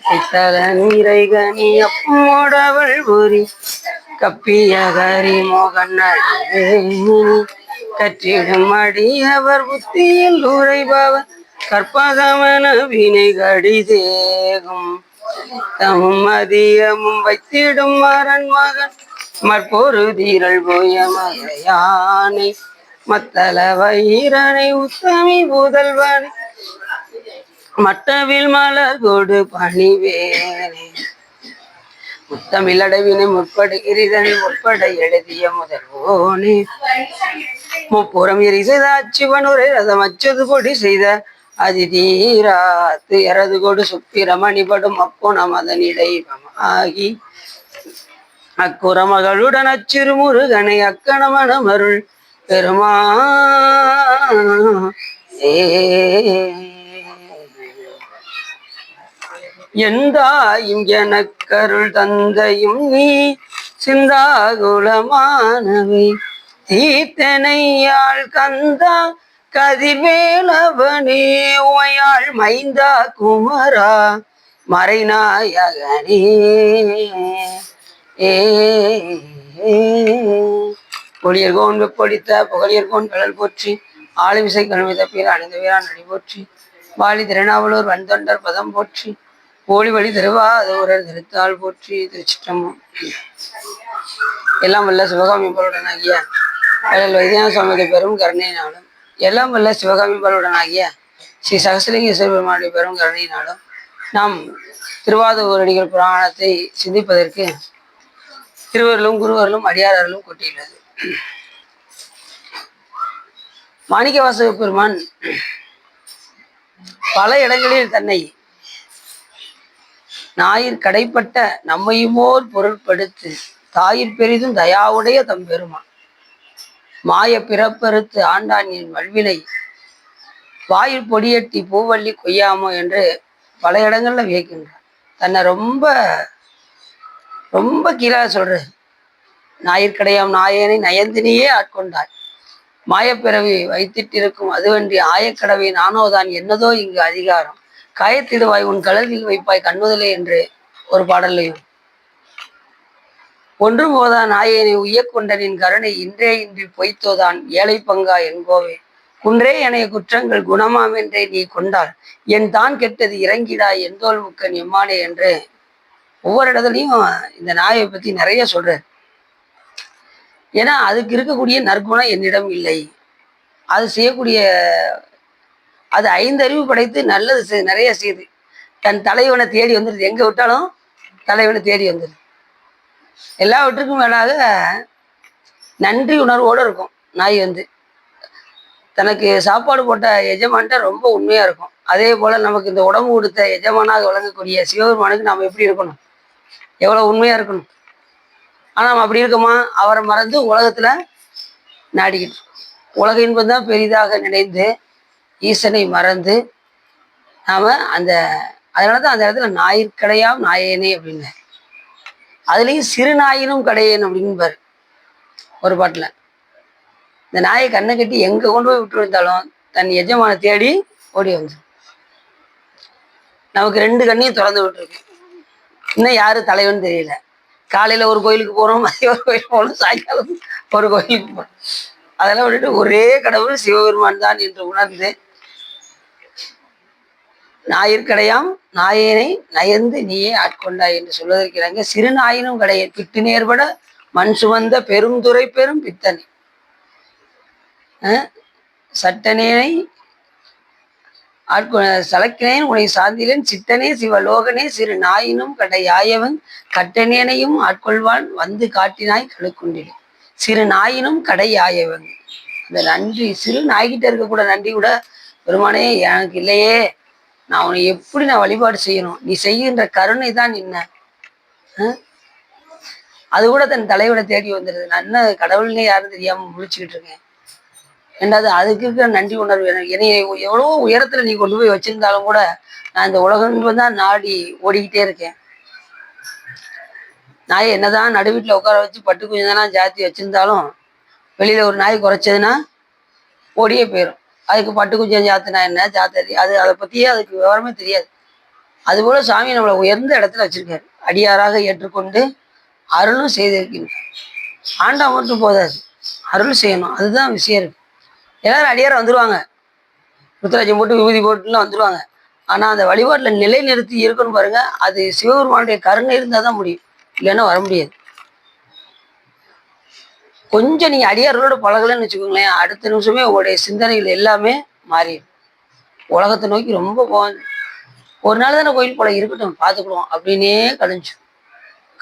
சித்தல நீரை கனி அப்போடவள் ஊரி கப்பியகரி மோகன் கற்றிடும் அடியவர் புத்தியில் உரைபவர் கற்பகமன வினை கடிதேகும் தமும் மதியமும் வைத்திடும் மரன் மகன் மற்பொரு தீரல் போய மகையானை மத்தள வயிறனை உத்தமி புதல்வனை மட்டவில் மலர் கொடு பணிவேனே முத்தமிழ் அடவினை முற்படுகிறதனை முற்பட எழுதிய முதல்வோனே முப்புறம் எரி செய்த அச்சுவனுரை ரதம் அச்சது கொடி செய்த அதிதீராத்து எரது கொடு சுப்பிரமணிபடும் அப்போ நமதனிடை ஆகி அக்குற மகளுடன் அச்சிறு முருகனை அக்கணமன மருள் பெருமா எந்தாயும் எனக்கருள் தந்தையும் நீ சிந்தாகுலமானவை தீத்தனையாள் கந்தா கதிர்வேலவனே உமையாள் மைந்தா குமரா மறைநாயகனே பொழியர்கோன் வெப்பொடித்த புகழியர்கோன் கடல் போற்றி ஆளுமிசை கல்வித பேர் அணிந்த வீரா நடி போற்றி வாலி திருநாவலூர் வன்தொண்டர் பதம் போற்றி ஓடி வழி திருவாதூரர் திருத்தாள் போற்றி திருச்சிற்றம்பலம். எல்லாம் வல்ல சிவகாமி பாலுடனாகிய வள்ளல் வைத்தியநாத சுவாமியுடைய பெரும் கருணையினாலும் எல்லாம் வல்ல சிவகாமி பாலுடனாகிய ஸ்ரீ சகசிலிங்க சிவபெருமானுடைய பெரும் கருணையினாலும் நாம் திருவாதூரடிகள் புராணத்தை சிந்திப்பதற்கு திருவர்களும் குருவர்களும் அடியாரர்களும் கொட்டியுள்ளது. மாணிக்கவாசக பெருமான் பல இடங்களில் தன்னை ஞாயிற் கடைப்பட்ட நம்மையுமோர் பொருட்படுத்து தாயிற் பெரிதும் தயாவுடைய தம் பெருமான் மாய பிறப்பறுத்து ஆண்டான் என் வல்வினை வாயில் பொடியட்டி பூவள்ளி கொய்யாமோ என்று பல இடங்கள்ல வியக்கின்றார். தன்னை ரொம்ப ரொம்ப கீழே சொல்ற ஞாயிற்கடையாம் நாயனை நயந்தினியே ஆட்கொண்டாய் மாயப்பிறவி வைத்திட்டிருக்கும் அதுவன்றி ஆயக்கடவை நானோதான் என்னதோ இங்கு அதிகாரம் காயத்திடுவாய் உன் கலரில் வைப்பாய் கண்ணுதலே என்று ஒரு பாடலையும் ஒன்றும் போதா நாயனை உய்யக்கொண்டனின் கருணை இன்றே இன்றி பொய்த்தோதான் ஏழை பங்கா என்கோவே குன்றே எனைய குற்றங்கள் குணமாம் என்றே நீ கொண்டால் என் தான் கெட்டது இறங்கிடாய் எந்தோல் முக்கன் எம்மானே என்று ஒவ்வொரு இடத்துலையும் இந்த நாயை பத்தி நிறைய சொல்றார். ஏன்னா அதுக்கு இருக்கக்கூடிய நற்குணம் என்னிடம் இல்லை, அது செய்யக்கூடிய அது 5 அறிவு படைத்து நல்லது நிறைய செய்யுது. தன் தலைவனை தேடி வந்துடுது, எங்க விட்டாலும் தலைவனை தேடி வந்துடுது. எல்லாவற்றுக்கும் மேலாக நன்றி உணர்வோடு இருக்கும் நாய். தனக்கு சாப்பாடு போட்ட எஜமான்ட்ட ரொம்ப உண்மையா இருக்கும். அதே போல நமக்கு இந்த உடம்பு கொடுத்த எஜமானாக விளங்கக்கூடிய சிவபெருமானுக்கு நாம் எப்படி இருக்கணும், எவ்வளவு உண்மையா இருக்கணும். ஆனா நம்ம அப்படி இருக்கோமா? அவரை மறந்து உலகத்துல நாடிக்கிட்டு உலக இன்பம் தான் பெரிதாக நினைந்து ஈசனை மறந்து நாம அதனாலதான் அந்த இடத்துல ஞாயிற்கடையாம் நாயேனே அப்படின்னு, அதுலயும் சிறு நாயினும் கடையேன் அப்படின்பாரு ஒரு பாட்டுல. இந்த நாயை கண்ணை கட்டி எங்க கொண்டு போய் விட்டு வந்தாலும் தன் எஜமான தேடி ஓடி வந்து நமக்கு 2 கண்ணையும் திறந்து விட்டுருக்கு. இன்னும் யாரு தலைவன் தெரியல. காலையில ஒரு கோயிலுக்கு போறோம், மதியம் ஒரு கோயிலுக்கு போகணும், சாயங்காலம் ஒரு கோயிலுக்கு போறோம். அதெல்லாம் விட்டுட்டு ஒரே கடவுள் சிவபெருமான் தான் என்று உணர்ந்து ஞாயிற்கடையாம் நாயனை நயந்து நீயே ஆட்கொண்டாய் என்று சொல்வதற்கிறாங்க. சிறு நாயினும் கடையன் பிட்டு நேர்பட மண் சுமந்த பெரும் துறை பெரும் பித்தனை சட்டனேனை சலக்கினேன் உனை சார்ந்திலேன் சித்தனே சிவலோகனே சிறு நாயினும் கடையாயவன் கட்டனேனையும் ஆட்கொள்வான் வந்து காட்டினாய் கழுக்குண்டிலே சிறு நாயினும் கடையாயவன். அந்த நன்றி சிறு நாய்கிட்ட இருக்கக்கூட நன்றி கூட பெருமானே எனக்கு இல்லையே, நான் உன்னை எப்படி நான் வழிபாடு செய்யணும், நீ செய்கின்ற கருணை தான் என்ன. அது கூட தன் தலைவனை தேடி வந்துடுது. நான் என்ன கடவுள்னே யாரும் தெரியாம முழிச்சுக்கிட்டு இருக்கேன். ரெண்டாவது அதுக்கு இருக்கிற நன்றி உணர்வு என்னைய எவ்வளவோ உயரத்துல நீ கொண்டு போய் வச்சிருந்தாலும் கூட நான் இந்த உலகம் தான் நாடி ஓடிக்கிட்டே இருக்கேன். நாயை என்னதான் நடுவீட்டில் உட்கார வச்சு பட்டு கொஞ்சம் தானே ஜாத்தி வச்சிருந்தாலும் வெளியில ஒரு நாய் குறைச்சதுன்னா ஓடியே போயிடும். அதுக்கு பட்டு குஞ்சம் ஜாத்துனா என்ன ஜாத்தரி அது அதை பத்தியே அதுக்கு விவரமே தெரியாது. அதுபோல சாமி நம்மளை உயர்ந்த இடத்துல வச்சிருக்காரு. அடியாராக ஏற்றுக்கொண்டு அருளும் செய்திருக்கின்றார். ஆண்டா மட்டும் போதாது, அருள் செய்யணும். அதுதான் விஷயம் இருக்கு. எல்லாரும் அடியாரம் வந்துருவாங்க, ருத்ராட்சம் போட்டு விபூதி போட்டுலாம் வந்துருவாங்க. ஆனா அந்த வழிபாட்டில் நிலை நிறுத்தி இருக்கணும் பாருங்க. அது சிவபெருமானுடைய கருணை இருந்தால் தான் முடியும், இல்லைன்னா வர முடியாது. கொஞ்சம் நீங்க அடியார்களோட பழகலன்னு வச்சுக்கோங்களேன், அடுத்த நிமிஷமே உங்களுடைய சிந்தனைகள் எல்லாமே மாறிடும். உலகத்தை நோக்கி ரொம்ப போவாங்க. ஒரு நாள் தானே கோயில் போல, இருக்கட்டும் பார்த்துக்கிடுவோம் அப்படின்னே கழிஞ்சு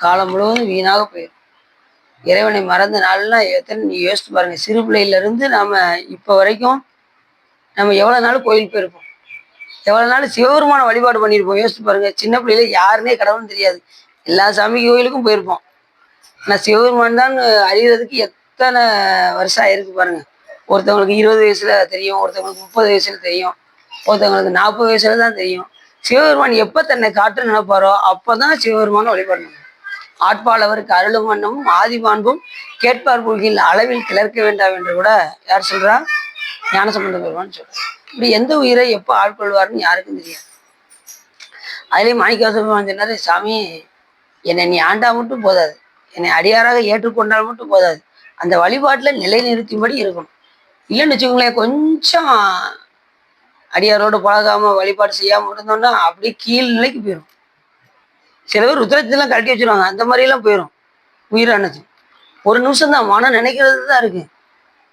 காலம் முழுவதும் வீணாக போயிடும். இறைவனை மறந்த நாள்லாம் எத்தனை நீ யோசித்து பாருங்க. சிறு பிள்ளையில இருந்து நாம இப்போ வரைக்கும் நம்ம எவ்வளோ நாள் கோயில் போயிருப்போம், எவ்வளோ நாள் சிவபெருமான வழிபாடு பண்ணியிருப்போம். யோசித்து பாருங்க. சின்ன பிள்ளையில யாருன்னே கடவுள்னு தெரியாது, எல்லா சாமி கோயிலுக்கும் போயிருப்போம். ஆனால் சிவபெருமான் தான் அறிகிறதுக்கு எத்தனை வருஷம் ஆயிருக்கு பாருங்க. ஒருத்தவங்களுக்கு 20 வயசுல தெரியும், ஒருத்தவங்களுக்கு 30 வயசுல தெரியும், ஒருத்தவங்களுக்கு 40 வயசுல தான் தெரியும். சிவபெருமான் எப்போ தன்னை காற்று நினைப்பாரோ அப்போதான் சிவபெருமான வழிபாடு. ஆட்பாளவருக்கு அருளும் வண்ணமும் ஆதிமாண்பும் கேட்பார் புல்கில் அளவில் கிளர்க்க வேண்டாம் என்று கூட யார் சொல்றா? ஞானசம்பந்த பெருமான்னு சொல்றார். இப்படி எந்த உயிரை எப்போ ஆட்கொள்வார்னு யாருக்கும் தெரியாது. அதுலேயும் மாணிக்கவாசகர் சொன்னாரு, சாமி என்னை நீ ஆண்டா மட்டும் போதாது, என்னை அடியாராக ஏற்றுக்கொண்டால் மட்டும் போதாது, அந்த வழிபாட்டில் நிலை நிறுத்தின்படி இருக்கணும். இல்லைன்னு வச்சுக்கோங்களேன், கொஞ்சம் அடியாரோடு பழகாம வழிபாடு செய்யாமல் இருந்தோம்னா அப்படியே கீழ் நிலைக்கு போயிடும். சில பேர் ருத்ராட்சத்தெல்லாம் கழட்டி வச்சிருவாங்க, அந்த மாதிரியெல்லாம் போயிடும் உயிரானது. ஒரு நிமிஷம் தான் மனம் நினைக்கிறது தான் இருக்கு.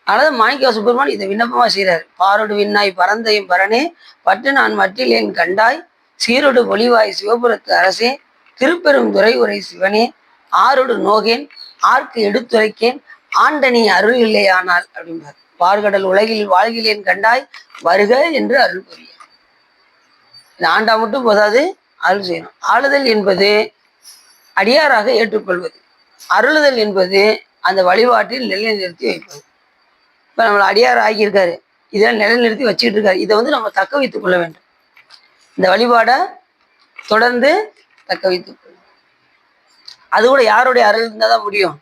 அதனால மாணிக்கவாசக பெருமான் இதை விண்ணப்பமா செய்கிறார். பாரோடு விண்ணாய் பரந்தையும் பரனே பட்டு நான் மட்டிலேன் கண்டாய் சீரோடு பொலிவாய் சிவபுரத்து அரசே திருப்பெரும் துறை உரை சிவனே ஆரோடு நோகேன் ஆர்க்கு எடுத்துரைக்கேன் ஆண்டனி அருள் இல்லையானால் அப்படின்பார். பார்கடல் உலகில் வாழ்கிலேன் கண்டாய் வருக என்று அருள் புரிய. ஆண்டா மட்டும் போதாது, அருள் செய்யணும். ஆளுதல் என்பது அடியாராக ஏற்றுக்கொள்வது, அருளுதல் என்பது அந்த வழிபாட்டில் நிலைநிறுத்தி வைப்பது. இப்போ நம்மளை அடியார் ஆகியிருக்காரு, இதெல்லாம் நிலைநிறுத்தி வச்சுக்கிட்டு இருக்காரு. இதை நம்ம தக்க வைத்துக் கொள்ள வேண்டும். இந்த வழிபாடை தொடர்ந்து தக்க வைத்துக் கொள்ளும். அது கூட யாருடைய அருள் இருந்தால் தான் முடியும்?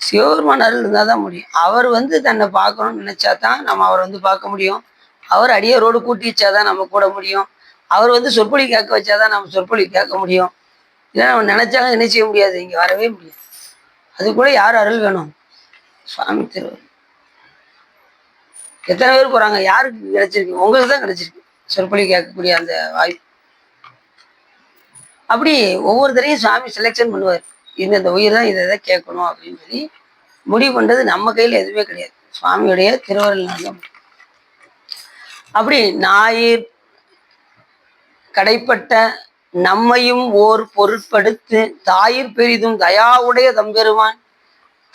சிவபெருமான் அருள் இருந்தால் தான் முடியும். அவர் தன்னை பார்க்கணும்னு நினைச்சா தான் நம்ம அவரை பார்க்க முடியும். அவர் அடியாரோடு கூட்டி வச்சாதான் நம்ம கூட முடியும். அவர் சொற்பொழி கேட்க வச்சாதான் நம்ம சொற்பொழி கேட்க முடியும். இல்லை நம்ம நினைச்சாலும் என்ன செய்ய முடியாது, இங்கே வரவே முடியாது. அது கூட யார் அருள் வேணும்? சுவாமி திருவருள். எத்தனை பேர் போறாங்க, யாருக்கு கிடைச்சிருக்கு? உங்களுக்கு தான் கிடைச்சிருக்கு சொற்பொழி கேட்கக்கூடிய அந்த வாய்ப்பு. அப்படி ஒவ்வொரு தரையும் சுவாமி செலெக்ஷன் பண்ணுவார். இந்த உயிர் தான் இதை கேட்கணும் அப்படின்னு சொல்லி முடிவு பண்றது நம்ம கையில் எதுவுமே கிடையாது, சுவாமியுடைய திருவருள் தான். அப்படி ஞாயிற் கடைப்பட்ட நம்மையும் ஓர் பொருட்படுத்து தாயிற் பெரிதும் தயாவுடைய தம்பெருமான்.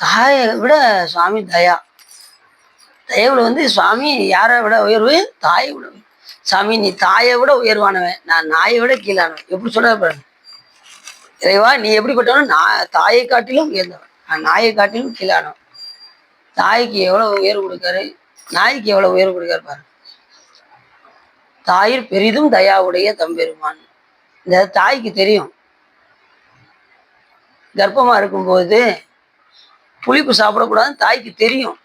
தாயை விட சுவாமி தயா. தயவுல சுவாமி யாரை விட உயர்வு? தாயை விட. சாமி நீ தாயை விட உயர்வானவன், நான் நாயை விட கீழானவன். எப்படி சொல்ற பாருங்க. இறைவா நீ எப்படிப்பட்டவன்? நான் தாயை காட்டிலும் உயர்ந்தவன், நான் நாயை காட்டிலும் கீழானவன். தாய்க்கு எவ்வளவு உயர்வு கொடுக்காரு, நாய்க்கு எவ்வளவு உயர்வு கொடுக்காரு பாருங்க. தாயிற் பெரிதும் தயாவுடைய தம்பெருமான். இந்த தாய்க்கு தெரியும், கர்ப்பமா இருக்கும்போது புளிப்பு சாப்பிடக்கூடாதுன்னு தாய்க்கு தெரியும்.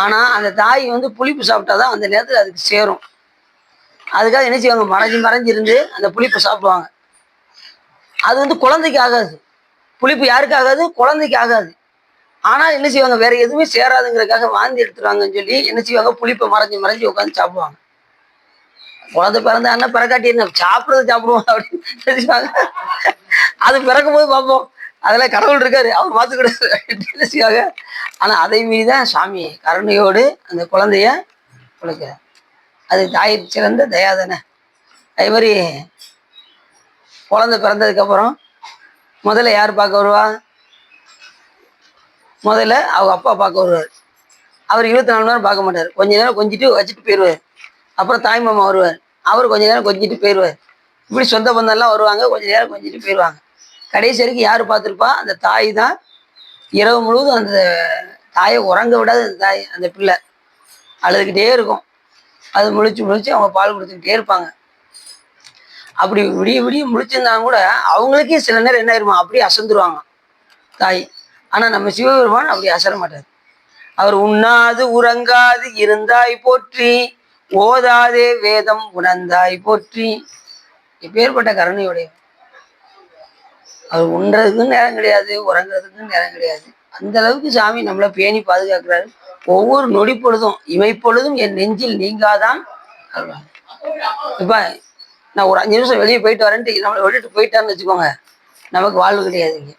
ஆனா அந்த தாய் புளிப்பு சாப்பிட்டாதான் அந்த நேரத்தில் அதுக்கு சேரும். அதுக்காக என்ன செய்வாங்க, மறைஞ்சு மறைஞ்சு இருந்து அந்த புளிப்பை சாப்பிடுவாங்க. அது குழந்தைக்கு ஆகாது. புளிப்பு யாருக்கு ஆகாது? குழந்தைக்கு ஆகாது. ஆனால் என்ன செய்வாங்க, வேற எதுவுமே சேராதுங்கிறதுக்காக வாந்தி எடுத்துருவாங்கன்னு சொல்லி என்ன செய்வாங்க, புளிப்பை மறைஞ்சு மறைஞ்சு உட்காந்து சாப்பிடுவாங்க. குழந்தை பிறந்தாங்கன்னா பிறக்காட்டி என்ன சாப்பிட்றது சாப்பிடுவோம் அப்படின்னு. அது பிறக்கும் போது பார்ப்போம், அதெல்லாம் கடவுள் இருக்காரு, அவர் பார்த்துக்கிட்டு செய்வாங்க. ஆனா அதை மீறிதான் சாமி கருணையோடு அந்த குழந்தைய கொடுக்கிறார். அது தாய் சிறந்த தயாதானே. அதே மாதிரி குழந்தை பிறந்ததுக்கு அப்புறம் முதல்ல யார் பார்க்க வருவா? முதல்ல அவங்க அப்பா பார்க்க வருவார். அவர் 24 மணி நேரம் பார்க்க மாட்டார், கொஞ்ச நேரம் கொஞ்சிட்டு வச்சுட்டு போயிடுவார். அப்புறம் தாய் மாமா வருவார், அவர் கொஞ்ச நேரம் கொஞ்சிட்டு போயிடுவார். இப்படி சொந்த பந்தம்லாம் வருவாங்க, கொஞ்ச நேரம் கொஞ்சிட்டு போயிடுவாங்க. கடைசி வரைக்கும் யார் பார்த்துருப்பா? அந்த தாய் தான். இரவு முழுவதும் அந்த தாயை உறங்க விடாது. அந்த தாய், அந்த பிள்ளை அழுதுகிட்டே இருக்கும். அது முழிச்சு முழிச்சு அவங்க பால் கொடுத்துக்கிட்டே இருப்பாங்க. அப்படி விடிய விடிய முழிச்சிருந்தாங்க கூட அவங்களுக்கே சில நேரம் என்ன ஆயிருமா, அப்படியே அசந்துருவாங்க தாய். ஆனா நம்ம சிவபெருமான் அப்படி அசர மாட்டார். அவர் உண்ணாது உறங்காது இருந்தாய் போற்றி ஓதாதே வேதம் உணர்ந்தாய் போற்றி. எப்பேற்பட்ட கருணையுடைய அது உண்றதுக்கும் நேரம் கிடையாது, உறங்குறதுக்கும் நேரம் கிடையாது. அந்த அளவுக்கு சாமி நம்மளை பேணி பாதுகாக்கிறாரு. ஒவ்வொரு நொடி பொழுதும் இமைப்பொழுதும் என் நெஞ்சில் நீங்காதான் அருள்வார். இப்ப நான் ஒரு 5 நிமிஷம் வெளியே போயிட்டு வரேன்ட்டு நம்மளை விட்டுட்டு போயிட்டான்னு வச்சுக்கோங்க, நமக்கு வாழ்வு கிடையாதுங்க.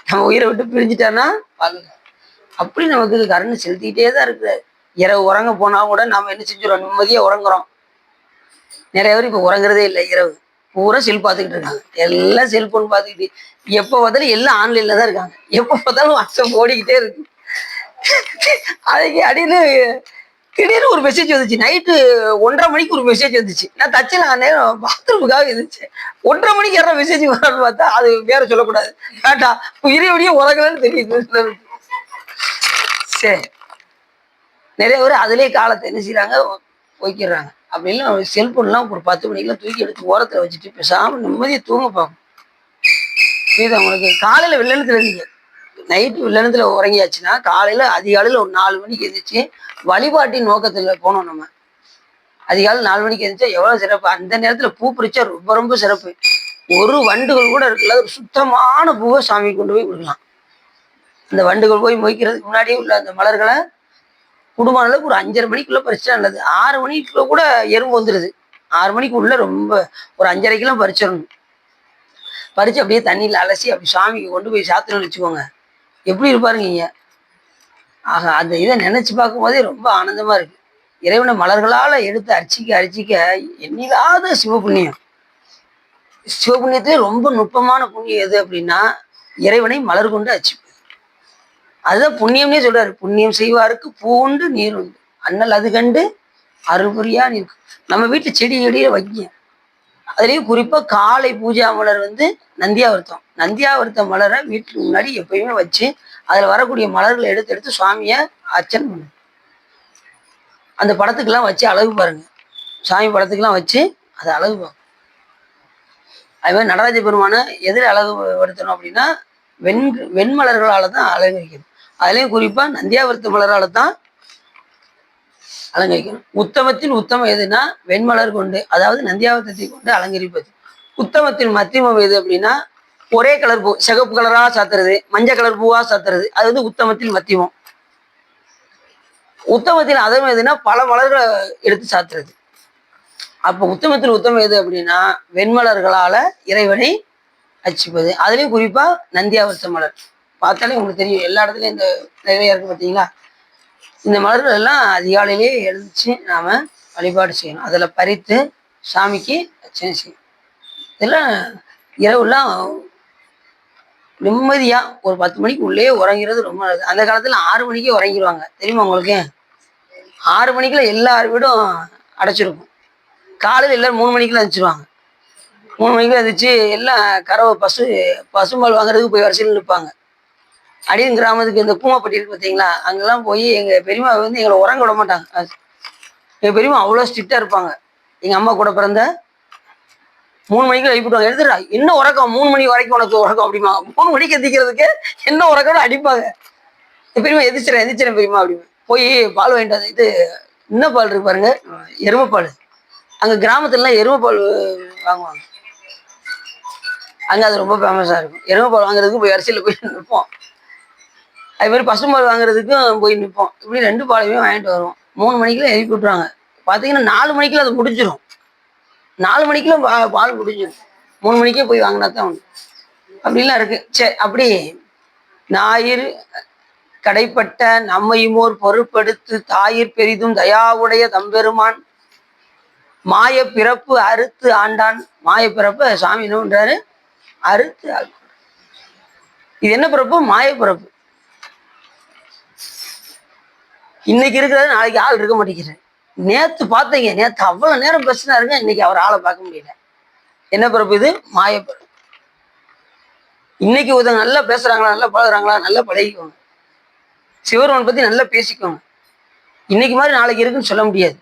நம்ம உயிரை விட்டு பிரிஞ்சுட்டான்னா வாழ்வு. அப்படி நமக்கு கருணை செலுத்திக்கிட்டே தான் இருக்கிறாரு. இரவு உறங்க போனா கூட நாம என்ன செஞ்சிடறோம், நிம்மதியா உறங்குறோம். நிறைய பேர் இப்ப உறங்குறதே இல்லை. இரவு பூரா செல் பார்த்துக்கிட்டு இருக்காங்க. எல்லாம் செல்போன் பார்த்துக்கிட்டு எப்போ பார்த்தாலும் எல்லாம் ஆன்லைன்ல தான் இருக்காங்க. எப்போ பார்த்தாலும் வாட்ஸ்அப் ஓடிக்கிட்டே இருக்கு. அதுக்கு அடின்னு திடீர்னு ஒரு மெசேஜ் வந்துச்சு. நைட்டு 1:30 மணிக்கு ஒரு மெசேஜ் வந்துச்சு. நான் தச்சு நான் நேரம் பாத்ரூமுக்காக இருந்துச்சு. 1:30 மணிக்கு யாரா மெசேஜ் வரான்னு பார்த்தா அது வேற சொல்லக்கூடாது. கேட்டா உயிரையோடய உறங்கலன்னு தெரியுது. சரி, நிறைய பேர் அதுலேயே காலத்தை என்ன செய்யறாங்க, போய்க்கிறாங்க. அப்படி இல்லை செல்போன்லாம் ஒரு 10 மணிக்கெல்லாம் தூக்கி எடுத்து ஓரத்தில் வச்சுட்டு பேசாமல் நிம்மதியை தூங்க பார்க்கும். இது அவங்களுக்கு காலையில் வெள்ளனத்தில் இருந்தீங்க, நைட்டு வெள்ளனத்தில் உறங்கியாச்சுன்னா காலையில் அதிகாலையில் ஒரு 4 மணிக்கு எழுந்திரிச்சு வழிபாட்டின் நோக்கத்தில் போனோம். நம்ம அதிகாலை 4 மணிக்கு எழுந்திரிச்சா எவ்வளோ சிறப்பு. அந்த நேரத்தில் பூ பறிச்சா ரொம்ப ரொம்ப சிறப்பு. ஒரு வண்டுகள் கூட இருக்குல்ல, ஒரு சுத்தமான பூவை சாமி கொண்டு போய் கொடுக்கலாம். அந்த வண்டுகள் போய் மொய்க்கிறதுக்கு முன்னாடியே உள்ள அந்த மலர்களை குடும்ப அளவுக்கு ஒரு 5:30 மணிக்குள்ள பறிச்சா நல்லது. 6 மணிக்குள்ள கூட எறும்பு வந்துடுது. 6 மணிக்கு உள்ள ரொம்ப ஒரு 5:30க்கெல்லாம் பறிச்சிடணும். பறிச்சு அப்படியே தண்ணியில் அலசி அப்படி சாமிக்கு கொண்டு போய் சாத்திரம்னு வச்சுக்கோங்க, எப்படி இருப்பாருங்க. ஆக அந்த இதை நினைச்சு பார்க்கும் போதே ரொம்ப ஆனந்தமா இருக்கு. இறைவனை மலர்களால எடுத்து அர்ச்சிக்க அர்ச்சிக்க எண்ணிலாத சிவபுண்ணியம். சிவபுண்ணியத்திலே ரொம்ப நுட்பமான புண்ணியம் எது அப்படின்னா, இறைவனை மலர் கொண்டு அர்ச்சிப்பது. அதுதான் புண்ணியம்னே சொல்றாரு. புண்ணியம் செய்வாருக்கு பூ உண்டு நீர் உண்டு, அண்ணல் அது கண்டு அருள்புரியா நீர். நம்ம வீட்டு செடி செடியை வைக்க, அதுலேயும் குறிப்பா காலை பூஜா மலர் நந்தியாவர்த்தம். நந்தியாவர்த்த மலரை வீட்டுக்கு முன்னாடி எப்பயுமே வச்சு அதுல வரக்கூடிய மலர்களை எடுத்து எடுத்து சுவாமிய அர்ச்சனை பண்ணு. அந்த படத்துக்கெல்லாம் வச்சு அழகு பாருங்க, சாமி படத்துக்கெல்லாம் வச்சு அது அழகு பார்க்கும். அது மாதிரி நடராஜ பெருமானை எதில் அழகுபடுத்தணும் அப்படின்னா வெண்மலர்களால தான் அலங்கரிக்கணும். அதுலேயும் குறிப்பா நந்தியாவர்த்த மலரால தான் அலங்கரிக்கணும். உத்தமத்தில் உத்தமம் எதுனா வெண்மலர் கொண்டு, அதாவது நந்தியாவர்த்தத்தை கொண்டு அலங்கரிப்பது. உத்தமத்தின் மத்தியமம் எது அப்படின்னா ஒரே கலர் பூ, சிகப்பு கலரா சாத்துறது, மஞ்சள் கலர் பூவா சாத்துறது, அது உத்தமத்தில் மத்தியமம். உத்தமத்தில் அதம் எதுனா பல மலர்களை எடுத்து சாத்துறது. அப்போ உத்தமத்தில் உத்தமம் எது அப்படின்னா வெண்மலர்களால இறைவனை அர்ச்சிப்பது. அதுலேயும் குறிப்பா நந்தியாவர்த்த மலர் பார்த்தாலே உங்களுக்கு தெரியும். எல்லா இடத்துலையும் இந்த நிறைய இருக்கு பார்த்தீங்களா. இந்த மலர்கள் எல்லாம் அதிகாலையிலே எழுதிச்சு நாம வழிபாடு செய்யணும். அதில் பறித்து சாமிக்கு அர்ச்சனை செய்யணும். இதெல்லாம் இரவுலாம் நிம்மதியா ஒரு 10 மணிக்கு உள்ளே உறங்கிறது ரொம்ப நல்லது. அந்த காலத்துல 6 மணிக்கே உறங்கிடுவாங்க, தெரியுமா உங்களுக்கு. 6 மணிக்குள்ள எல்லார் வீடும் அடைச்சிருக்கும். காலையில் எல்லாரும் 3 மணிக்குள்ள எழுந்திரிச்சிருவாங்க. 3 மணிக்குள்ள எழுந்திரிச்சு எல்லாம் கறவை பசும்பால் வாங்குறதுக்கு போய் வரிசையில் நிற்பாங்க. அடியும் கிராமத்துக்கு இந்த பூமாப்பட்டி இருக்கு பார்த்தீங்களா, அங்கெல்லாம் போய் எங்கள் பெரியம்மா எங்களை உறங்க விட மாட்டாங்க. எங்கள் பெரியம்மா அவ்வளோ ஸ்ட்ரிக்டாக இருப்பாங்க. எங்கள் அம்மா கூட பிறந்த 3 மணிக்கு எழுப்பிடுவாங்க. எடுத்துடா என்ன உறக்கம், 3 மணி வரைக்கும் உனக்கு உறக்கம் அப்படிம்பாங்க. 3 மணிக்கு எந்திக்கிறதுக்கு என்ன உறக்கம்னு அடிப்பாங்க. பெரியம்மா எந்திரிச்சிடறேன் பெரியம்மா அப்படின்னு போய் பால் வாங்கிட்டு வந்து, இது என்ன பால் இருக்கு பாருங்க, எருமைப்பால். அங்கே கிராமத்துலலாம் எருமைப்பால் வாங்குவாங்க. அங்கே அது ரொம்ப ஃபேமஸாக இருக்கும். எருமைப்பால் வாங்குறதுக்கு போய் வரிசையில் போய் நிற்போம். அது மாதிரி பசும்பால் வாங்குறதுக்கும் போய் நிற்போம். இப்படி 2 பாலையுமே வாங்கிட்டு வருவோம். 3 மணிக்கெல்லாம் எழுப்பி விட்ருவாங்க. பார்த்தீங்கன்னா 4 மணிக்கெல்லாம் அது முடிஞ்சிடும். 4 மணிக்கெல்லாம் பால் முடிஞ்சிடும். 3 மணிக்கே போய் வாங்கினா தான் உண்டு. அப்படிலாம் இருக்கு. சரி, அப்படி ஞாயிறு கடைப்பட்ட நம்மையுமோர் பொருட்படுத்து தாயிற் பெரிதும் தயாவுடைய தம்பெருமான் மாய பிறப்பு அறுத்து ஆண்டான். மாய பிறப்ப சாமி என்ன பண்றாரு, அறுத்து. இது என்ன பிறப்பு, மாய பிறப்பு. இன்னைக்கு இருக்கிறது நாளைக்கு ஆள் இருக்க மாட்டேங்கிறேன். நேத்து பார்த்தீங்க, நேத்து அவ்வளவு நேரம் பேசினாருங்க, இன்னைக்கு அவர் ஆளை பார்க்க முடியல. என்ன பிறப்பு இது, மாய பிறப்பு. இன்னைக்கு ஒருத்தவங்க நல்லா பேசுறாங்களா, நல்லா பழகுறாங்களா, நல்லா பழகிக்கோங்க. சிவருமன் பத்தி நல்லா பேசிக்கோங்க. இன்னைக்கு மாதிரி நாளைக்கு இருக்குன்னு சொல்ல முடியாது.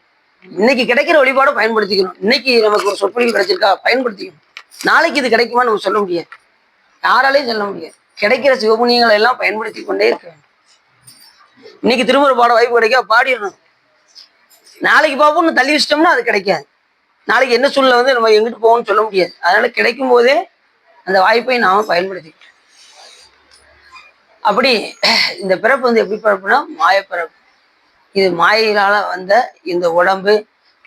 இன்னைக்கு கிடைக்கிற வழிபாடை பயன்படுத்திக்கணும். இன்னைக்கு நமக்கு ஒரு சொற்பொழிவு கிடைச்சிருக்கா, பயன்படுத்திக்கணும். நாளைக்கு இது கிடைக்குமா நம்ம சொல்ல முடியாது, யாராலையும் சொல்ல முடியாது. கிடைக்கிற சிவபுண்ணியங்களை எல்லாம் பயன்படுத்தி கொண்டே இருக்க வேண்டும். இன்னைக்கு திருமுறை பாட வாய்ப்பு கிடைக்கா, பாடிடணும். நாளைக்கு பார்ப்போம்னு தள்ளி வச்சிட்டோம்னா அது கிடைக்காது. நாளைக்கு என்ன சூழ்நிலை வந்து நம்ம எங்கிட்டு போவோம்னு சொல்ல முடியாது. அதனால கிடைக்கும் போதே அந்த வாய்ப்பை நாம பயன்படுத்திக்கணும். அப்படி இந்த பிறப்பு வந்து எப்படி பிறப்புனா மாயப்பிறப்பு. இது மாயினால வந்த இந்த உடம்பு,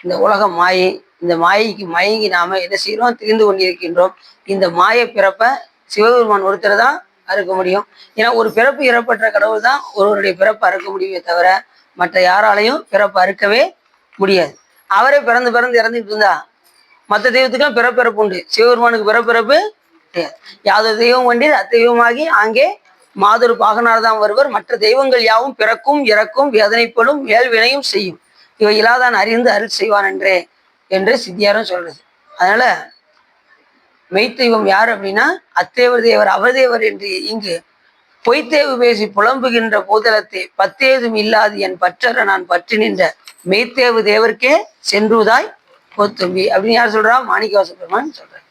இந்த உலக மாயை, இந்த மாயைக்கு மயங்கி நாம என்ன செய்யறோம், திரிந்து கொண்டிருக்கின்றோம். இந்த மாய பிறப்ப சிவபெருமான் ஒருத்தர் தான் அறுக்க முடியும். ஏன்னா ஒரு பிறப்பு இறப்பற்ற கடவுள் தான் ஒருவருடைய பிறப்பு அறுக்க முடியுமே தவிர மற்ற யாராலையும் பிறப்பு அறுக்கவே முடியாது. அவரே பிறந்து பிறந்து இறந்துட்டு இருந்தா மற்ற தெய்வத்துக்கெல்லாம் பிறப்பிறப்பு உண்டு, சிவபெருமானுக்கு பிறப்பிறப்பு கிடையாது. யாதொரு தெய்வம் கொண்டீர் அத்தெய்வமாகி அங்கே மாதொரு பாகனார் தான் வருவர், மற்ற தெய்வங்கள் யாவும் பிறக்கும் இறக்கும் வேதனைப்படும் மேல்வினையும் செய்யும், இவை இலாதான் அறிந்து அருள் செய்வான் என்று சித்தியாரும் சொல்றது. அதனால மெய்த்தெய்வம் யார் அப்படின்னா அத்தேவர் தேவர் அவர் தேவர் என்று இங்கு பொய்த்தேவு பேசி புலம்புகின்ற போதலத்தை பத்தேதும் இல்லாது என் பற்றற நான் பற்றி நின்ற மெய்த்தேவு தேவர்க்கே சென்றுதாய் போத்தும்பி அப்படின்னு யார் சொல்றா, மாணிக்கவாச பெருமான் சொல்றார்.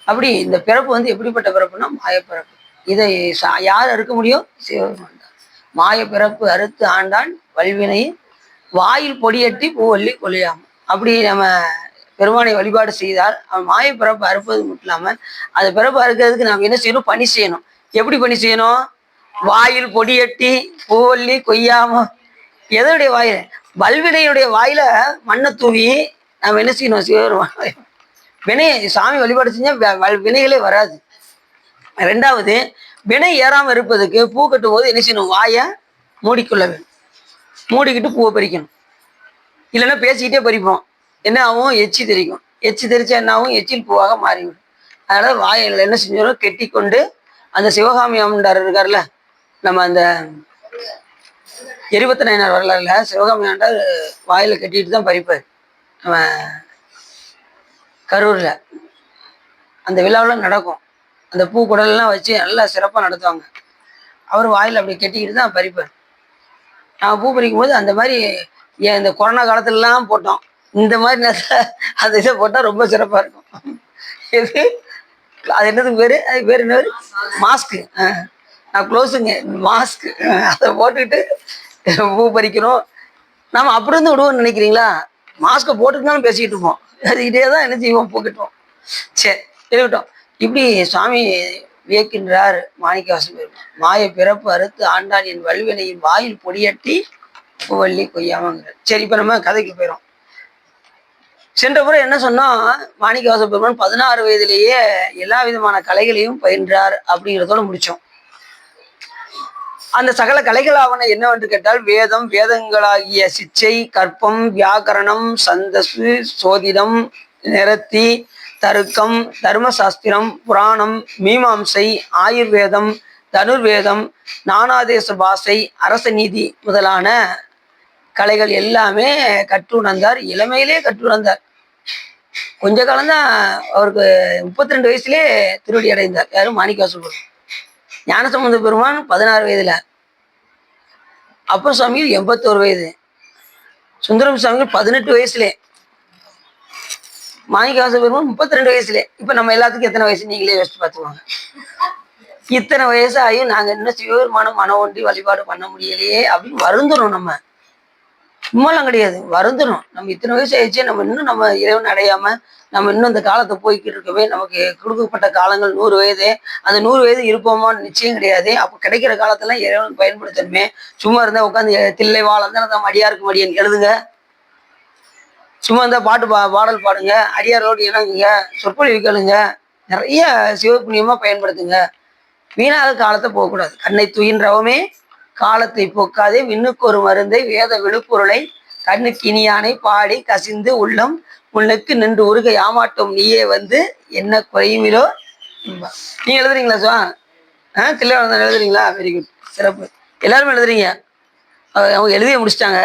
அப்படி இந்த பிறப்பு வந்து எப்படிப்பட்ட பிறப்புனா மாயப்பிறப்பு. இதை யார் அறுக்க முடியும், சிவபெருமான் தான். மாய பிறப்பு அறுத்து ஆண்டான் வல்வினை வாயில் பொடியட்டி பூவல்லி கொலியாம். அப்படி நம்ம பெருமானை வழிபாடு செய்தால் அவன் மாய பிறப்பு அறுப்பது மட்டும் இல்லாம அந்த பிறப்பு அறுக்கிறதுக்கு நாம் என்ன செய்யணும், பணி செய்யணும். எப்படி பணி செய்யணும், வாயில் பொடியட்டி பூவல்லி கொய்யாம. எதனுடைய வாயில, வல்வினையுடைய வாயில மண்ணை தூவி நாம் என்ன செய்யணும், சிவபெருமான் வினை சாமி வழிபாடு செஞ்சா வினைகளே வராது. ரெண்டாவது, வினை ஏறாம இருப்பதுக்கு பூ கட்டும் போது என்ன செய்யணும், வாயை மூடிக்கொள்ள வேண்டும். மூடிக்கிட்டு பூவை பறிக்கணும். இல்லைன்னா பேசிக்கிட்டே பறிப்போம், என்ன ஆகும், எச்சி தெரிக்கும். எச்சி தெரிச்சா என்ன ஆகும், எச்சில் பூவாக மாறிவிடும். அதனால வாயில் என்ன செஞ்சோம், கெட்டி கொண்டு அந்த சிவகாமி ஆண்டார் இருக்கார்ல, நம்ம அந்த எரிபத்த நாயனார் வரலாறுல சிவகாமி ஆண்டார் வாயில கட்டிட்டு தான் பறிப்பார். நம்ம கரூர்ல அந்த விழாவில் நடக்கும். அந்த பூ குடல்லாம் வச்சு நல்லா சிறப்பாக நடத்துவாங்க. அவர் வாயில் அப்படி கெட்டிக்கிட்டு தான் பறிப்பார். நான் பூ பறிக்கும் போது அந்த மாதிரி இந்த கொரோனா காலத்துலலாம் போட்டோம், இந்த மாதிரி நேரத்தில் அந்த இதை போட்டால் ரொம்ப சிறப்பாக இருக்கும். எது அது என்னதுக்கு பேர், அது பேர் என்ன, மாஸ்க்கு. நான் க்ளோஸுங்க மாஸ்க்கு, அதை போட்டுக்கிட்டு பூ பறிக்கணும். நாம் அப்படி இருந்து விடுவோம்னு நினைக்கிறீங்களா, மாஸ்க்கை போட்டுக்கிட்டாலும் பேசிக்கிட்டு இருப்போம், அதுக்கிட்டே தான் என்ன செய்வோம், போக்கிட்டோம். சரி இருக்கட்டும். இப்படி சுவாமி வியக்கின்றார் மாணிக்கவாசன் பெருமான். மாய பிறப்பு அறுத்து ஆண்டான் என் வல்வினையின் வாயில் பொடியட்டி பூவல்லி கொய்யாமங்கிறார். சரி, இப்போ நம்ம கதைக்கு போயிடும். சென்ற முறை என்ன சொன்னோம், மாணிக்கவாச பெருமான் 16 வயதிலேயே எல்லா விதமான கலைகளையும் பயின்றார் அப்படிங்கிறதோட முடிச்சோம். அந்த சகல கலைகளாவன என்னவென்று கேட்டால் வேதம், வேதங்களாகிய சிச்சை, கற்பம், வியாக்கரணம், சந்தசு, சோதிடம், நிறத்தி, தருக்கம், தர்மசாஸ்திரம், புராணம், மீமாம்சை, ஆயுர்வேதம், தனுர்வேதம், நானாதேச பாஷை, அரச நீதி முதலான கலைகள் எல்லாமே கற்றுணர்ந்தார். இளமையிலே கற்றுணர்ந்தார். கொஞ்ச காலம்தான், அவருக்கு 32 வயசுலே திருவடி அடைந்தார். யாரும், மாணிக்கவாச பெருமான். ஞானசம்பந்த பெருமான் 16 வயதுல, அப்பர் சுவாமிகள் 81 வயது, சுந்தரம் சுவாமிகள் 18 வயசுலே, மாணிக்கவாச பெருமான் 32 வயசுலே. இப்ப நம்ம எல்லாத்துக்கும் எத்தனை வயசு நீங்களே யோசிச்சு பார்த்துக்கோங்க. இத்தனை வயசு ஆகியும் நாங்க இன்னும் சிவபெருமானம் மனம் ஒன்றி வழிபாடு பண்ண முடியலையே அப்படின்னு வருந்தணும். நம்ம சும்மாலாம் கிடையாது, வருந்தணும். நம்ம இத்தனை வயசு ஆயிடுச்சு, நம்ம இன்னும் நம்ம இறைவன் அடையாம நம்ம இன்னும் இந்த காலத்தை போய்கிட்டு இருக்கவே, நமக்கு கொடுக்கப்பட்ட காலங்கள் 100 வயது. அந்த 100 வயது இருப்போமான்னு நிச்சயம் கிடையாது. அப்போ கிடைக்கிற காலத்தெல்லாம் இறைவன் பயன்படுத்தணுமே. சும்மா இருந்தா உட்காந்து தில்லை வாழந்தான் மடியாருக்கு மடியன் எழுதுங்க, சும்மா இருந்தா பாடல் பாடுங்க, அடியாரோடு இணங்குங்க, சொற்பொழிவு கேளுங்க, நிறைய சிவபுண்ணியமா பயன்படுத்துங்க. வீணாக காலத்தை போகக்கூடாது. கண்ணை துயின்றவமே காலத்தை போக்காதே, விண்ணுக்கு ஒரு மருந்தை வேத விழுப்பொருளை கண்ணுக்கு இனியானை பாடி கசிந்து உள்ளம் உன்னுக்கு நின்று உருக யாமாட்டும் நீயே வந்து என்ன குறையுமிலோ. நீங்க எழுதுறீங்களா சுவா? தில்லைவாழந்தான் எழுதுறீங்களா? வெரி குட், சிறப்பு. எல்லாருமே எழுதுறீங்க. அவங்க எழுதிய முடிச்சிட்டாங்க.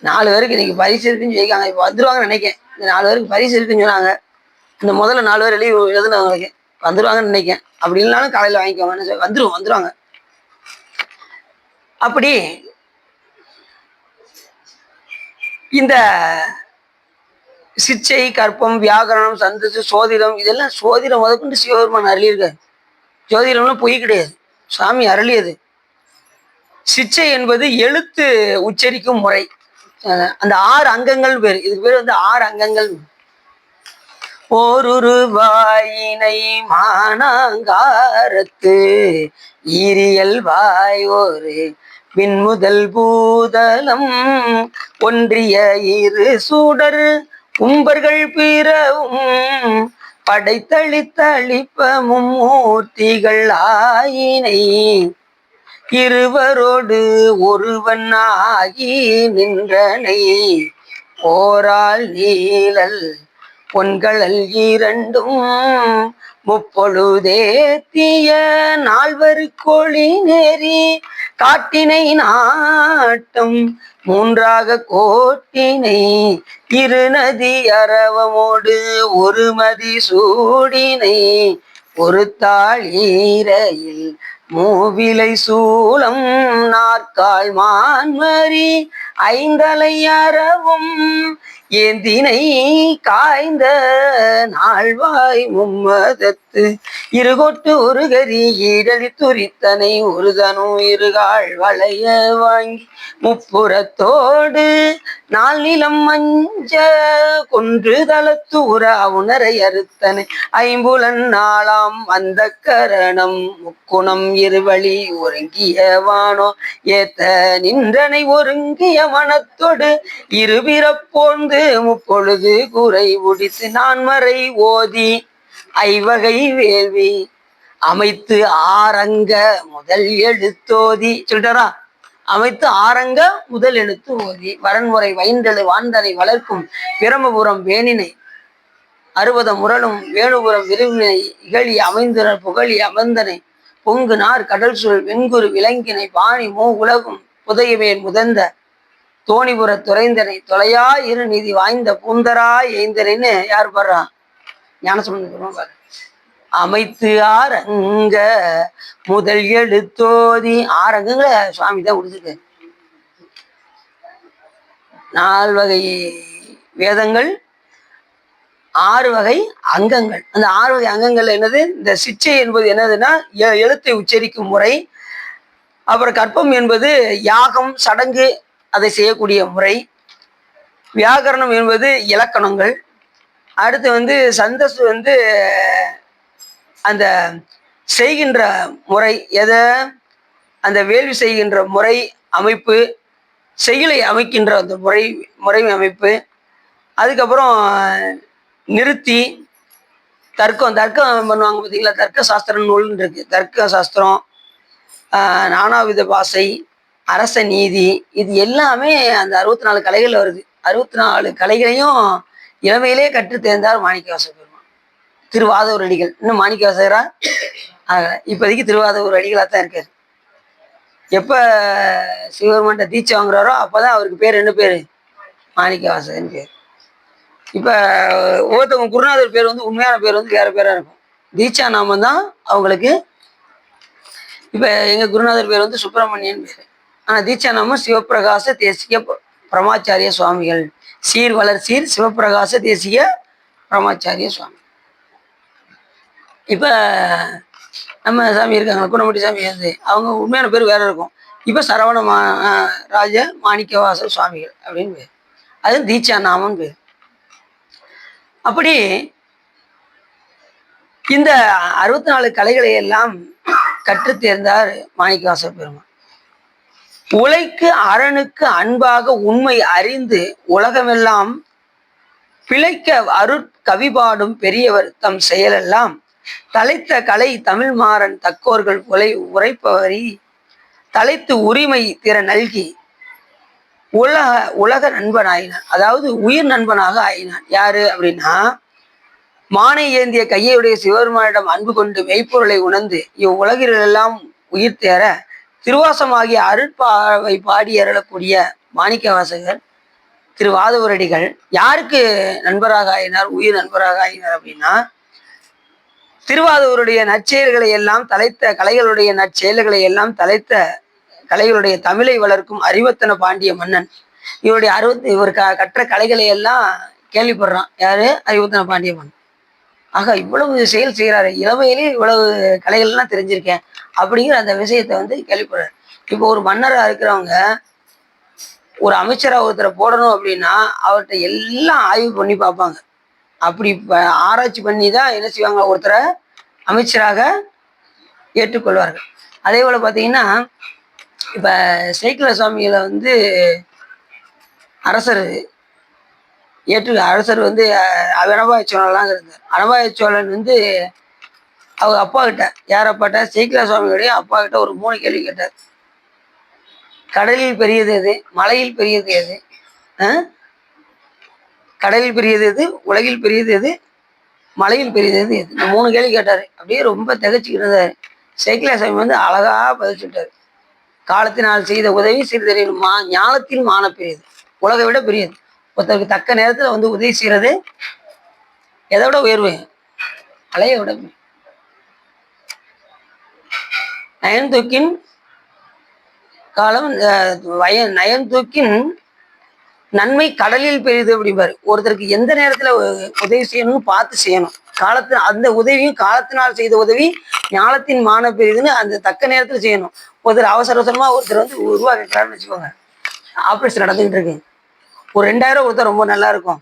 4 பேருக்கு இன்னைக்கு பரிசு இருக்குன்னு சொல்லியிருக்காங்க. இப்போ வந்துருவாங்கன்னு நினைக்கேன். இந்த 4 பேருக்கு பரிசு இருக்குன்னு சொன்னாங்க. இந்த முதல்ல 4 பேர் எழுதுனவங்களுக்கு வந்துருவாங்கன்னு நினைக்கேன். அப்படி இல்லைனாலும் காலையில் வாங்கிக்கோங்க. வந்துருவாங்க. அப்படி இந்த சிச்சை, கற்பம், வியாகரணம், சந்தசு, சோதிடம், இதெல்லாம் சோதிடம் முதற்கொண்டு சிவபெருமான் அருளியிருக்காரு. ஜோதிடம்லாம் பொய் கிடையாது, சாமி அருளியது. சிச்சை என்பது எழுத்து உச்சரிக்கும் முறை. அந்த 6 அங்கங்கள் பேரு. இதுக்கு பேர் வந்து 6 அங்கங்கள். ஓருருவாயினை மானாங்காரத்து ஈரியல் வாய் ஒரு பின்முதல் பூதலம் ஒன்றிய இரு சூடர் கும்பர்கள் பிறவும் படைத்தளித்தளிப்ப மும்மூர்த்திகள் ஆயினை இருவரோடு ஒருவன் ஆகி நின்றனை போரால் நீழல் பொன்களல் இரண்டும் முப்பொழுதேத்திய நால்வரு கொழி நெறி காட்டினை நாட்டம் மூன்றாக கோட்டினை இருநதி அரவமோடு ஒரு மதி சூடினை ஒரு தாழீரையில் மூவிலை சூளம் நாற்கால் மான்மரி ஐந்தலை அறவும் ஏந்தினை காய்ந்த நாள்வாய் மும்மதத்து இருகொட்டு ஒரு கரி ஈடலி துரித்தனை ஒருதனு இருகாள் வளைய வாங்கி முப்புறத்தோடு நாள் நிலம் மஞ்ச கொன்று தளத்தூர உணரை அறுத்தனை ஐம்புலன் நாளாம் அந்த கரணம் முக்குணம் இருவழி ஒருங்கியவானோ ஏத்த நின்றனை ஒருங்கிய மனத்தோடு இருபிறப்போர்ந்து முப்பொழுது குறை முடித்து நான்மறை ஓதி ஐவகை வேள்வி அமைத்து ஆரங்க முதல் எழுத்தோதி சொல்லிட்டாரா. அமைத்து ஆரங்க முதல் எழுத்து ஓதி வரன்முறை வைந்தெழு வான்தனை வளர்க்கும் பிரமபுரம் வேணினை அறுபத முரலும் வேணுபுரம் விரும்பினை இகழி அமைந்தனர் புகழி அமர்ந்தனை பொங்கு நார் கடல் சொல் வெண்குரு விலங்கினை பாணி மூ உலகும் புதையவேன் முதந்த தோணிபுர துறைந்தனை தொலையா இரு நீதி வாய்ந்த பூந்தரா எய்ந்தனைன்னு யார் பாடுறா? ஞானசம்பந்தன் பாரு. அமைத்து ஆரங்க முதல் எழுத்தோதி 6 அங்கங்களை சுவாமி தான் கொடுத்துருக்கு. 4 வகை வேதங்கள், 6 வகை அங்கங்கள். அந்த 6 வகை அங்கங்கள் என்னது? இந்த சிச்சை என்பது என்னதுன்னா எழுத்தை உச்சரிக்கும் முறை. அப்புறம் கற்பம் என்பது யாகம் சடங்கு அதை செய்யக்கூடிய முறை. வியாகரணம் என்பது இலக்கணங்கள். அடுத்து வந்து சந்தஸ் வந்து அந்த செய்கின்ற முறை, எதை அந்த வேள்வி செய்கின்ற முறை அமைப்பு, செய்களை அமைக்கின்ற அந்த முறை அமைப்பு. அதுக்கப்புறம் நிறுத்தி தர்க்கம் பண்ணுவாங்க பார்த்தீங்களா? தர்க்க சாஸ்திரம் நூல்னு இருக்கு. தர்க்க சாஸ்திரம், நானாவித பாசை, அரச நீதி, இது எல்லாமே அந்த 64 கலைகள் வருது. 64 கலைகளையும் இளமையிலே கற்று தேர்ந்தார் மாணிக்கவாசகர் பெருமான். திருவாதூர் அடிகள் இன்னும் மாணிக்கவாசகரா இப்போதைக்கு திருவாதூர் அடிகளாக தான் இருக்காரு. எப்போ சிவபெருமான்ட்ட தீட்சை வாங்குறாரோ அப்போதான் அவருக்கு பேர் என்ன பேர்? மாணிக்கவாசகன் பேர். இப்போ ஒவ்வொருத்தவங்க குருநாதர் பேர் வந்து உண்மையான பேர் வந்து வேற பேராக இருக்கும். தீட்சா நாமம் தான் அவங்களுக்கு. இப்போ எங்கள் குருநாதர் பேர் வந்து சுப்பிரமணியன் பேர். ஆனால் தீட்சா நாமம் சிவபிரகாச தேசிய பிரமாச்சாரிய சுவாமிகள். சீர் வளர் சீர் சிவபிரகாச தேசிய பிரமாச்சாரிய சுவாமி. இப்போ நம்ம சாமி இருக்காங்க, குணமட்டி சாமி வந்து அவங்க உண்மையான பேர் வேற இருக்கும். இப்போ சரவண ராஜ மாணிக்கவாசல் சுவாமிகள் அப்படின்னு பேர். அது தீட்சா நாமம் பேர். அப்படி இந்த 64 கலைகளை எல்லாம் கற்று தேர்ந்தார் மாணிக்கவாசகர் பெருமான். உழைக்கு அரணுக்கு அன்பாக உண்மை அறிந்து உலகமெல்லாம் பிழைக்க அருட்கவிபாடும் பெரியவர் தம் செயலெல்லாம் தலைத்த கலை தமிழ் மாறன் தக்கோர்கள் உரைப்பவரி தலைத்து உரிமை திற நல்கி உலக நண்பன் ஆயினான். அதாவது உயிர் நண்பனாக ஆயினான். யாரு அப்படின்னா, மானை ஏந்திய கையுடைய சிவபெருமானிடம் அன்பு கொண்டு மெய்ப்பொருளை உணர்ந்து இவ்வுலகிலெல்லாம் உயிர் தேர திருவாசமாகிய அருட்பாவை பாடி அருளக்கூடிய மாணிக்கவாசகர் திருவாதவரடிகள் யாருக்கு நண்பராக ஆயினார், உயிர் நண்பராக ஆயினார் அப்படின்னா, திருவாதூருடைய நற்செயல்களை எல்லாம் தலைத்த கலைகளுடைய நற்செயல்களை எல்லாம் தலைத்த கலைகளுடைய தமிழை வளர்க்கும் அறிவத்தன பாண்டிய மன்னன். இவர் கற்ற கலைகளை எல்லாம் கேள்விப்படுறான். யாரு? அறிவத்தன பாண்டிய மன்னன். ஆக இவ்வளவு செயல் செய்கிறாரு, இளமையிலே இவ்வளவு கலைகள்லாம் தெரிஞ்சிருக்கேன் அப்படிங்கிற அந்த விஷயத்தை வந்து கேள்விப்படுறாரு. இப்போ ஒரு மன்னராக இருக்கிறவங்க ஒரு அமைச்சரா ஒருத்தரை போடணும் அப்படின்னா அவர்கிட்ட எல்லாம் ஆய்வு பண்ணி பார்ப்பாங்க. அப்படி ஆராய்ச்சி பண்ணி தான் என்ன செய்வாங்க, ஒருத்தரை அமைச்சராக ஏற்றுக்கொள்வார்கள். அதே போல பார்த்தீங்கன்னா, இப்போ சேக்கிழ சுவாமிகளை வந்து அரசர் அரசர் வந்து அனபாய சோழன்லாம் இருந்தார். அனபாய சோழன் வந்து அவங்க அப்பா கிட்ட, யார் அப்பாட்ட, சேக்கிழ சுவாமிகளுடைய அப்பா கிட்ட ஒரு 3 கேள்வி கேட்டார். கடலில் பெரியது எது, மலையில் பெரியது எது, கடலில் பெரியது எது, உலகில் பெரியது எது, மலையில் பெரியது எது, இந்த 3 கேள்வி கேட்டாரு. அப்படியே ரொம்ப திகச்சுக்கிட்டு இருந்தாரு. சேக்கிழ சாமி வந்து அழகா பதிச்சுட்டாரு. காலத்தினால் செய்த உதவி சிறிதரின் ஞானத்தில் மான பெரியது, உலகை விட பெரியது. ஒருத்தருக்கு தக்க நேரத்தில் வந்து உதவி செய்யறது எதை விட உயர்வு, மலையை விட. நயன்தூக்கின் காலம் நயன்தூக்கின் நன்மை கடலில் பெரியது அப்படிம்பாரு. ஒருத்தருக்கு எந்த நேரத்துல உதவி செய்யணும்னு பார்த்து செய்யணும். அந்த உதவியும் காலத்தினால் செய்த உதவி ஞானத்தின் மான பெரியதுன்னு அந்த தக்க நேரத்துல செய்யணும். ஒருத்தர் அவசர அவசரமா ஒருத்தர் வந்து ரூபா கேட்கறாருன்னு வச்சுக்கோங்க, ஆப்ரேஷன் நடந்துகிட்டு இருக்கு, ஒரு 2000 ஒருத்தர் ரொம்ப நல்லா இருக்கும்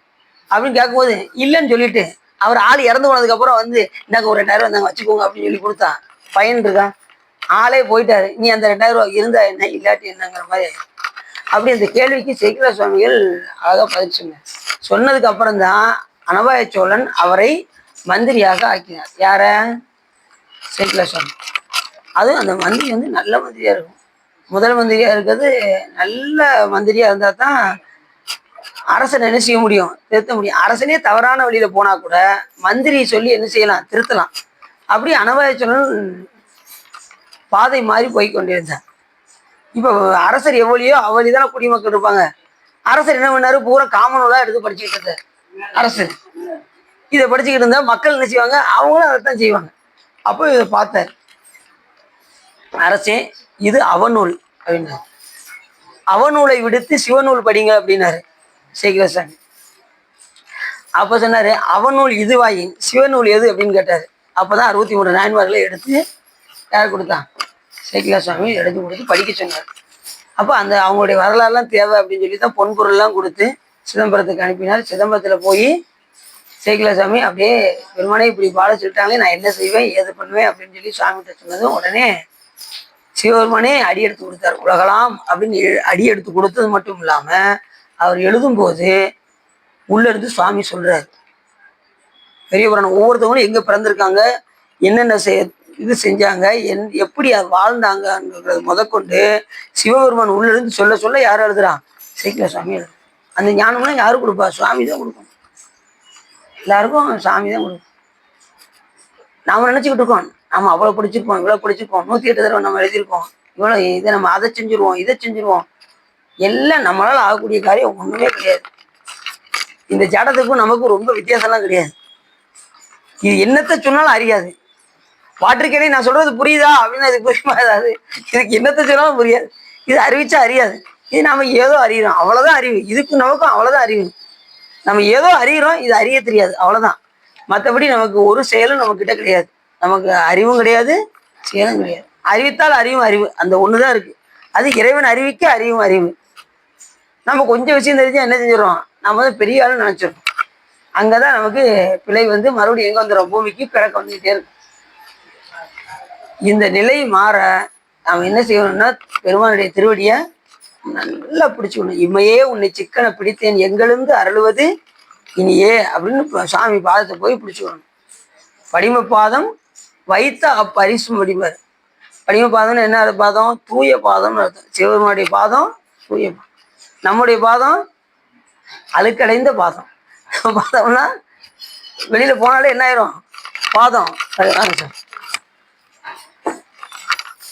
அப்படின்னு கேட்கும்போது இல்லைன்னு சொல்லிட்டு அவர் ஆள் இறந்து போனதுக்கு அப்புறம் வந்து இந்தாங்க ஒரு 2000 வந்தாங்க வச்சுக்கோங்க அப்படின்னு சொல்லி கொடுத்தா பயன் இருக்கா? ஆளே போயிட்டாரு, நீ அந்த 2000 இருந்தா என்ன இல்லாட்டி என்னங்கிற மாதிரி. அப்படி அந்த கேள்விக்கு சேக்கிழ சுவாமிகள் அழகா பதிச்சுங்க. சொன்னதுக்கு அப்புறம் தான் அனபாய சோழன் அவரை மந்திரியாக ஆக்கினார். யார? சேக்கிழ சுவாமி. அதுவும் அந்த மந்திரி வந்து நல்ல மந்திரியா இருக்கும். முதல் மந்திரியா இருக்கிறது நல்ல மந்திரியா இருந்தா தான் அரசனை என்ன செய்ய முடியும், திருத்த முடியும். அரசனே தவறான வழியில போனா கூட மந்திரி சொல்லி என்ன செய்யலாம், திருத்தலாம். அப்படி அனபாய சோழன் பாதை மாறி போய் கொண்டிருந்தார். இப்போ அரசர் எவ்வளியோ அவ்வளிதான குடிமக்கள் இருப்பாங்க. அரசர் என்ன பண்ணாரு, பூரா காமனூலா எடுத்து படிச்சுக்கிட்டு இருந்தார். அரசர் இதை படிச்சுக்கிட்டு இருந்தா மக்கள் என்ன செய்வாங்க, அவங்களும் அதைத்தான் செய்வாங்க. அப்போ இதை பார்த்தார். அரசே, இது அவநூல் அப்படின்னாரு. அவநூலை விடுத்து சிவநூல் படிங்க அப்படின்னாரு சேக்கிழ சாமி. அப்ப சொன்னாரு, அவநூல் இதுவாயின் சிவநூல் எது அப்படின்னு கேட்டாரு. அப்பதான் 63 நாயன்மார்களை எடுத்து யார் கொடுத்தான், சேக்கிழ சுவாமி எடுத்து கொடுத்து படிக்க சொன்னார். அப்போ அந்த அவங்களுடைய வரலாறுலாம் தேவை அப்படின்னு சொல்லி தான் பொன்பொருள்லாம் கொடுத்து சிதம்பரத்துக்கு அனுப்பினார். சிதம்பரத்தில் போய் சேக்கிழ சாமி அப்படியே பெருமானே இப்படி பாட சொல்லிட்டாங்களே, நான் என்ன செய்வேன் ஏது பண்ணுவேன் அப்படின்னு சொல்லி சுவாமிகிட்ட சொன்னதும் உடனே சிவபெருமானே அடி எடுத்து கொடுத்தார். உலகலாம் அப்படின்னு அடி எடுத்து கொடுத்தது மட்டும் இல்லாம அவர் எழுதும்போது உள்ள இருந்து சுவாமி சொல்றாரு பெரிய புராணம். ஒவ்வொருத்தவங்களும் எங்க பிறந்திருக்காங்க, என்னென்ன இது செஞ்சாங்க, எப்படி வாழ்ந்தாங்கன்றது முதற்கொண்டு சிவபெருமான் உள்ள இருந்து சொல்ல சொல்ல யார் எழுதுறான், சேக்கிழ சுவாமி எழுது. அந்த ஞானம்லாம் யாரு கொடுப்பா, சுவாமி தான் கொடுக்கும். எல்லாருக்கும் சாமி தான் கொடுக்கும். நாம நினைச்சுக்கிட்டு இருக்கோம் நம்ம அவ்வளவு படிச்சிருக்கோம், இவ்வளவு படிச்சிருக்கோம், 108 தடவை நம்ம எழுதியிருக்கோம், இவ்வளவு இதை நம்ம அதை செஞ்சிருவோம் இதை செஞ்சிருவோம். எல்லாம் நம்மளால ஆகக்கூடிய காரியம் ஒண்ணுமே கிடையாது. இந்த ஜடத்துக்கும் நமக்கும் ரொம்ப வித்தியாசம்லாம் கிடையாது. இது என்னத்தை சொன்னாலும் அறியாது. வாட்டிருக்கேனே நான் சொல்றது புரியுதா அப்படின்னு அது புரியுமா, ஏதாவது இதுக்கு என்னத்தை சொன்னாலும் புரியாது. இது அறிவிச்சா அறியாது. இது நாம ஏதோ அறிகிறோம், அவ்வளவுதான் அறிவு. இதுக்கும் நமக்கும் அவ்வளவுதான் அறிவு. நம்ம ஏதோ அறிகிறோம், இது அறிய தெரியாது, அவ்வளவுதான். மற்றபடி நமக்கு ஒரு செயலும் நம்ம கிட்ட கிடையாது. நமக்கு அறிவும் கிடையாது, செயலும் கிடையாது. அறிவித்தால் அறிவும் அறிவு அந்த ஒண்ணுதான் இருக்கு. அது இறைவன் அறிவிக்க அறிவும் அறிவு. நம்ம கொஞ்சம் விஷயம் தெரிஞ்சா என்ன செஞ்சிடறோம், நம்ம வந்து பெரிய ஆளுன்னு நினைச்சிடறோம். அங்கதான் நமக்கு பிழை வந்து மறுபடியும் எங்க வந்துடும், பூமிக்கு பிறக்க வந்துகிட்டே இருக்கும். இந்த நிலை மாற நாம் என்ன செய்யணும்னா பெருமானுடைய திருவடியை நல்லா பிடிச்சுக்கணும். இம்மையே உன்னை சிக்கனை பிடித்தேன் எங்கிருந்து அருளுவது இனியே அப்படின்னு சாமி பாதத்தை போய் பிடிச்சுக்கணும். படிம பாதம் வைத்த அப்பரிசும் வடிவார். படிம பாதம்னு என்ன பாதம், தூய பாதம்னு அர்த்தம். சிவபெருமானுடைய பாதம் தூய பாதம். நம்முடைய பாதம் அழுக்கடைந்த பாதம். பாதம்னா வெளியில போனாலே என்ன ஆயிரும், பாதம்.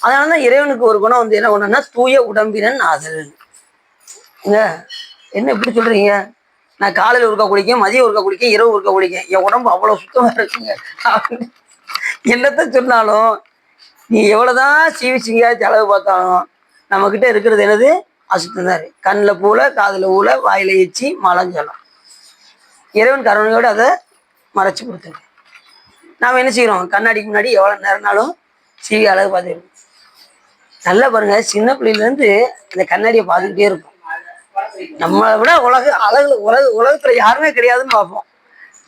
அதனாலதான் இறைவனுக்கு ஒரு குணம் வந்து என்ன குணம்னா தூய உடம்பினன் ஆதல். என்ன எப்படி சொல்றீங்க, நான் காலையில் ஒருக்கா குளிக்கேன், மதியம் ஒருக்கா குளிக்கேன், இரவு ஒருக்கா குளிக்கேன், என் உடம்பு அவ்வளவு சுத்தமா இருக்குங்க என்னத்த சொன்னாலும் நீ எவ்வளவுதான் சீவிச்சிங்க செலவு பார்த்தாலும் நம்ம கிட்ட இருக்கிறது என்னது, அசுத்தம் தான். கண்ணில் பூல, காதுல ஊல, வாயில எச்சி, மலஞ்சலம். இறைவன் கருணையோடு அதை மறைச்சு கொடுத்துருக்கேன். நாம் என்ன செய்யறோம், கண்ணாடிக்கு முன்னாடி எவ்வளவு நேரம்னாலும் சீவி அழகு பார்த்துருக்கோம். நல்லா பாருங்க, சின்ன பிள்ளையிலேருந்து அந்த கண்ணாடியை பார்த்துக்கிட்டே இருக்கும். நம்மளை விட உலகத்துல யாருமே கிடையாதுன்னு பார்ப்போம்.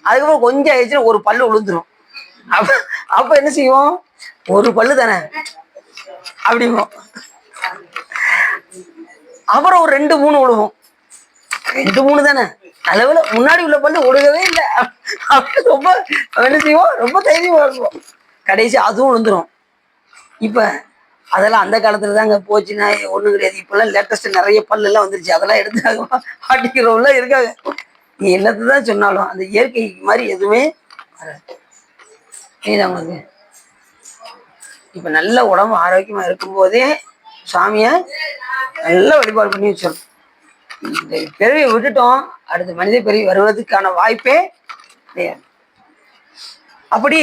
அதுக்கப்புறம் கொஞ்சம் ஆயிடுச்சுன்னா ஒரு பல்லு விழுந்துரும். அப்ப அப்ப என்ன செய்வோம், ஒரு பல்லு தானே அப்படிவோம். அப்புறம் ஒரு 2 3 விழுவோம். 2 3 தானே, அளவுல முன்னாடி உள்ள பல்லு ஒழுகவே இல்லை. ரொம்ப என்ன செய்வோம், ரொம்ப தைரியமா இருக்கும். கடைசி அதுவும் விழுந்துரும். இப்ப அதெல்லாம் அந்த காலத்துல தாங்க போச்சுன்னா ஒண்ணும் கிடையாது. இப்பெல்லாம் லேட்டஸ்ட் நிறைய பல்லு எல்லாம் வந்துருச்சு. அதெல்லாம் எடுத்து ஆட்டிக்கிறவங்கள இருக்காங்க. நீ என்னதான் சொன்னாலும் அந்த இயற்கை மாதிரி எதுவுமே வராது. இப்ப நல்ல உடம்பு ஆரோக்கியமா இருக்கும் போதே சாமிய நல்லா வழிபாடு பண்ணி வச்சிடணும். இந்த பிறவியை விட்டுட்டோம், அடுத்த மனித பிறவி வருவதற்கான வாய்ப்பே கிடையாது. அப்படி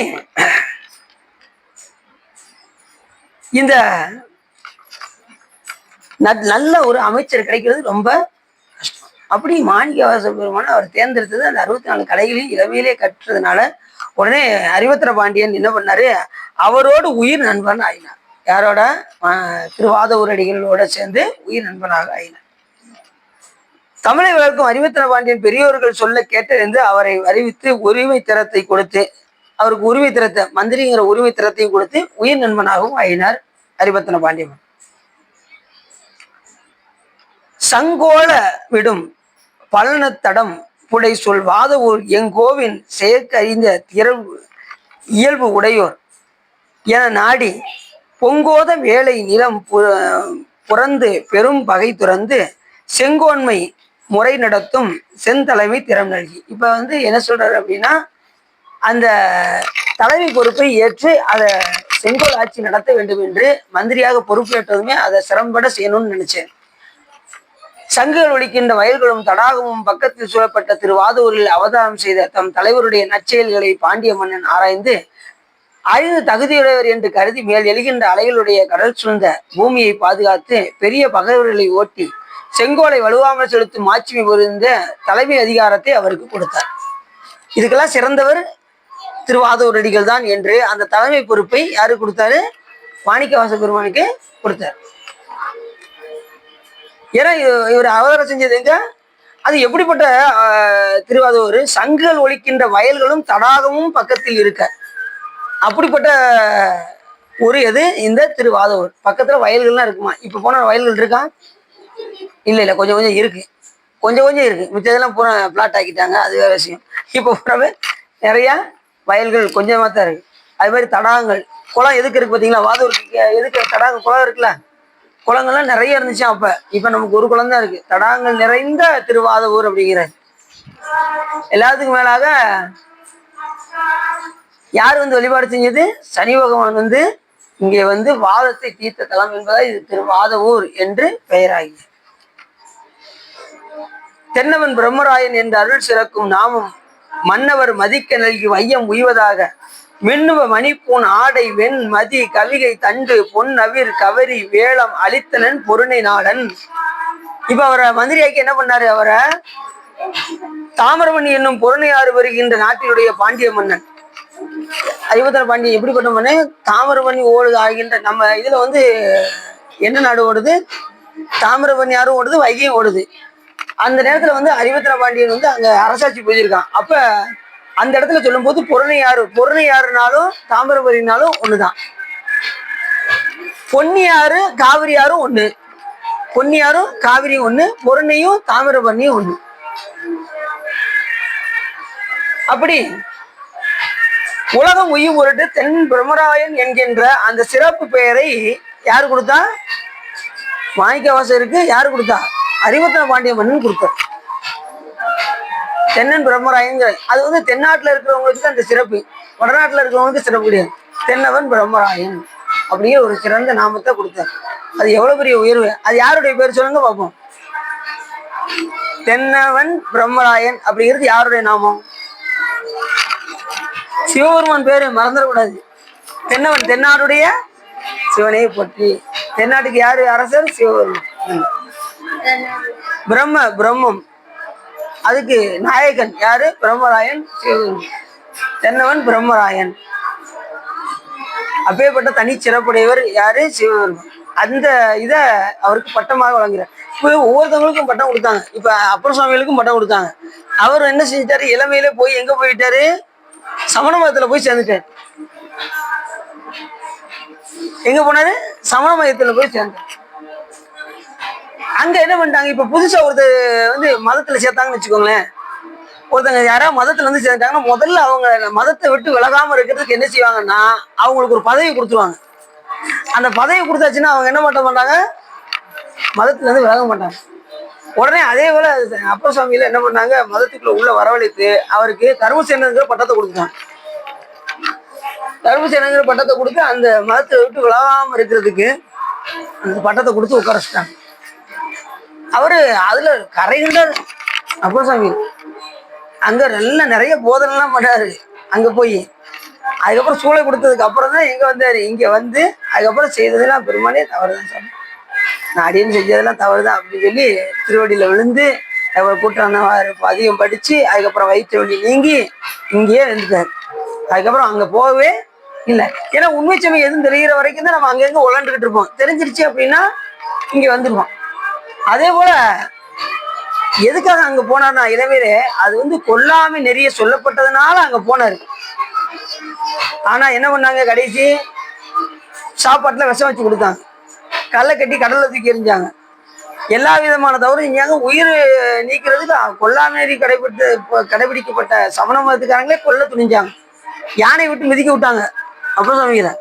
இந்த நல்ல ஒரு அமைச்சர் கிடைக்கிறது ரொம்ப கஷ்டம். அப்படி மாணிக்கவாச பெருமான அவர் தேர்ந்தெடுத்தது அந்த 64 கலைகளையும் இளமையிலே கற்றுறதுனால உடனே அறிவத்திர பாண்டியன் என்ன பண்ணாரு, அவரோடு உயிர் நண்பன் ஆயினார். யாரோட? திருவாதவூரடிகளோட சேர்ந்து உயிர் நண்பனாக ஆயினார். தமிழை வளர்க்கும் அறிவத்திர பாண்டியன் பெரியோர்கள் சொல்ல கேட்டறிந்து அவரை அறிவித்து உரிமை திறத்தை கொடுத்து, அவருக்கு உரிமை திறத்தை, மந்திரிங்கிற உரிமை திறத்தையும் கொடுத்து உயிர் நண்பனாகவும் ஆயினார் அறிவத்திர பாண்டியன். சங்கோல விடும் பலனத்தடம் புடை சொல் வாதவூர் எங்கோவின் செயற்க அறிந்த இயல்பு உடையோர் என நாடி பொங்கோத வேலை நிலம் புறந்து பெரும் பகை துறந்து செங்கோன்மை முறை நடத்தும் செந்தலைமை திறம் நல்கி. இப்ப என்ன சொல்றாரு அப்படின்னா, அந்த தலைமை பொறுப்பை ஏற்று அதை செங்கோல் ஆட்சி நடத்த வேண்டும் என்று மந்திரியாக பொறுப்பேற்றதுமே அதை சிரமப்பட செய்யணும்னு நினைச்சேன். சங்குகள் ஒழிக்கின்ற வயல்களும் தடாகமும் பக்கத்தில் சூழப்பட்ட திருவாதூரில் அவதாரம் செய்த தம் தலைவருடைய நற்செயல்களை பாண்டிய மன்னன் ஆராய்ந்து அழிந்து தகுதியுடையவர் என்று கருதி மேல் எழுகின்ற அலைகளுடைய கடல் சூழ்ந்த பூமியை பாதுகாத்து பெரிய பகைவர்களை ஓட்டி செங்கோலை வலுவாமல் செலுத்தும் மாட்சிமை புரிந்த தலைமை அதிகாரத்தை அவருக்கு கொடுத்தார். இதுக்கெல்லாம் சிறந்தவர் திருவாதூரடிகள் தான் என்று அந்த தலைமை பொறுப்பை யாருக்கு கொடுத்தாரு? மாணிக்கவாச பெருமானுக்கு கொடுத்தார். ஏன்னா இவர் அவதாரம் செஞ்சது எங்க? அது எப்படிப்பட்ட திருவாதூர்? சங்குகள் ஒழிக்கின்ற வயல்களும் தடாகமும் பக்கத்தில் இருக்க, அப்படிப்பட்ட ஒரு எது இந்த திருவாதூர். பக்கத்துல வயல்கள்லாம் இருக்குமா? இப்ப போன வயல்கள் இருக்கா? இல்ல கொஞ்சம் கொஞ்சம் இருக்கு, கொஞ்சம் கொஞ்சம் இருக்கு. மிச்சதெல்லாம் பூரா பிளாட் ஆக்கிட்டாங்க, அது வேற விஷயம். இப்ப பூராவே நிறைய வயல்கள் கொஞ்சமா தான் இருக்கு. அது மாதிரி தடாகங்கள், குளம் எதுக்கு இருக்கு பார்த்தீங்களா? வாதூருக்கு எதுக்கு தடாகம்? குளம் இருக்குல்ல, குளங்கள்லாம் நிறைய இருந்துச்சு அப்ப. இப்ப நமக்கு ஒரு குளம் தான் இருக்கு. தடாகங்கள் நிறைந்த திருவாதவூர் அப்படிங்கிற. எல்லாத்துக்கும் மேலாக யார் வழிபாடு செஞ்சது? சனி பகவான் இங்கே வாதத்தை தீர்த்த தலம் என்பதால் இது திருவாதவூர் என்று பெயராகி. தென்னவன் பிரம்மராயன் என்ற அருள் சிறக்கும் நாமும் மன்னவர் மதிக்க நல்கி வையம் உய்வதாக மின்னுவ மணிப்பூன் ஆடை வெண் மதி கவிகை தண்டு பொன் அவிர் கவரி வேளம் அளித்தனன் பொருணை நாடன். இப்ப அவரை மந்திரியாக்கி என்ன பண்ணாரு? அவரை தாமிரபரணி என்னும் பொருணையாறு வருகின்ற நாட்டினுடைய பாண்டிய மன்னன் அறிவத்திர பாண்டியன் எப்படிப்பட்ட மன்னன்? தாமிரபரணி ஓடுது ஆகின்ற நம்ம இதுல என்ன நாடு ஓடுது? தாமிரபரணி ஆறும் ஓடுது, வைகையும் ஓடுது. அந்த நேரத்துல அறிவத்திர பாண்டியன் அங்க அரசாட்சி போயிருக்கான். அப்ப அந்த இடத்துல சொல்லும் போது பொருணையாறுனாலும் தாமிரபரணினாலும் ஒண்ணுதான். பொன்னியாறு காவிரியாரும் ஒண்ணு, பொன்னியாரும் காவிரியும் ஒண்ணு, பொருணையும் தாமிரபரணியும் ஒண்ணு. அப்படி உலகம் உய்யும் பொருட்டு தென் பிரம்மராயன் என்கின்ற அந்த சிறப்பு பெயரை யாரு கொடுத்தா? மாணிக்கவாசகருக்கு யாரு கொடுத்தா? அறிவத்திர பாண்டிய மன்னன் கொடுத்தார். தென்னன் பிரம்மராயன் அது தென்னாட்டுல இருக்கிறவங்களுக்கு அந்த சிறப்பு, வடநாட்டுல இருக்கிறவங்களுக்கு சிறப்பு கிடையாது. தென்னவன் பிரம்மராயன் அப்படிங்கிற ஒரு சிறந்த நாமத்தை கொடுத்தார். அது எவ்வளவு பெரிய உயர்வு! அது யாருடைய பேர் சொல்லுங்க பார்ப்போம். தென்னவன் பிரம்மராயன் அப்படிங்கிறது யாருடைய நாமம்? சிவபெருமான் பேரு மறந்துடக்கூடாது. தென்னவன் தென்னாடுடைய சிவனையை போற்றி. தென்னாட்டுக்கு யாரு அரசர்? சிவபெருமான். பிரம்மம் அதுக்கு நாயகன் யாரு? பிரம்மராயன், சிவபெருமான். தென்னவன் பிரம்மராயன். அப்பேற்பட்ட தனி சிறப்புடையவர் யாரு? சிவபெருமான். அந்த இத அவருக்கு பட்டமாக வழங்குறார். இப்போ ஒவ்வொருத்தவங்களுக்கும் பட்டம் கொடுத்தாங்க. இப்ப அப்பர் சுவாமிகளுக்கும் பட்டம் கொடுத்தாங்க. அவர் என்ன செஞ்சிட்டாரு, இளமையிலே போய் எங்க போயிட்டாரு, சமண மதத்துல போய் சேர்ந்துட்டாரு. எங்க போனாரு, சமண மதத்துல போய் சேர்ந்தாரு. அங்க என்ன பண்ணிட்டாங்க, இப்ப புதுசா ஒருத்தர் வந்து மதத்துல சேர்த்தாங்கன்னு வச்சுக்கோங்களேன். ஒருத்தங்க யாராவது மதத்துல வந்து சேர்ந்தாங்கன்னா முதல்ல அவங்க மதத்தை விட்டு விலகாம இருக்கிறதுக்கு என்ன செய்வாங்கன்னா, அவங்களுக்கு ஒரு பதவி கொடுத்துருவாங்க. அந்த பதவி கொடுத்தாச்சுன்னா அவங்க என்ன பண்ண மாட்டாங்க, மதத்துல இருந்து விலக மாட்டாங்க. உடனே அதே போல அப்பர் சுவாமியில என்ன பண்ணாங்க, மதத்துக்குள்ள உள்ள வரவழைத்து அவருக்கு தர்மசேனங்கிற பட்டத்தை கொடுத்தாங்க. தர்மசேனங்கிற பட்டத்தை கொடுத்து அந்த மதத்தை விட்டு விலகாம இருக்கிறதுக்கு அந்த பட்டத்தை கொடுத்து உட்கார வச்சுட்டாங்க. அவரு அதுல கரைகின்றார் அப்பர் சுவாமி. அங்க நிறைய போதனைலாம் பண்ணாரு அங்க போய். அதுக்கப்புறம் சூளை கொடுத்ததுக்கு அப்புறம் தான் எங்க வந்தாரு, இங்க வந்து அதுக்கப்புறம் செய்ததெல்லாம் பெருமானே தவறுதான் சார், நான் அடியன்னு செஞ்சதெல்லாம் தவறுதான் அப்படின்னு சொல்லி திருவடியில விழுந்து அவர் கூட்டம் அதிகம் படிச்சு அதுக்கப்புறம் வயிற்று வலி நீங்கி இங்கேயே இருந்துட்டாரு. அதுக்கப்புறம் அங்க போகவே இல்லை. ஏன்னா உண்மை சமயம் எதுவும் தெரிகிற வரைக்கும் தான் நம்ம அங்கங்க உழண்டுகிட்டு இருப்போம். தெரிஞ்சிருச்சு அப்படின்னா இங்க வந்துருவோம். அதே போல எதுக்காக அங்க போனார்னா இளமையிலே அது வந்து கொல்லாமை நெறிய சொல்லப்பட்டதுனால அங்க போனாரு. ஆனா என்ன பண்ணாங்க, கடைசி சாப்பாட்டுல விஷம் வச்சு கொடுத்தாங்க, கல்லை கட்டி கடல்ல தூக்கி எறிஞ்சாங்க. எல்லா விதமான தவறும் இங்க உயிர் நீக்கிறதுக்கு கொல்லாமை நெறி கடைபிடிக்கப்பட்ட சமண மதத்துக்காரங்களே கொல்ல துணிஞ்சாங்க. யானை விட்டு மிதிக்க விட்டாங்க அப்பர் சுவாமிகளை.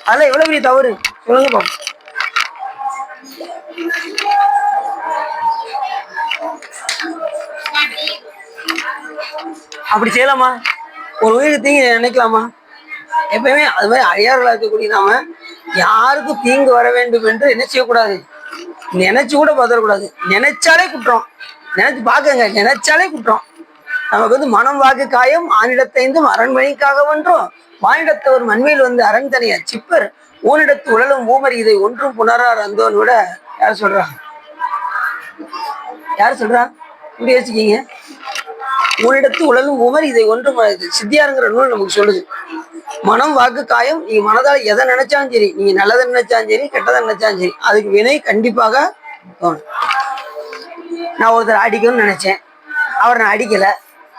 அதெல்லாம் எவ்வளவு பெரிய தவறு சொல்லுங்க பாப்போம். அப்படி செய்யலாமா, ஒரு உயிருக்கு தீங்கு நினைக்கலாமா? எப்பயுமே அது மாதிரி அழியார்களா இருக்கக்கூடிய நாம யாருக்கும் தீங்கு வர வேண்டும் என்று என்ன செய்யக்கூடாது, நினைச்சு கூட பதறக்கூடாது. நினைச்சாலே குற்றம், நினைச்சு பாக்குங்க, நினைச்சாலே குற்றம். நமக்கு வந்து மனம் வாக்கு காயம் ஆணிடத்தைந்தும் அரண்மனைக்காக வென்றோம் வானிடத்தவர் மண்மையில் வந்து அரண்தனைய சிப்பர் ஊனிடத்து உழலும் ஊமர் இதை ஒன்றும் புணரார் அந்தோன்னு விட யார் சொல்றா, யார் சொல்றா, இப்படி யோசிக்கீங்க. ஊனிடத்து உழலும் ஊமர் இதை ஒன்றும், சித்தியாருங்கிற நூல் நமக்கு சொல்லுது. மனம் வாக்கு காயம், நீங்க மனதால எதை நினைச்சாலும் சரி, நீங்க நல்லதை நினைச்சாலும் சரி கெட்டதை நினைச்சாலும் சரி, அதுக்கு வினை கண்டிப்பாக தோணும். நான் ஒருத்தர் அடிக்கணும்னு நினைச்சேன், அவர் நான் அடிக்கல,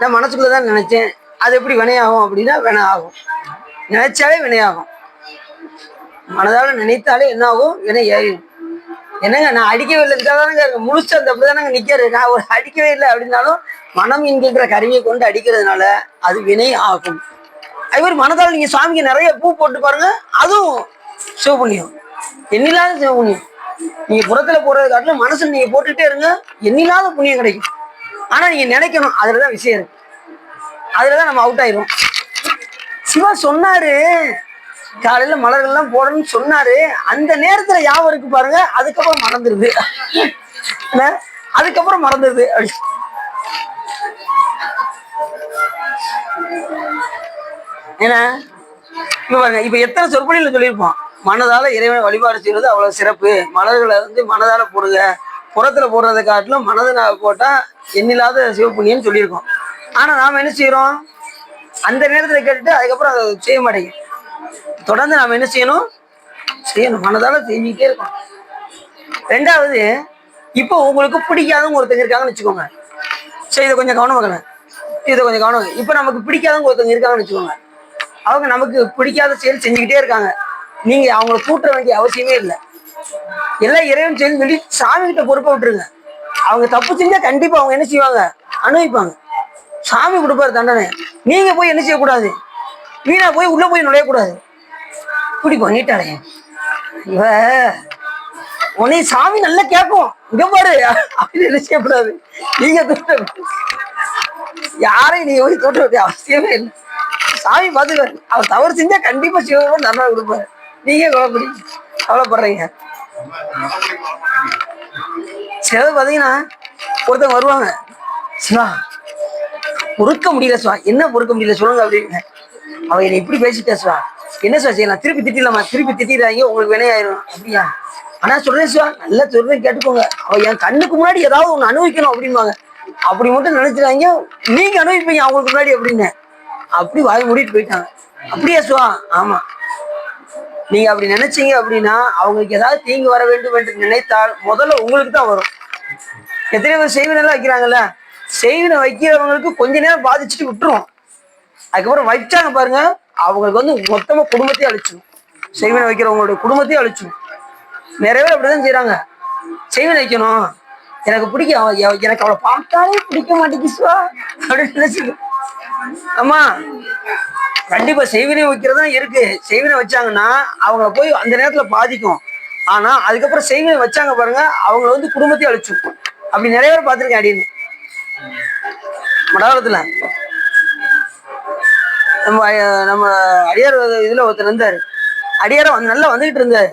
நான் மனசுக்குள்ளதான் நினைச்சேன், அது எப்படி வினையாகும் அப்படின்னா வினை ஆகும். நினைச்சாலே வினையாகும். மனதால நினைத்தாலே என்ன ஆகும், வினை ஏறிடும். என்னங்க நான் அடிக்கவே இல்லை, இதுக்காக முழுசு அந்த அப்படிதானங்க நிக்கிறது. நான் ஒரு அடிக்கவே இல்லை அப்படின்னாலும் மனம் என்கின்ற கருவியை கொண்டு அடிக்கிறதுனால அது வினை ஆகும். அதுமாதிரி மனதால் நீங்க சுவாமிக்கு நிறைய பூ போட்டு பாருங்க, அதுவும் சிவபுண்ணியம், எண்ணில்லாத சிவபுண்ணியம். நீங்க புறத்துல போறது காட்டிலும் மனசுல நீங்க போட்டுட்டே இருங்க, எண்ணில்லாத புண்ணியம் கிடைக்கும். ஆனா நீங்க நினைக்கணும், அதுலதான் விஷயம் இருக்கு. அதுலதான் நம்ம அவுட் ஆயிரும். சிவா சொன்னாரு காலையில மலர்கள்லாம் போடணும்னு சொன்னாரு, அந்த நேரத்துல யாவும் இருக்கு பாருங்க, அதுக்கப்புறம் மறந்துடுது. அதுக்கப்புறம் மறந்துடுது அப்படி. ஏன்னா இப்ப பாருங்க, இப்ப எத்தனை சொற்பொழில சொல்லியிருப்போம், மனதால இறைவனை வழிபாடு செய்வது அவ்வளவு சிறப்பு, மலர்களை வந்து மனதால போடுங்க, புறத்துல போடுறதை காட்டிலும் மனதை போட்டா எண்ணில்லாத சிவப்புண்ணியன்னு சொல்லியிருக்கோம். ஆனா நாம என்ன செய்யறோம், அந்த நேரத்துல கேட்டுட்டு அதுக்கப்புறம் அதை செய்ய மாட்டேங்க. தொடர்ந்து நாம என்ன செய்யணும், மனதால செஞ்சுக்கிட்டே இருக்கோம். ரெண்டாவது, இப்போ உங்களுக்கு பிடிக்காதவங்க ஒருத்தங்க இருக்காங்கன்னு வச்சுக்கோங்க. சரி, இதை கொஞ்சம் கவனமாக்கல, இதை கொஞ்சம் கவனம். இப்ப நமக்கு பிடிக்காதவங்க ஒருத்தங்க இருக்காங்கன்னு வச்சுக்கோங்க. அவங்க நமக்கு பிடிக்காத செயல் செஞ்சுக்கிட்டே இருக்காங்க. நீங்க அவங்கள கூட்ட வேண்டிய அவசியமே இல்லை. எல்லாம் இறைவன் செயல் சொல்லி சாமி கிட்ட பொறுப்பை விட்டுருங்க. அவங்க தப்பு செஞ்சா கண்டிப்பா அவங்க என்ன செய்வாங்க, அனுபவிப்பாங்க. சாமி கொடுப்பாரு தண்டனை. நீங்க போய் என்ன செய்யக்கூடாது, வீணா போய் உள்ள போய் நுழையக்கூடாது. இப்படி பண்ணிட்டாலே இவ உன்னை சாமி நல்லா கேட்கும், இங்க பாரு அப்படின்னு என்ன செய்யக்கூடாது. நீங்க யாரையும் நீங்க போய் தோட்ட வேண்டிய அவசியமே இல்லை. சாமி பார்த்துக்காரு, அவர் தவறு செஞ்சா கண்டிப்பா சிவபெருமான் தண்டனை கொடுப்பாரு. நீங்க கவலைப்படுறீங்க. சிலது பாத்தீங்கன்னா ஒருத்தவங்க வருவாங்க, சிவா பொறுக்க முடியல சிவா, என்ன பொறுக்க முடியல சொல்லுங்க அப்படின்னு. அவ என்னை இப்படி பேசிட்டா சிவா, என்ன சிவா செய்யலாம், திருப்பி திட்டிடலாமா, திருப்பி திட்டிடுறாங்க, உங்களுக்கு வினையாயிரும். அப்படியா, ஆனா சொல்றேன் சிவா, நல்லா சொல்றேன் கேட்டுக்கோங்க, அவ என் கண்ணுக்கு முன்னாடி ஏதாவது ஒண்ணு அனுபவிக்கணும் அப்படின்வாங்க. அப்படி மட்டும் நினைச்சிடாங்க, நீங்க அனுபவிப்பீங்க அவங்களுக்கு முன்னாடி அப்படின்னு. அப்படி வாய் மூடிட்டு போயிட்டாங்க. அப்படியா சிவா, ஆமா, நீங்க அப்படி நினைச்சீங்க அப்படின்னா அவங்களுக்கு ஏதாவது தீங்கு வர வேண்டும் என்று நினைத்தால் முதல்ல உங்களுக்கு தான் வரும். எத்தனை பேர் செய்வினை எல்லாம் வைக்கிறாங்கல்ல, செய்வினை வைக்கிறவங்களுக்கு கொஞ்ச நேரம் பாதிச்சுட்டு விட்டுரும். அதுக்கப்புறம் வச்சாங்க பாருங்க, அவங்களுக்கு வந்து மொத்தமா குடும்பத்தையும் அழிச்சிடும். செய்வினை வைக்கிறவங்களோட குடும்பத்தையும் அழிச்சிடும். நிறைய பேர் அப்படிதான் செய்யறாங்க. செய்வினை வைக்கணும், எனக்கு பிடிக்கும், எனக்கு அவளை பார்த்தாலே பிடிக்க மாட்டேங்குச்சுவா அப்படின்னு நினைச்சு. ஆமா, கண்டிப்பா செய்வினை வைக்கிறதா இருக்கு. செய்வினை வச்சாங்கன்னா அவங்கள போய் அந்த நேரத்துல பாதிக்கும். ஆனா அதுக்கப்புறம் செய்வினை வச்சாங்க பாருங்க, அவங்கள வந்து குடும்பத்தையும் அழிச்சும். அப்படி நிறைய பேர் பார்த்திருக்கேன். அப்படின்னு மடாலத்துல நம்ம நம்ம அடியார் இதுல ஒருத்தர் இருந்தாரு. அடியார நல்லா வந்துகிட்டு இருந்தாரு.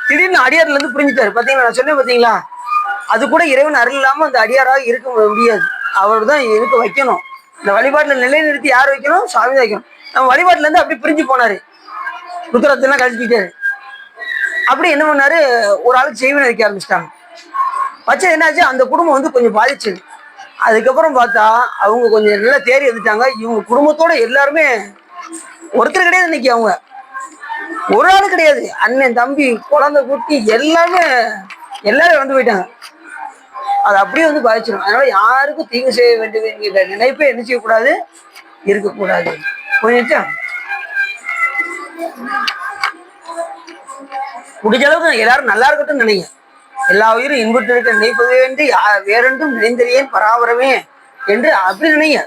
திடீர்னு அடியார்ல இருந்து புரிஞ்சுட்டாரு. பாத்தீங்களா, நான் சொன்னேன் பாத்தீங்களா, அது கூட இறைவன் அருள் இல்லாம அந்த அடியாராக இருக்க முடியாது. அவர் தான் இருக்க வைக்கணும். இந்த வழிபாட்டுல நிலைநிறுத்தி யார் வைக்கணும்? சாமி தான் வைக்கணும். நம்ம வழிபாட்டுல இருந்து அப்படி பிரிஞ்சு போனாரு. ருத்ரத்தெல்லாம் கழிச்சுக்கிட்டாரு. அப்படி என்ன பண்ணாரு, ஒரு ஆளுக்கு செய்வினை வைக்க ஆரம்பிச்சிட்டாங்க. வச்சது என்னாச்சு, அந்த குடும்பம் வந்து கொஞ்சம் பாதிச்சது. அதுக்கப்புறம் பார்த்தா அவங்க கொஞ்சம் நல்லா தேறி வந்துட்டாங்க. இவங்க குடும்பத்தோட எல்லாருமே ஒருத்தர் கிடையாது. இன்னைக்கு அவங்க ஒரு ஆளு கிடையாது. அண்ணன், தம்பி, குழந்தை, குட்டி எல்லாமே வந்து போயிட்டாங்க. அது அப்படியே வந்து பாதிச்சிடும். அதனால யாருக்கும் தீங்கு செய்ய வேண்டியது என்கிற நினைப்பே என்ன செய்யக்கூடாது, இருக்கக்கூடாது. புரிஞ்சுச்சா? முடிஞ்ச அளவுக்கு எல்லாரும் நல்லா இருக்கட்டும் நினைங்க. எல்லா உயிரும் இன்புற்று இருக்க நினைப்பது என்று வேறென்றும் நினைந்தறியேன் பராபரமே என்று அப்படி நினைங்க.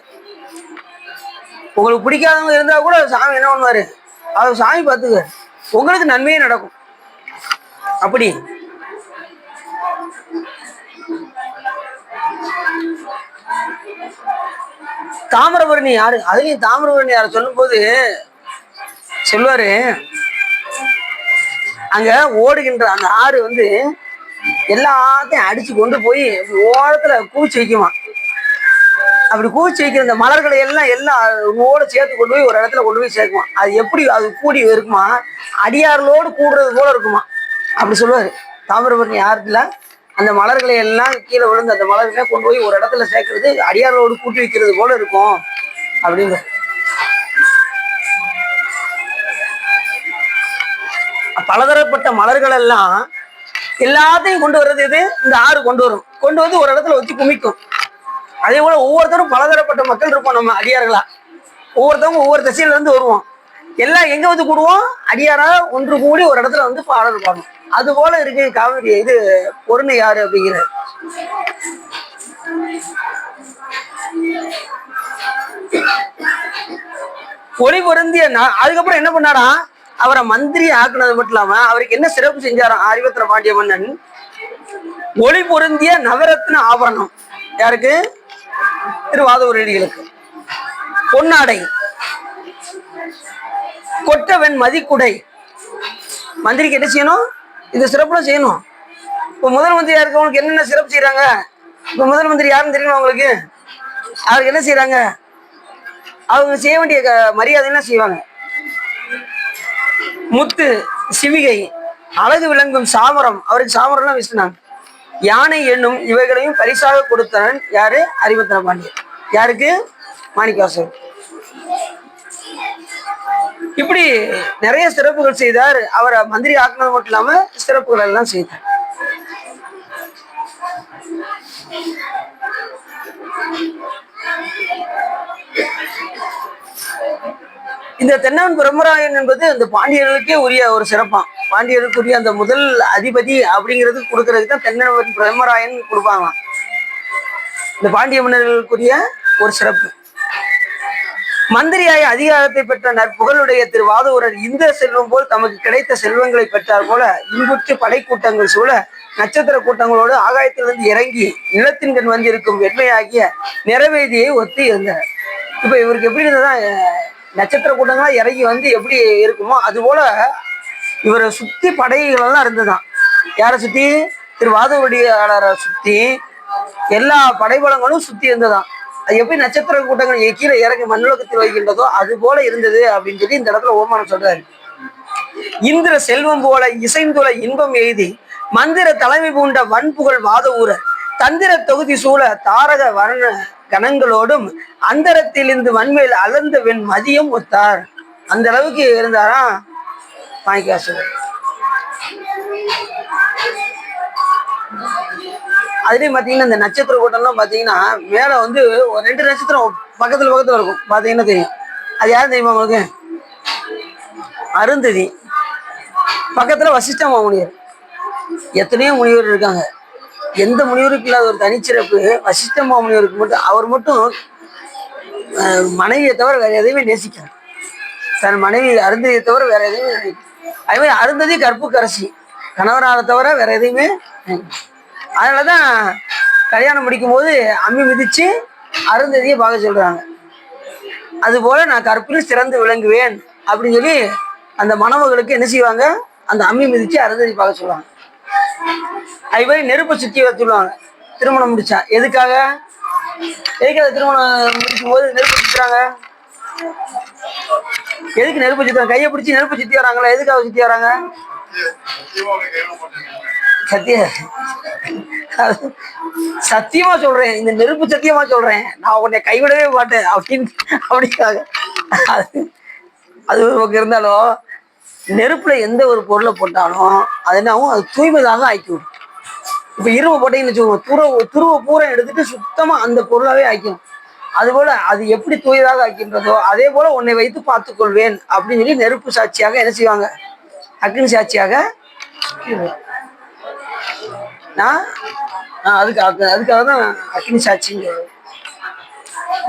உங்களுக்கு பிடிக்காதவங்க இருந்தா கூட சாமி என்ன பண்ணுவாரு, அவர் சாமி பார்த்துக்க, உங்களுக்கு நன்மையே நடக்கும். அப்படி தாமிரபரணி யாரு, அதுலயும் தாமிரபரணி யாரு சொல்லும் போது சொல்லுவாரு, அங்க ஓடுகின்ற அந்த ஆறு வந்து எல்லாத்தையும் அடிச்சு கொண்டு போய் ஓரத்துல கூச்சி வைக்குமா. அப்படி கூச்சி வைக்கிற இந்த மலர்களை எல்லாம் ஓட சேர்த்து கொண்டு போய் ஒரு இடத்துல கொண்டு போய் சேர்க்குமா. அது எப்படி அது கூடி இருக்குமா, அடியார்களோடு கூடுறது போல இருக்குமா. அப்படி சொல்லுவாரு தாமிரபரணி ஆறுல. அந்த மலர்களை எல்லாம் கீழே விழுந்து அந்த மலர்களை கொண்டு போய் ஒரு இடத்துல சேர்க்கறது அடியார்களோடு கூட்டி வைக்கிறது போல இருக்கும் அப்படின்னு. பலதரப்பட்ட மலர்கள் எல்லாம் எல்லாத்தையும் கொண்டு வர்றது எது, இந்த ஆறு கொண்டு வரும். கொண்டு வந்து ஒரு இடத்துல வச்சு குமிக்கும். அதே போல ஒவ்வொருத்தரும் பலதரப்பட்ட மக்கள் இருப்போம். நம்ம அடியார்களா ஒவ்வொருத்தவங்க ஒவ்வொரு திசையில இருந்து வருவோம். எல்லாம் எங்க வந்து கூடுவோம், அடியாரா ஒன்று கூடி ஒரு இடத்துல வந்து பாடல் பாடணும். அது போல இருக்கு காவிரி இது பொருணை யாரு அப்படிங்கிற. ஒளி பொருந்திய அதுக்கப்புறம் என்ன பண்ணாரா, அவரை மந்திரி ஆக்குனது மட்டும் இல்லாம அவருக்கு என்ன சிறப்பு செஞ்சாராம் அறிவத்திர பாண்டிய மன்னன், ஒளி பொருந்திய நவரத்ன ஆபரணம். யாருக்கு? திருவாதூரடிகளுக்கு. பொன்னாடை, கொட்டவன் மதிக்குடை. மந்திரிக்கு என்ன செய்யணும், இந்த சிறப்புல செய்யணும். இப்ப முதல் மந்திரியா இருக்கவங்களுக்கு என்னென்ன சிறப்பு செய்யறாங்க. இப்ப முதல் மந்திரி யாருன்னு தெரியுமா உங்களுக்கு? அவருக்கு என்ன செய்யறாங்க, அவங்க செய்ய வேண்டிய மரியாதை என்ன செய்வாங்க, முத்து, சிவிகை, அழகு விளங்கும் சாமரம். அவருக்கு சாமரம்லாம் வீசினாங்க. யானை என்னும் இவைகளையும் பரிசாக கொடுத்தவன் யாரு? அறிவத்திர பாண்டியன். யாருக்கு? மாணிக்கவாசகர். இப்படி நிறைய சிறப்புகள் செய்தார். அவரை மந்திரி ஆக்குனது மட்டும் இல்லாம சிறப்புகள் எல்லாம் செய்தார். இந்த தென்னவன் பிரம்மராயன் என்பது இந்த பாண்டியர்களுக்கே உரிய ஒரு சிறப்பான். பாண்டியர்களுக்குரிய அந்த முதல் அதிபதி அப்படிங்கிறது கொடுக்கறதுக்கு தான் தென்னவன் பிரம்மராயன் கொடுப்பாங்களாம். இந்த பாண்டிய மன்னர்களுக்குரிய ஒரு சிறப்பு. மந்திரியாய அதிகாரத்தை பெற்ற நற்புகழுடைய திருவாதூரர் இந்த செல்வம் போல் தமக்கு கிடைத்த செல்வங்களை பெற்றார் போல இன்புற்று படைக்கூட்டங்கள் சூழ நட்சத்திர கூட்டங்களோடு ஆகாயத்திலிருந்து இறங்கி நிலத்தின் கண் வந்திருக்கும் வெண்மையாகிய நிறவேதியை ஒத்து இருந்தார். இப்ப இவருக்கு எப்படி இருந்ததா, நட்சத்திர கூட்டங்களா இறங்கி வந்து எப்படி இருக்குமோ அது போல இவரை சுத்தி படைகள் எல்லாம் இருந்ததுதான். யாரை சுத்தி? திருவாதூரடியாளரை சுத்தி எல்லா படைபலங்களும் சுத்தி இருந்ததுதான். அது எப்படி நட்சத்திர கூட்டங்கள் கீழே இறங்கி மண்ணுலகத்தில் வைக்கின்றதோ அது போல இருந்தது அப்படின்னு சொல்லி இந்த இடத்துல ஓமானம் சொல்றாரு. இந்திர செல்வம் போல இசைந்துள்ள இன்பம் எய்தி மந்திர தலைமை பூண்ட வன்புகழ் வாதவூரர் தந்திர தொகுதி சூழ தாரக வர்ண கணங்களோடும் அந்தரத்தில் இருந்து வன்மேல் அலர்ந்த வெண் மதியம் ஒத்தார். அந்த அளவுக்கு இருந்தாரா மாணிக்கவாசகர். அதுலயும் பாத்தீங்கன்னா இந்த நட்சத்திர கூட்டம்லாம் பாத்தீங்கன்னா மேல வந்து ஒரு 2 நட்சத்திரம் பக்கத்துல பக்கத்துல இருக்கும், பாத்தீங்கன்னா தெரியும். அது யாரும் தெரியுமா உங்களுக்கு? அருந்ததி. பக்கத்துல வசிஷ்ட மாமுனிவர். எத்தனையோ முனிவர் இருக்காங்க, எந்த முனிவருக்கு இல்லாத ஒரு தனிச்சிறப்பு வசிஷ்ட மாமுனிவருக்கு மட்டும். அவர் மட்டும் மனைவியை தவிர வேற எதையுமே நேசிக்கிறார். தன் மனைவி அருந்ததியை தவிர வேற எதையுமே நினைக்கிறார். அதே மாதிரி அருந்ததி கற்புக்கரசி, கணவராக தவிர வேற எதையுமே. அதனாலதான் கல்யாணம் முடிக்கும் போது அம்மி மிதிச்சு அருந்ததியை பார்க்க சொல்றாங்க. அது போல நான் கற்பில் சிறந்து விளங்குவேன் அப்படின்னு சொல்லி அந்த மணமகளுக்கு என்ன செய்வாங்க, அந்த அம்மி மிதிச்சு அருந்ததி பார்க்க சொல்லுவாங்க. அது மாதிரி நெருப்பை சுத்தி வச்சுருவாங்க திருமணம் முடிச்சா. எதுக்காக திருமணம் முடிக்கும் போது நெருப்பு சுத்துறாங்க? எதுக்கு நெருப்பு சுத்துறாங்க? கையை பிடிச்சி நெருப்பு சுத்தி வராங்களா? எதுக்காக சுத்தி வராங்க? சத்தியமா சொல்றேன், இந்த நெருப்பு சத்தியமா சொல்றேன், நான் உன்னை கைவிடவே மாட்டேன் அப்படிக்காக. அது ஒரு பக்கம் இருந்தாலும் நெருப்புல எந்த ஒரு பொருளை போட்டாலும் அது என்னாகும், அது தூய்மையாக ஆக்கிவிடும். இப்ப இரும்பு போட்டீங்கன்னு வச்சுக்கோங்க, துருவ பூரா எடுத்துட்டு சுத்தமா அந்த பொருளாவே ஆக்கிடும். அது போல அது எப்படி தூயதாக ஆக்கின்றதோ அதே போல உன்னை வைத்து பார்த்துக் கொள்வேன் அப்படின்னு சொல்லி நெருப்பு சாட்சியாக என்ன செய்வாங்க, அக்னி சாட்சியாக. அதுக்காக தான் அக்னி சாட்சிங்க.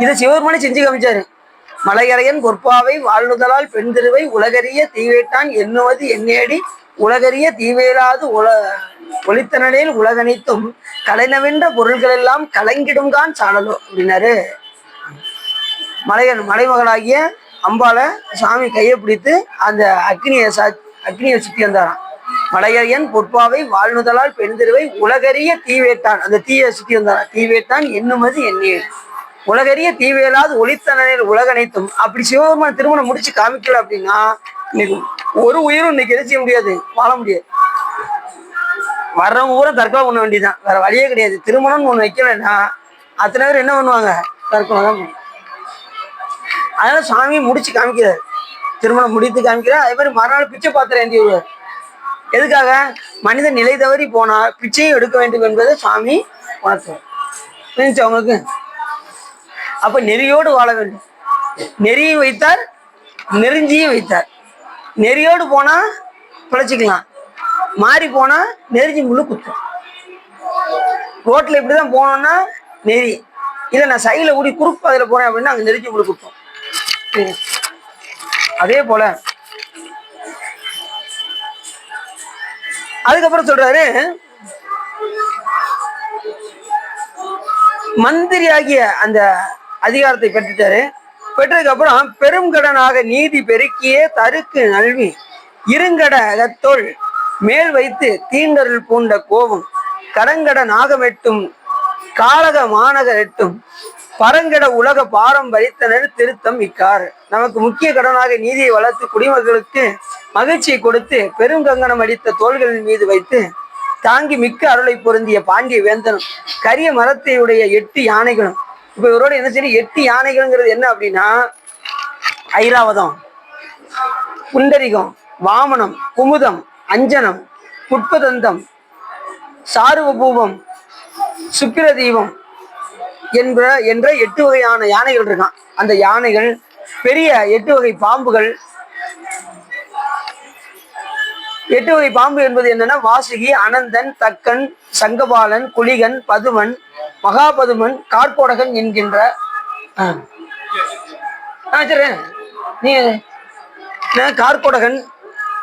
இதை சிவபெருமானே செஞ்சு காமிச்சாரு. மலையறையன் பொற்பாவை வாழ்நுதலால் பெண் திருவை உலகறிய தீவேட்டான் எண்ணுவது எண்ணேடி உலகறிய தீவேலாது ஒளித்தனில் உலகனைத்தும் கலைநவென்ற பொருள்கள் எல்லாம் கலங்கிடும்கான் சாணலோ அப்படின்னாரு. மலைமகளாகிய அம்பால சாமி கையை பிடித்து அந்த அக்னியை சுத்தி வந்தாராம். மலையறியன் பொற்பாவை வாழ்நுதலால் பெண் திருவை உலகறிய தீவேட்டான், அந்த தீயை சுத்தி வந்தாராம். தீவேட்டான் எண்ணுமது எண்ணேடி உலகறிய தீவேலாது ஒளித்தனில் உலகனைத்தும். அப்படி சிவபெருமான் திருமணம் முடிச்சு காமிக்கல அப்படின்னா இன்னைக்கு ஒரு உயிரும் இன்னைக்கு எது செய்ய முடியாது, வாழ முடியாது. வர்றவங்க பூரா தற்கொலை பண்ண வேண்டியதுதான், வேற வழியே கிடையாது. திருமணம்னு ஒண்ணு வைக்கலன்னா அத்தனை பேர் என்ன பண்ணுவாங்க, தற்கொலை தான் பண்ணுவாங்க. அதனால சாமி முடிச்சு காமிக்கிறார், திருமணம் முடித்து காமிக்கிறார். அதே மாதிரி மறுநாள் பிச்சை பாத்திரம் ஏந்தி வருவார். எதுக்காக? மனிதன் நிலை தவறி போனா பிச்சையும் எடுக்க வேண்டும் என்பதை சாமி உணர்த்துவார். புரிஞ்சுச்சு அவங்களுக்கு? அப்ப நெறியோடு வாழ வேண்டும். நெறியும் வைத்தார், நெருஞ்சியும் வைத்தார். நெறியோடு போனா பிழைச்சிக்கலாம், மாறி போனா நெருஞ்சி முழு குத்தும். ரோட்ல இப்படிதான் போனோம்னா நெறி, இல்ல நான் சைடுல கூடி குறுக்கு பாதையில போறேன் அப்படின்னா அங்க நெருஞ்சி முழு குத்தும். அதே போல அதுக்கப்புறம் சொல்றாரு, மந்திரி ஆகிய அந்த அதிகாரத்தை பெற்றுட்டாரு. பெற்றதுக்கு அப்புறம் பெரும் கடனாக நீதி பெருக்கிய தருக்கு நல்வி இருங்கடத்தோள் மேல் வைத்து தீண்டருள் பூண்ட கோபம் கடங்கட நாகமெட்டும் காலக மாநகர் எட்டும் பரங்கட உலக பாரம் பறித்தனர் திருத்தம் இக்கார். நமக்கு முக்கிய கடனாக நீதியை வளர்த்து குடிமக்களுக்கு மகிழ்ச்சியை கொடுத்து பெருங்கங்கணம் அடித்த தோள்களின் மீது வைத்து தாங்கி மிக்க அருளை பொருந்திய பாண்டிய வேந்தனும் கரிய மரத்தையுடைய 8 யானைகளும். இப்ப இவரோட என்ன சரி 8 யானைகள்ங்கிறது என்ன அப்படின்னா, ஐராவதம், புண்டரிகம், வாமனம், குமுதம், அஞ்சனம், புட்பதந்தம், சாருவபூபம், சுக்கிரதீபம் என்ற 8 வகையான யானைகள் இருக்கான். அந்த யானைகள் பெரிய 8 வகை பாம்புகள். 8 வகை பாம்பு என்பது என்னன்னா, வாசுகி, அனந்தன், தக்கன், சங்கபாலன், குளிகன், பதுமன், மகாபதுமன், கார்கோடகன் என்கின்ற நீ கார்கோடகன்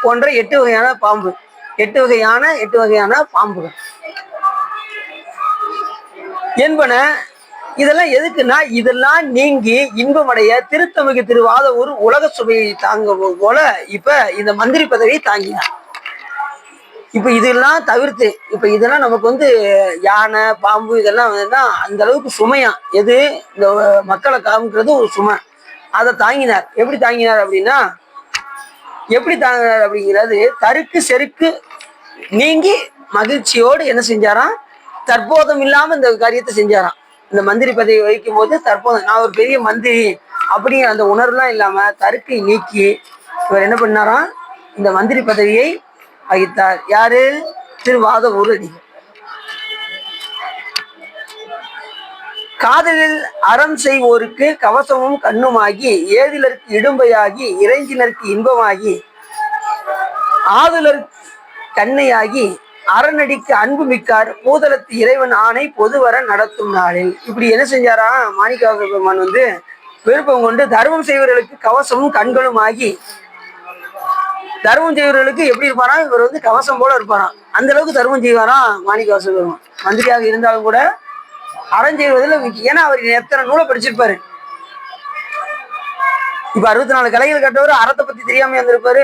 போன்ற 8 வகையான பாம்பு. 8 வகையான பாம்புகள் என்பன. இதெல்லாம் எதுக்குன்னா, இதெல்லாம் நீங்கி இன்பமடைய திருத்தமிகு திருவாத ஒரு உலக சுவையை தாங்க போல இப்ப இந்த மந்திரி பதவியை தாங்கினார். இப்ப இதெல்லாம் தவிர்த்து இப்ப இதெல்லாம் நமக்கு வந்து யானை பாம்பு இதெல்லாம் வந்துன்னா அந்த அளவுக்கு சுமையா, எது இந்த மக்களை காமிக்கிறது ஒரு சுமை. அதை தாங்கினார். எப்படி தாங்கினார் அப்படின்னா, எப்படி தாங்கினார் அப்படிங்கிறது, தருக்கு செருக்கு நீங்கி மகிழ்ச்சியோடு என்ன செஞ்சாராம், தற்போதம் இல்லாம இந்த காரியத்தை செஞ்சாராம். இந்த மந்திரி பதவி வகிக்கும் போது தற்போதம், நான் ஒரு பெரிய மந்திரி அப்படிங்கிற அந்த உணர்வுலாம் இல்லாம தருக்கை நீக்கி இவர் என்ன பண்ணாராம், இந்த மந்திரி பதவியை வகித்தார். யாரு? திருவாத ஊர் அடிகள். காதலில் அறம் செய்வோருக்கு கவசமும் கண்ணுமாகி ஏதிலருக்கு இடும்பையாகி இறைஞ்சினருக்கு இன்பமாகி ஆதுலர் கண்ணையாகி அறநடிக்கு அன்பு மிக்கார் பூதலத்து இறைவன் ஆணை பொதுவர நடத்தும் நாளில். இப்படி என்ன செஞ்சாரா மாணிக்கவாசக பெருமான் விருப்பம் கொண்டு தர்மம் செய்வர்களுக்கு கவசமும் கண்களும் ஆகி, தர்மம் செய்வர்களுக்கு எப்படி இருப்பாராம், இவர் கவசம் போல இருப்பாராம். அந்த அளவுக்கு தர்மம் செய்வாராம் மாணிக்கவாசக பெருமான். மந்திரியாக இருந்தாலும் கூட அறம் செய்வதில், ஏன்னா அவர் எத்தனை நூலை படிச்சிருப்பாரு. இப்ப 64 கலைகள் கட்டவர் அறத்தை பத்தி தெரியாம இருந்திருப்பாரு.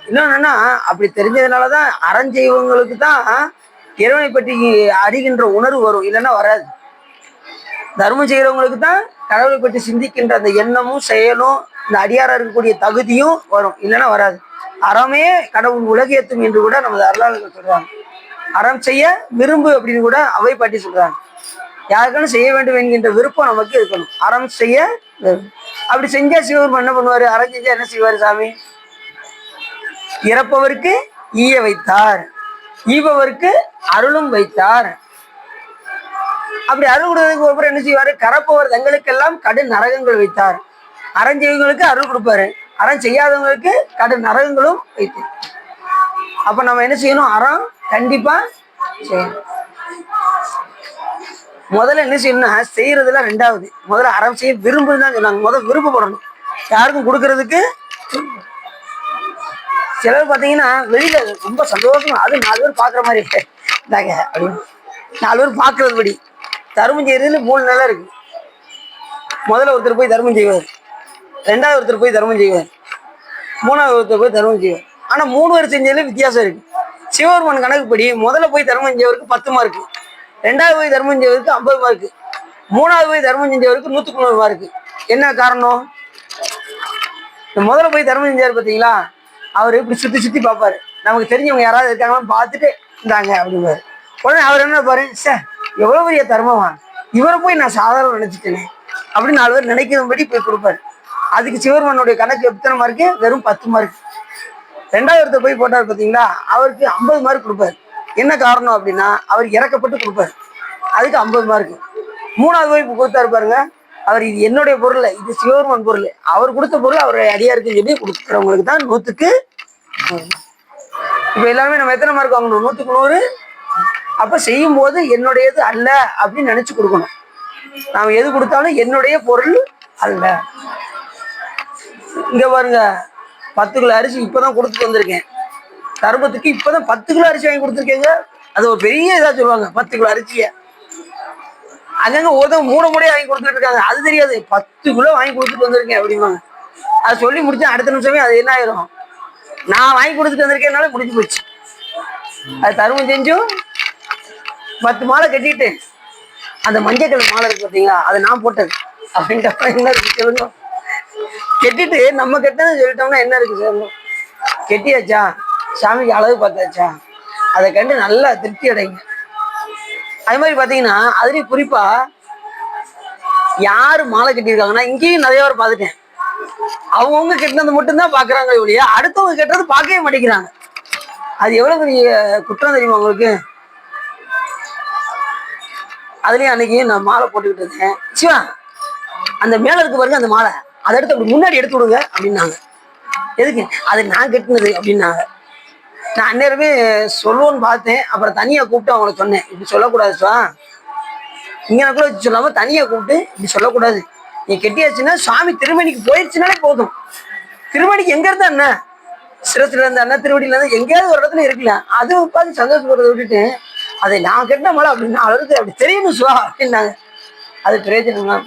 இன்னொன்னா அப்படி தெரிஞ்சதுனாலதான் அறஞ்செய்வங்களுக்கு தான் இறைவனை பற்றி அறிகின்ற உணர்வு வரும், இல்லைன்னா வராது. தர்மம் செய்யறவங்களுக்கு தான் கடவுளை பற்றி சிந்திக்கின்ற அந்த எண்ணமும் செயலும் இந்த அடியாரா இருக்கக்கூடிய தகுதியும் வரும், இல்லைன்னா வராது. அறமே கடவுள் உலகேத்தும் என்று கூட நமது அருளாளர்கள் சொல்றாங்க. அறம் செய்ய விரும்பு அப்படின்னு கூட அவை பாட்டி சொல்றாங்க. யாருக்கான செய்ய வேண்டும் என்கின்ற விருப்பம் நமக்கு இருக்கணும். அறம் செய்ய அப்படி செஞ்சா சிவபெருமான் என்ன பண்ணுவாரு? அறம் செஞ்சா என்ன செய்வாரு சாமி? இறப்பவருக்கு ஈய வைத்தார், ஈபவருக்கு அருளும் வைத்தார். அப்படி அருள் கொடுத்ததுக்கு அப்புறம் என்ன செய்வாரு? கரப்பவர் தங்களுக்கெல்லாம் கடு நரகங்கள் வைத்தார். அறம் செய்வங்களுக்கு அருள் கொடுப்பாரு, அறம் செய்யாதவங்களுக்கு கடு நரகங்களும் வைத்து. அப்ப நம்ம என்ன செய்யணும்? அறம் கண்டிப்பா செய்யணும். முதல்ல என்ன செய்யணும்னா செய்யறதுல ரெண்டாவது, முதல்ல அறம் செய்ய விரும்புதான் சொன்னாங்க. முதல்ல விருப்பப்படணும், யாருக்கும் கொடுக்கறதுக்கு. சிலர் பார்த்தீங்கன்னா வெளியில ரொம்ப சந்தோஷமா, அது 4 பேர் பாக்குற மாதிரி இந்தாங்க அப்படின்னு 4 பேர் பாக்குறது படி தர்மம் செய்யறதுல 3 நிலை இருக்கு. முதல்ல ஒருத்தர் போய் தர்மம் செய்வார், ரெண்டாவது ஒருத்தர் போய் தர்மம் செய்வார், மூணாவது ஒருத்தர் போய் தர்மம் செய்வார். ஆனா 3 பேர் செஞ்சதுல வித்தியாசம் இருக்கு. சிவபெருமான் கணக்குப்படி முதல்ல போய் தர்மம் செஞ்சவருக்கு 10 மார்க்கு, ரெண்டாவது போய் தர்மம் செஞ்சவருக்கு 50 மார்க்கு, மூணாவது போய் தர்மம் செஞ்சவருக்கு 100க்கு 100 மார்க்கு. என்ன காரணம்? முதல்ல போய் தர்மம் செஞ்சாரு பார்த்தீங்களா, அவர் இப்படி சுத்தி சுத்தி பார்ப்பாரு, நமக்கு தெரிஞ்சவங்க யாராவது இருக்காங்களான்னு பார்த்துட்டு இருந்தாங்க அப்படிம்பாரு. உடனே அவர் என்ன பாரு, சார் எவ்வளவு பெரிய தர்மமா, இவரை போய் நான் சாதாரண நினைச்சிட்டேனே அப்படின்னு 4 பேர் நினைக்கிறபடி போய் கொடுப்பாரு. அதுக்கு சிவபெருமானுடைய கணக்கு எத்தனை மார்க்கு? வெறும் 10 மார்க். ரெண்டாவது ஒருத்தர் போய் போட்டார் பார்த்தீங்களா, அவருக்கு 50 மார்க் கொடுப்பாரு. என்ன காரணம் அப்படின்னா அவர் இறக்கப்பட்டு கொடுப்பாரு, அதுக்கு 50 மார்க். மூணாவது போய் கொடுத்தாரு பாருங்க, அவர் இது என்னுடைய பொருள், இது சிவபெருமான் பொருள், அவர் கொடுத்த பொருள் அவருடைய அடியாருக்கு சொல்லி கொடுக்குறவங்களுக்கு தான் 100க்கு 100. இப்ப எல்லாருமே நம்ம எத்தனை மார்க் வாங்கணும்? 100க்கு 100. அப்ப செய்யும் போது என்னுடையது அல்ல அப்படின்னு நினைச்சு கொடுக்கணும். நாம எது கொடுத்தாலும் என்னுடைய பொருள் அல்ல. இங்க பாருங்க, 10 கிலோ அரிசி இப்பதான் கொடுத்துட்டு வந்திருக்கேன் தர்மத்துக்கு. இப்பதான் 10 கிலோ அரிசி வாங்கி கொடுத்துருக்கேங்க. அது ஒரு பெரிய இதா சொல்லுவாங்க. 10 கிலோ அரிசிய அங்கங்க ஒருத்தவங்க 3 மூடையை வாங்கி கொடுத்துட்டு இருக்காங்க, அது தெரியாது. 10 கிலோ வாங்கி கொடுத்துட்டு வந்திருக்கேன் அப்படிம்பாங்க. அது சொல்லி முடிச்சா அடுத்த நிமிஷமே அது என்ன ஆயிரும்? நான் வாங்கி கொடுத்துட்டு வந்திருக்கேன்னால முடிஞ்சு போச்சு. அது தர்மம் செஞ்சும் 10 மாலை கட்டிட்டு அந்த மஞ்சள் கலர் மாலை இருக்கு பார்த்தீங்களா, அதை நான் போட்டது அப்படின்ற என்ன இருக்கு சொல்லுங்க. கெட்டிட்டு நம்ம கெட்டதுன்னு சொல்லிட்டோம்னா என்ன இருக்கு சொல்லணும்? கெட்டியாச்சா, சாமிக்கு அளவு பார்த்தாச்சா, அதை கண்டு நல்லா திருப்தி அடைங்க. அது மாதிரி பாத்தீங்கன்னா அதுலயும் குறிப்பா யாரு மாலை கட்டியிருக்காங்கன்னா, இங்கேயும் நிறைய பேர் பார்த்துட்டேன், அவங்கவுங்க கெட்டினது மட்டும்தான் பாக்குறாங்க ஒழிய அடுத்தவங்க கெட்டது பார்க்கவே மாட்டேங்கிறாங்க. அது எவ்வளவு பெரிய குற்றம் தெரியுமா உங்களுக்கு? அதுலயும் அன்னைக்கு நான் மாலை போட்டுக்கிட்டு இருக்கேன், சிவா அந்த மேல இருக்கு பாருங்க அந்த மாலை, அதை எடுத்து அப்படி முன்னாடி எடுத்து விடுங்க அப்படின்னாங்க. எதுக்கு? அது நான் கட்டினது அப்படின்னாங்க. நான் அந்நேரமே சொல்லுவோன்னு பார்த்தேன், அப்புறம் தனியா கூப்பிட்டு அவங்கள சொன்னேன், இப்படி சொல்லக்கூடாது சுவா, இங்கனக்குள்ள வச்சு சொல்லாம தனியா கூப்பிட்டு இப்படி சொல்லக்கூடாது, நீ கெட்டியாச்சுன்னா சாமி திருமணிக்கு போயிடுச்சுனாலே போதும். திருமணிக்கு எங்க இருந்தா என்ன, சிரசுல இருந்தா என்ன, திருவடியில இருந்தா எங்கேயாவது ஒரு இடத்துல இருக்கலாம், அது பார்த்து சந்தோஷப்படுறத விட்டுட்டு அதை நான் கெட்ட மலை அப்படின்னா அவருக்கு அப்படி தெரியணும் சுவா அப்படின்னாங்க. அது பிரயோஜனம் தான்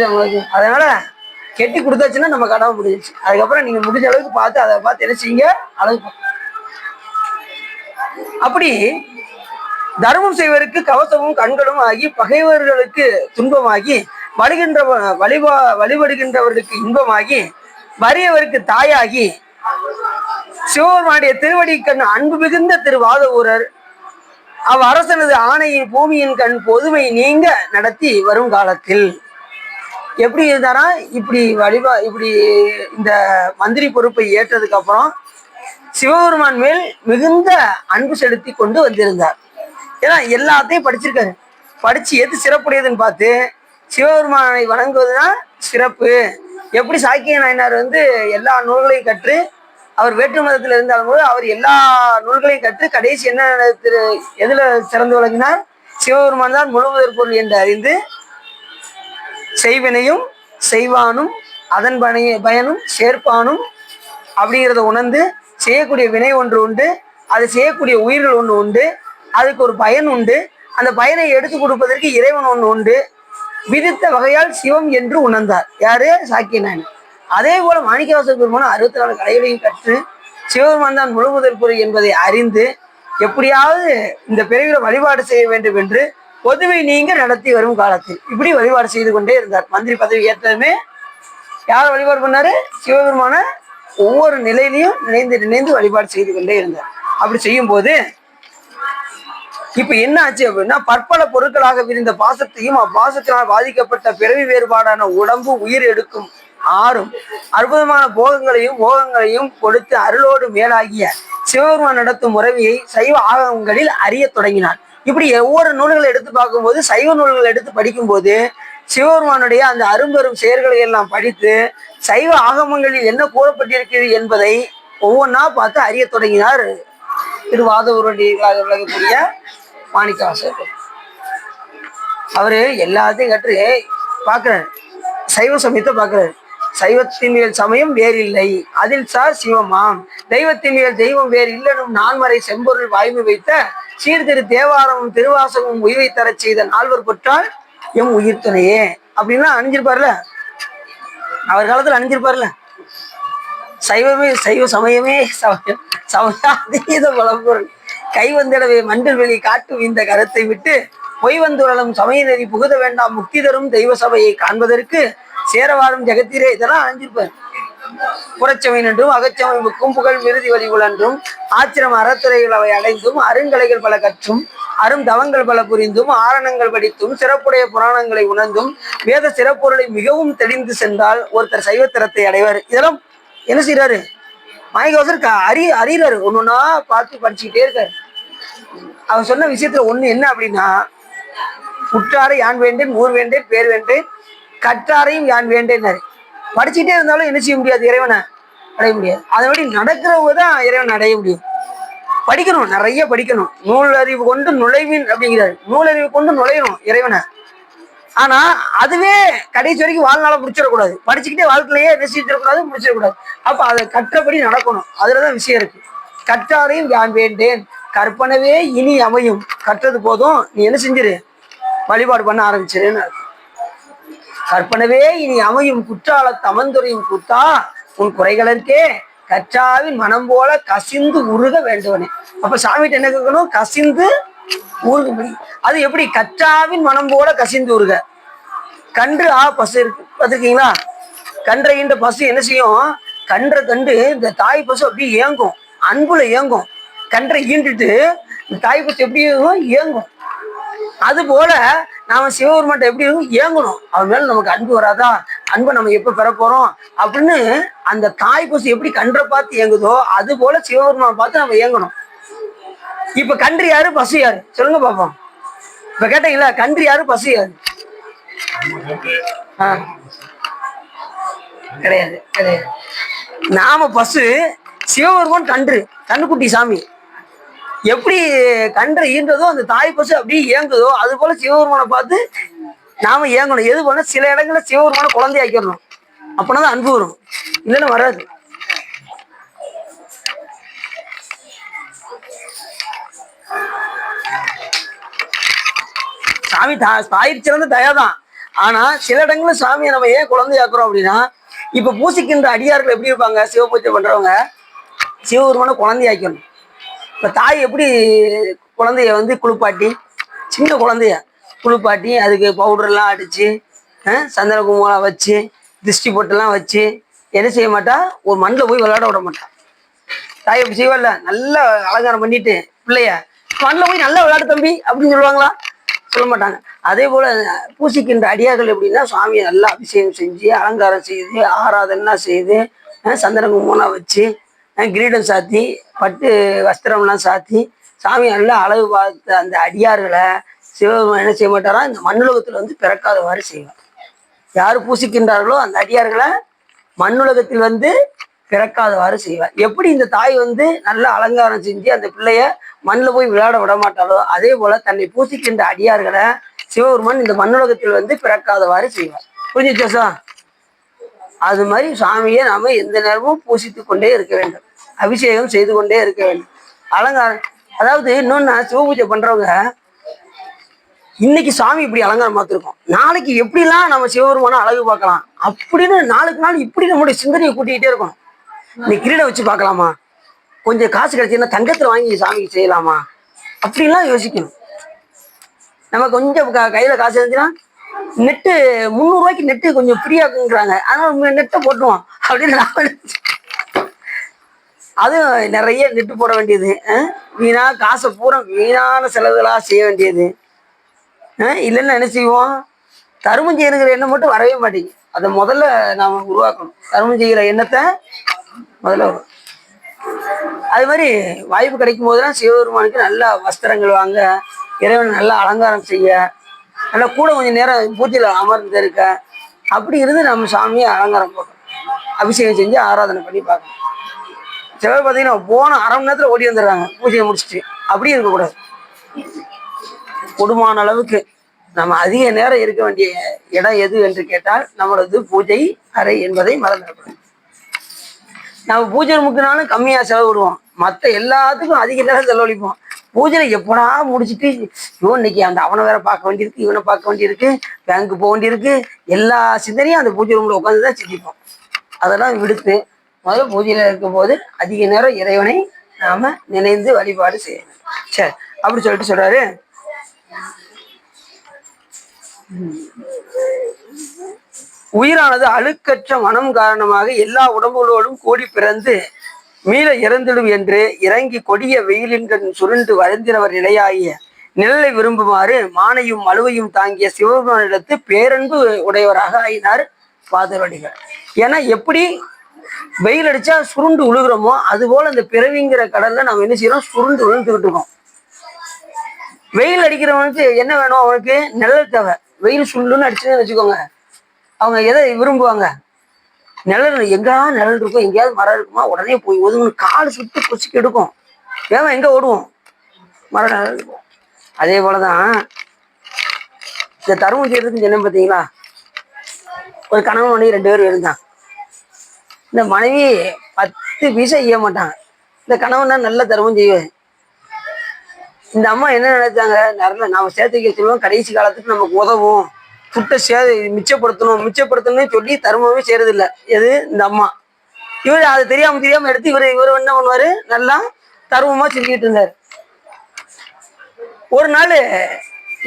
அவங்களுக்கு. அதனால கெட்டி கொடுத்தாச்சுன்னா நம்ம கடமை முடிஞ்சிச்சு. அதுக்கப்புறம் நீங்க முடிஞ்ச அளவுக்கு பார்த்து அதை பார்த்து என்ன செய்யுங்க, அளவுக்கு. அப்படி தர்மம் செய்வதற்கு கவசமும் கண்களும் ஆகி பகைவர்களுக்கு துன்பமாகி வழிபடுகின்றவர்களுக்கு இன்பமாகி வறியவருக்கு தாயாகி சிவபெருமானுடைய திருவடி கண் அன்பு மிகுந்த திருவாத ஊரர் அவ் அரசனது ஆணையின் பூமியின் கண் பொதுமை நீங்க நடத்தி வரும் காலத்தில் எப்படி இருந்தாரா, இப்படி இப்படி இந்த மந்திரி பொறுப்பை ஏற்றதுக்கு அப்புறம் சிவபெருமான் மேல் மிகுந்த அன்பு செலுத்தி கொண்டு வந்திருந்தார். ஏன்னா எல்லாத்தையும் படிச்சிருக்காரு, படிச்சு எது சிறப்புடையதுன்னு பார்த்து சிவபெருமானை வணங்குவதுதான் சிறப்பு. எப்படி சாக்கிய நாயனார் எல்லா நூல்களையும் கற்று அவர் வேற்று மதத்தில் இருந்தாலும் போது அவர் எல்லா நூல்களையும் கற்று கடைசி என்ன எதுல சிறந்து விளங்கினார்? சிவபெருமான் தான் முழுவதற் பொருள் என்று அறிந்து செய்வினையும் செய்வானும் அதன் பயனும் சேர்ப்பானும் அப்படிங்கிறத உணர்ந்து செய்யக்கூடிய வினை ஒன்று உண்டு, அது செய்யக்கூடிய உயிர்கள் ஒன்று உண்டு, அதுக்கு ஒரு பயன் உண்டு, அந்த பயனை எடுத்து கொடுப்பதற்கு இறைவன் ஒன்று உண்டு, விதித்த வகையால் சிவம் என்று உணர்ந்தார். யாரு? சாக்கிய நாயனார். அதே போல மாணிக்கவாசக பெருமான் 64 கலைகளையும் கற்று சிவபெருமான் தான் முழுமுதற் பொருள் என்பதை அறிந்து எப்படியாவது இந்த பிறவில வழிபாடு செய்ய வேண்டும் என்று பொதுவை நீங்க நடத்தி வரும் காலத்தில் இப்படி வழிபாடு செய்து கொண்டே இருந்தார். மந்திரி பதவி ஏற்றதுமே யாரை வழிபாடு பண்ணாரு? சிவபெருமான ஒவ்வொரு நிலையிலையும் நினைந்து வழிபாடு செய்து கொண்டே இருந்தார். அப்படி செய்யும் போது இப்ப என்ன ஆச்சு அப்படின்னா, பற்பல பொருட்களாக விரிந்த பாசத்தையும் அப்பாசத்தினால் பாதிக்கப்பட்ட பிறவி வேறுபாடான உடம்பு உயிர் எடுக்கும் ஆறும் அற்புதமான போகங்களையும் கொடுத்து அருளோடு மேலாகிய சிவபெருமான் நடத்தும் முறைமையை சைவ ஆகமங்களில் அறிய தொடங்கினார். இப்படி ஒவ்வொரு நூல்களை எடுத்து பார்க்கும்போது, சைவ நூல்களை எடுத்து படிக்கும் போது சிவபெருமானுடைய அந்த அரும்பெரும் செயல்களை எல்லாம் படித்து சைவ ஆகமங்களில் என்ன கூறப்பட்டிருக்கிறது என்பதை ஒவ்வொன்றா பார்த்து அறிய தொடங்கினார் திருவாதவருடையர்களாக விளங்கக்கூடிய மாணிக்கவாசகர். அவரு எல்லாத்தையும் கற்று பார்க்கிறார், சைவ சமயத்தை பார்க்கிறார். சைவத்தின் மேல் சமயம் வேறில்லை, அதில் சார் சிவமாம். தெய்வத்தின் மேல் தெய்வம் வேறு இல்லனும் நான்மறை செம்பொருள் வாய்மை வைத்த சீர்திரு தேவாரமும் திருவாசகமும் உயிரை தர செய்த நால்வர் பொற்றால் எம் உயிர் துணையே அப்படின்னா அணிஞ்சிருப்பார்ல, அவர் காலத்துல அணிஞ்சிருப்பார்ல. சைவ சமயமே சமயாதீத பலப்பொருள் கைவந்திடவே மண்டில் வெளி காட்டும் இந்த கருத்தை விட்டு பொய் வந்துள்ளம் சமய நெறி புகுத வேண்டாம், முக்தி தரும் தெய்வ சபையை காண்பதற்கு சேரவாரும் ஜெகத்திரே இதெல்லாம் அணிஞ்சிருப்பார். புறச்சமை நன்றும் அகச்சமைக்கும் புகழ் விருதி வழிகுள் என்றும் ஆச்சிரம் அறத்துறைகள் அவை அடைந்தும் அருங்கலைகள் பல கற்றும் அரும் தவங்கள் பல புரிந்தும் ஆரணங்கள் படித்தும் சிறப்புடைய புராணங்களை உணர்ந்தும் வேத சிறப்பொருளை மிகவும் தெளிந்து சென்றால் ஒருத்தர் சைவத்திரத்தை அடைவார். இதெல்லாம் என்ன செய்யறாரு? மாணிக்கவாசகர் அறிகிறாரு, ஒன்னொன்னா பார்த்து படிச்சுக்கிட்டே இருக்காரு. அவர் சொன்ன விஷயத்துல ஒண்ணு என்ன அப்படின்னா, உற்றாரை யான் வேண்டேன், ஊர் வேண்டேன், பேர் வேண்டேன், கற்றாரையும் யான் வேண்டேன்னாரு. படிச்சுட்டே இருந்தாலும் என்ன செய்ய முடியாது? இறைவனை அடைய முடியாது. அதன்படி நடக்கிறவங்க தான் இறைவனை அடைய முடியும். படிக்கணும், நிறைய படிக்கணும். நூல் அறிவு கொண்டு நுழைவின் அப்படிங்கிறாரு. நூல் அறிவு கொண்டு நுழையணும் இறைவனை. ஆனா அதுவே கடைசி வரைக்கும் வாழ்நாள முடிச்சிடக்கூடாது. படிச்சுக்கிட்டே வாழ்க்கையிலேயே ரசிச்சிடக்கூடாது, முடிச்சிடக்கூடாது. அப்ப அதை கற்றபடி நடக்கணும். அதுலதான் விஷயம் இருக்கு. கற்றாரையும் யான் வேண்டேன், கற்பனவே இனி அமையும். கற்றது போதும், நீ என்ன செஞ்சிரு? வழிபாடு பண்ண ஆரம்பிச்சிருன்னு. கற்பனவே இனி அமையும் குற்றால தமந்துரையும் கூத்தா உன் குறைகளற்கே கற்றாவின் மனம் போல கசிந்து உருக வேண்டுவனே. அப்ப சாமிகிட்ட என்ன கேட்கணும்? கசிந்து ஊருகும்படி. அது எப்படி? கற்றாவின் மனம் போல கசிந்து உருக. கன்று பசு இருக்கு பார்த்துருக்கீங்களா? கன்றை ஈன்ற பசு என்ன செய்யும்? கன்றை கண்டு இந்த தாய் பசு அப்படியே ஏங்கும், அன்புல ஏங்கும். கன்றை ஈண்டுட்டு இந்த தாய் பசு எப்படி ஏங்கும். அது போல நாம சிவபெருமான்ட்ட எப்படி இருக்கும்? ஏங்கணும். அவன் மேல நமக்கு அன்பு வராதா? அன்பை நம்ம எப்ப பெற போறோம் அப்படின்னு அந்த தாய் பசு எப்படி கன்றை பார்த்து ஏங்குதோ அது போல சிவபெருமான் பார்த்து நம்ம ஏங்கணும். இப்ப கன்று யாரு, பசு யாரு? சொல்லுங்க பாப்போம். இப்ப கேட்டீங்களா, கன்று யாரு, பசு யாரு? கிடையாது, கிடையாது. நாம பசு, சிவபெருமான் கன்று, கண்ணுக்குட்டி சாமி. எப்படி கன்றை ஈன்றதோ அந்த தாய் பசு அப்படியே ஏங்குதோ அது போல சிவபெருமானை பார்த்து நாம ஏங்கணும். எது போல சில இடங்கள்ல சிவபெருமான குழந்தை ஆக்கிடணும். அப்படின்னா அன்பு வரும், இல்லைன்னா வராது. சாமி தாயிற் சிறந்த தயாதான். ஆனா சில இடங்கள்ல சாமியை நம்ம ஏன் குழந்தையாக்குறோம் அப்படின்னா, இப்ப பூசிக்கின்ற அடியார்கள் எப்படி இருப்பாங்க? சிவபூஜை பண்றவங்க சிவபெருமான குழந்தையாக்கணும். இப்ப தாய் எப்படி குழந்தைய குளிப்பாட்டி, சின்ன குழந்தைய குளிப்பாட்டி அதுக்கு பவுடர்லாம் அடிச்சு சந்தன குங்குமம் வச்சு திருஷ்டி பொட்டெல்லாம் வச்சு என்ன செய்ய மாட்டா? ஒரு மண்ணில் போய் விளையாட விட மாட்டா. தாய் எப்படி செய்வாள்ல? நல்லா அலங்காரம் பண்ணிட்டு பிள்ளைய மண்ணில் போய் நல்லா விளையாடு தம்பி அப்படின்னு சொல்லுவாங்களா? சொல்ல மாட்டாங்க. அதே போல பூசிக்கின்ற அடியார்கள் எப்படின்னா, சுவாமியை நல்லா அபிஷேகம் செஞ்சு அலங்காரம் செய்து ஆராதனைலாம் செய்து சந்தன குங்குமம்லாம் வச்சு கிரீடம் சாத்தி பட்டு வஸ்திரம்லாம் சாத்தி சாமி நல்லா அழகு பார்த்த அந்த அடியார்களை சிவபெருமான் என்ன செய்ய மாட்டாரா? இந்த மண்ணுலகத்துல பிறக்காதவாறு செய்வார். யாரு பூசிக்கின்றார்களோ அந்த அடியார்களை மண்ணுலகத்தில் வந்து பிறக்காதவாறு செய்வார். எப்படி இந்த தாய் வந்து நல்ல அலங்காரம் செஞ்சு அந்த பிள்ளைய மண்ணில் போய் விளையாட விட மாட்டாளோ, அதே போல தன்னை பூசிக்கின்ற அடியார்களை சிவபெருமான் இந்த மண்ணுலகத்தில் வந்து பிறக்காதவாறு செய்வார். புரிஞ்சுச்சா? அது மாதிரி சாமியை நாம எந்த நேரமும் பூசித்து கொண்டே இருக்க வேண்டும், அபிஷேகம் செய்து கொண்டே இருக்க வேண்டும். அலங்காரம், அதாவது இன்னொன்னு, சிவ பூஜை பண்றவங்க இன்னைக்கு சாமி இப்படி அலங்காரம் பார்த்துருக்கோம், நாளைக்கு எப்படிலாம் நம்ம சிவபெருமான அழகு பார்க்கலாம் அப்படின்னு நாளுக்கு நாள் இப்படி நம்மளுடைய சிந்தனையை கூட்டிக்கிட்டே இருக்கணும். நீ கிரீடம் வச்சு பார்க்கலாமா, கொஞ்சம் காசு கிடைச்சுன்னா தங்கத்துல வாங்கி சாமிக்கு செய்யலாமா, அப்படின்லாம் யோசிக்கணும். நம்ம கொஞ்சம் கையில காசு இருந்துச்சுன்னா நெட்டு 300 ரூபாய்க்கு நெட்டு கொஞ்சம் ஃப்ரீயாக்குங்கிறாங்க, அதனால நெட்டை போட்டுவோம் அப்படின்னு அதுவும் நிறைய நெட்டு போட வேண்டியது, வீணா காசை பூரா வீணான செலவுகளா செய்ய வேண்டியது. இல்லைன்னு என்ன செய்வோம், தர்மம் செய்யணுங்கிற எண்ணம் மட்டும் வரவே மாட்டேங்குது. அதை முதல்ல நாம உருவாக்கணும், தர்மம் செய்கிற எண்ணத்தை முதல்ல. அது மாதிரி வாய்ப்பு கிடைக்கும் போதெல்லாம் சிவபெருமானுக்கு நல்ல வஸ்திரங்கள் வாங்க, இறைவன் நல்லா அலங்காரம் செய்ய, நல்லா கூட கொஞ்சம் நேரம் பூஜையில் அமர்ந்து இருக்க, அப்படி இருந்து நம்ம சாமியை அலங்காரம் போட்டோம், அபிஷேகம் செஞ்சு ஆராதனை பண்ணி பார்க்கணும். சிலர் பார்த்தீங்கன்னா போன அரை மணி நேரத்தில் ஓடி வந்துடுறாங்க பூஜையை முடிச்சுட்டு. அப்படி இருக்கக்கூடாது. கூடுமான அளவுக்கு நம்ம அதிக நேரம் இருக்க வேண்டிய இடம் எது என்று கேட்டால் நம்மளது பூஜை அறை என்பதை மறந்துடக்கூடாது. நம்ம பூஜை ரூமுக்குனாலும் கம்மியாக செலவிடுவோம், மற்ற எல்லாத்துக்கும் அதிக நேரம் செலவழிப்போம். பூஜையில் எப்படா முடிச்சுட்டு இன்னைக்கு அந்த அவனை வேற பார்க்க வேண்டியிருக்கு, இவனை பார்க்க வேண்டியிருக்கு, பேங்க்கு போக வேண்டியிருக்கு, எல்லா சிந்தனையும் அந்த பூஜை ரூமில் உட்காந்து தான் சிந்திப்போம். அதெல்லாம் விடுத்து முதல்ல பூஜையில் இருக்கும் போது அதிக நேரம் இறைவனை நாம நினைந்து வழிபாடு செய்யணும். சரி, அப்படி சொல்லிட்டு சொல்றாரு, உயிரானது அழுக்கற்ற மனம் காரணமாக எல்லா உடம்புகளோடும் கூடி பிறந்து மீள இறந்திடும் என்று இறங்கி கொடிய வெயிலின்கண் சுருண்டு வருந்தினவர் நிலையாகிய நிழலை விரும்புமாறு மானையும் மழுவையும் தாங்கிய சிவபெருமானிடத்து பேரன்பு உடையவராக ஆயினார் பாதவடிகள். ஏன்னா எப்படி வெயில் அடிச்சா சுருண்டு உழுகிறோமோ அது போல இந்த பிறவிங்கிற கடல்ல நம்ம என்ன செய்யறோம், சுருண்டு விழுந்துகிட்டு இருக்கோம். வெயில் அடிக்கிறவனுக்கு என்ன வேணும், அவனுக்கு நிழல் தேவை. வெயில் சுள்ளுன்னு அடிச்சுன்னு வச்சுக்கோங்க, அவங்க எதை விரும்புவாங்க, நிழல். எங்கா நிழல் இருக்கும், எங்கேயாவது மரம் இருக்குமா, உடனே போய் ஒதுங்க, கால் சுட்டு கொசிக்கு எடுக்கும், வேகம் எங்க ஓடுவோம், மரம் நிழல் இருக்கும். அதே போலதான் இந்த தர்மம் செய்யறதுக்கு என்ன பார்த்தீங்களா, ஒரு கணவன் மனைவி 2 பேரும் இருந்தான். இந்த மனைவி 10 பைசா செய்ய மாட்டாங்க, இந்த கணவன் தான் நல்ல தர்மம் செய்வேன். இந்த அம்மா என்ன நினைச்சாங்க, நிறைய நாம சேர்த்து வைக்க சொல்லுவோம், கடைசி காலத்துக்கு நமக்கு உதவும், சுட்ட மிச்சப்படுத்தணும்னு சொல்லி தர்மமே செய்யறது இல்லை. எது இந்த அம்மா, இவர் அதை தெரியாம எடுத்து இவர் என்ன பண்ணுவாரு, நல்லா தர்மமா செஞ்சுக்கிட்டு இருந்தாரு. ஒரு நாள்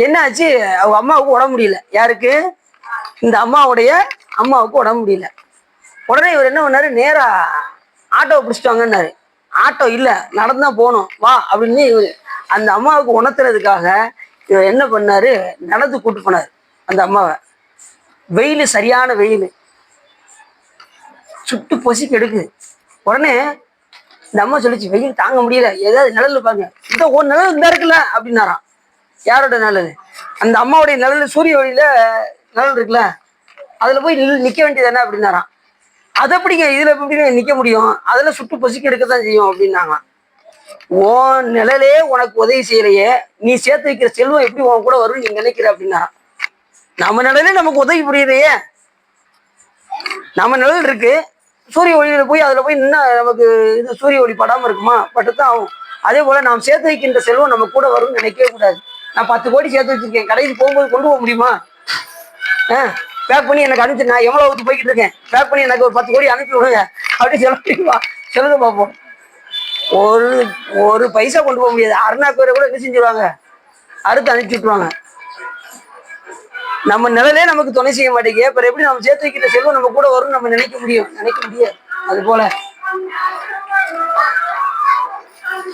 என்ன ஆச்சு, அவங்க அம்மாவுக்கு உடம்பு முடியல. யாருக்கு, இந்த அம்மாவுக்கு உடம்பு முடியல. உடனே இவர் என்ன பண்ணாரு, நேரா ஆட்டோவை பிடிச்சிட்டு வாங்கன்னாரு. ஆட்டோ இல்லை, நடந்துதான் போகணும் வா அப்படின்னு இவர் அந்த அம்மாவுக்கு உணர்த்துறதுக்காக இவர் என்ன பண்ணாரு, நடந்து கூட்டு போனார் அந்த அம்மாவை. வெயில், சரியான வெயில், சுட்டு பொசிக்கு எடுக்குது. உடனே இந்த அம்மா சொல்லிச்சு, வெயில் தாங்க முடியல, ஏதாவது நிழல் பாருங்க, இந்த ஒரு நிழல் இந்த இருக்குல்ல அப்படின்னாராம். யாரோட நிழல், அந்த அம்மாவுடைய நிழல், சூரிய ஒளியில நிழல் இருக்குல்ல, அதுல போய் நிக்க வேண்டியது என்ன அப்படின்னாராம். அது எப்படிங்க இதுல எப்படி நிக்க முடியும், அதுல சுட்டு பொசிக்கு எடுக்கத்தான் செய்யும் அப்படின்னாங்க. உன் நிழலே உனக்கு உதவி செய்யலையே, நீ சேர்த்து வைக்கிற செல்வம் எப்படி உன் கூட வரும் நீ நினைக்கிற அப்படின்னா, நம்ம நிழலே நமக்கு உதவி புரியலையே, நம்ம நிழல் இருக்கு, சூரிய ஒளியில போய் அதுல போய் நின்னா நமக்கு இது சூரிய ஒளி படாம இருக்குமா, பட்டுத்தான் ஆகும். அதே போல நாம் சேர்த்து வைக்கின்ற செல்வம் நம்ம கூட வரும்னு நினைக்கவே கூடாது. நான் 10 கோடி சேர்த்து வச்சிருக்கேன், கடைசி போகும்போது கொண்டு போக முடியுமா, பேக் பண்ணி எனக்கு அனுப்பிச்சு, நான் எவ்வளவு ஊற்றி போய்கிட்டு இருக்கேன், பேக் பண்ணி எனக்கு ஒரு 10 கோடி அனுப்பி விடுங்க அப்படின்னு சொல்லுங்க பார்ப்போம். ஒரு பைசா கொண்டு போக முடியாது. அருணா பேரை கூட என்ன செஞ்சிருவாங்க, அறுத்து அனுப்பிச்சு விட்டுருவாங்க. நம்ம நிழலே நமக்கு துணை செய்ய மாட்டேங்க, அப்புறம் எப்படி நம்ம சேர்த்து வைக்கிற செல்வம் நம்ம கூட வரும்னு நம்ம நினைக்க முடியாது. அது போல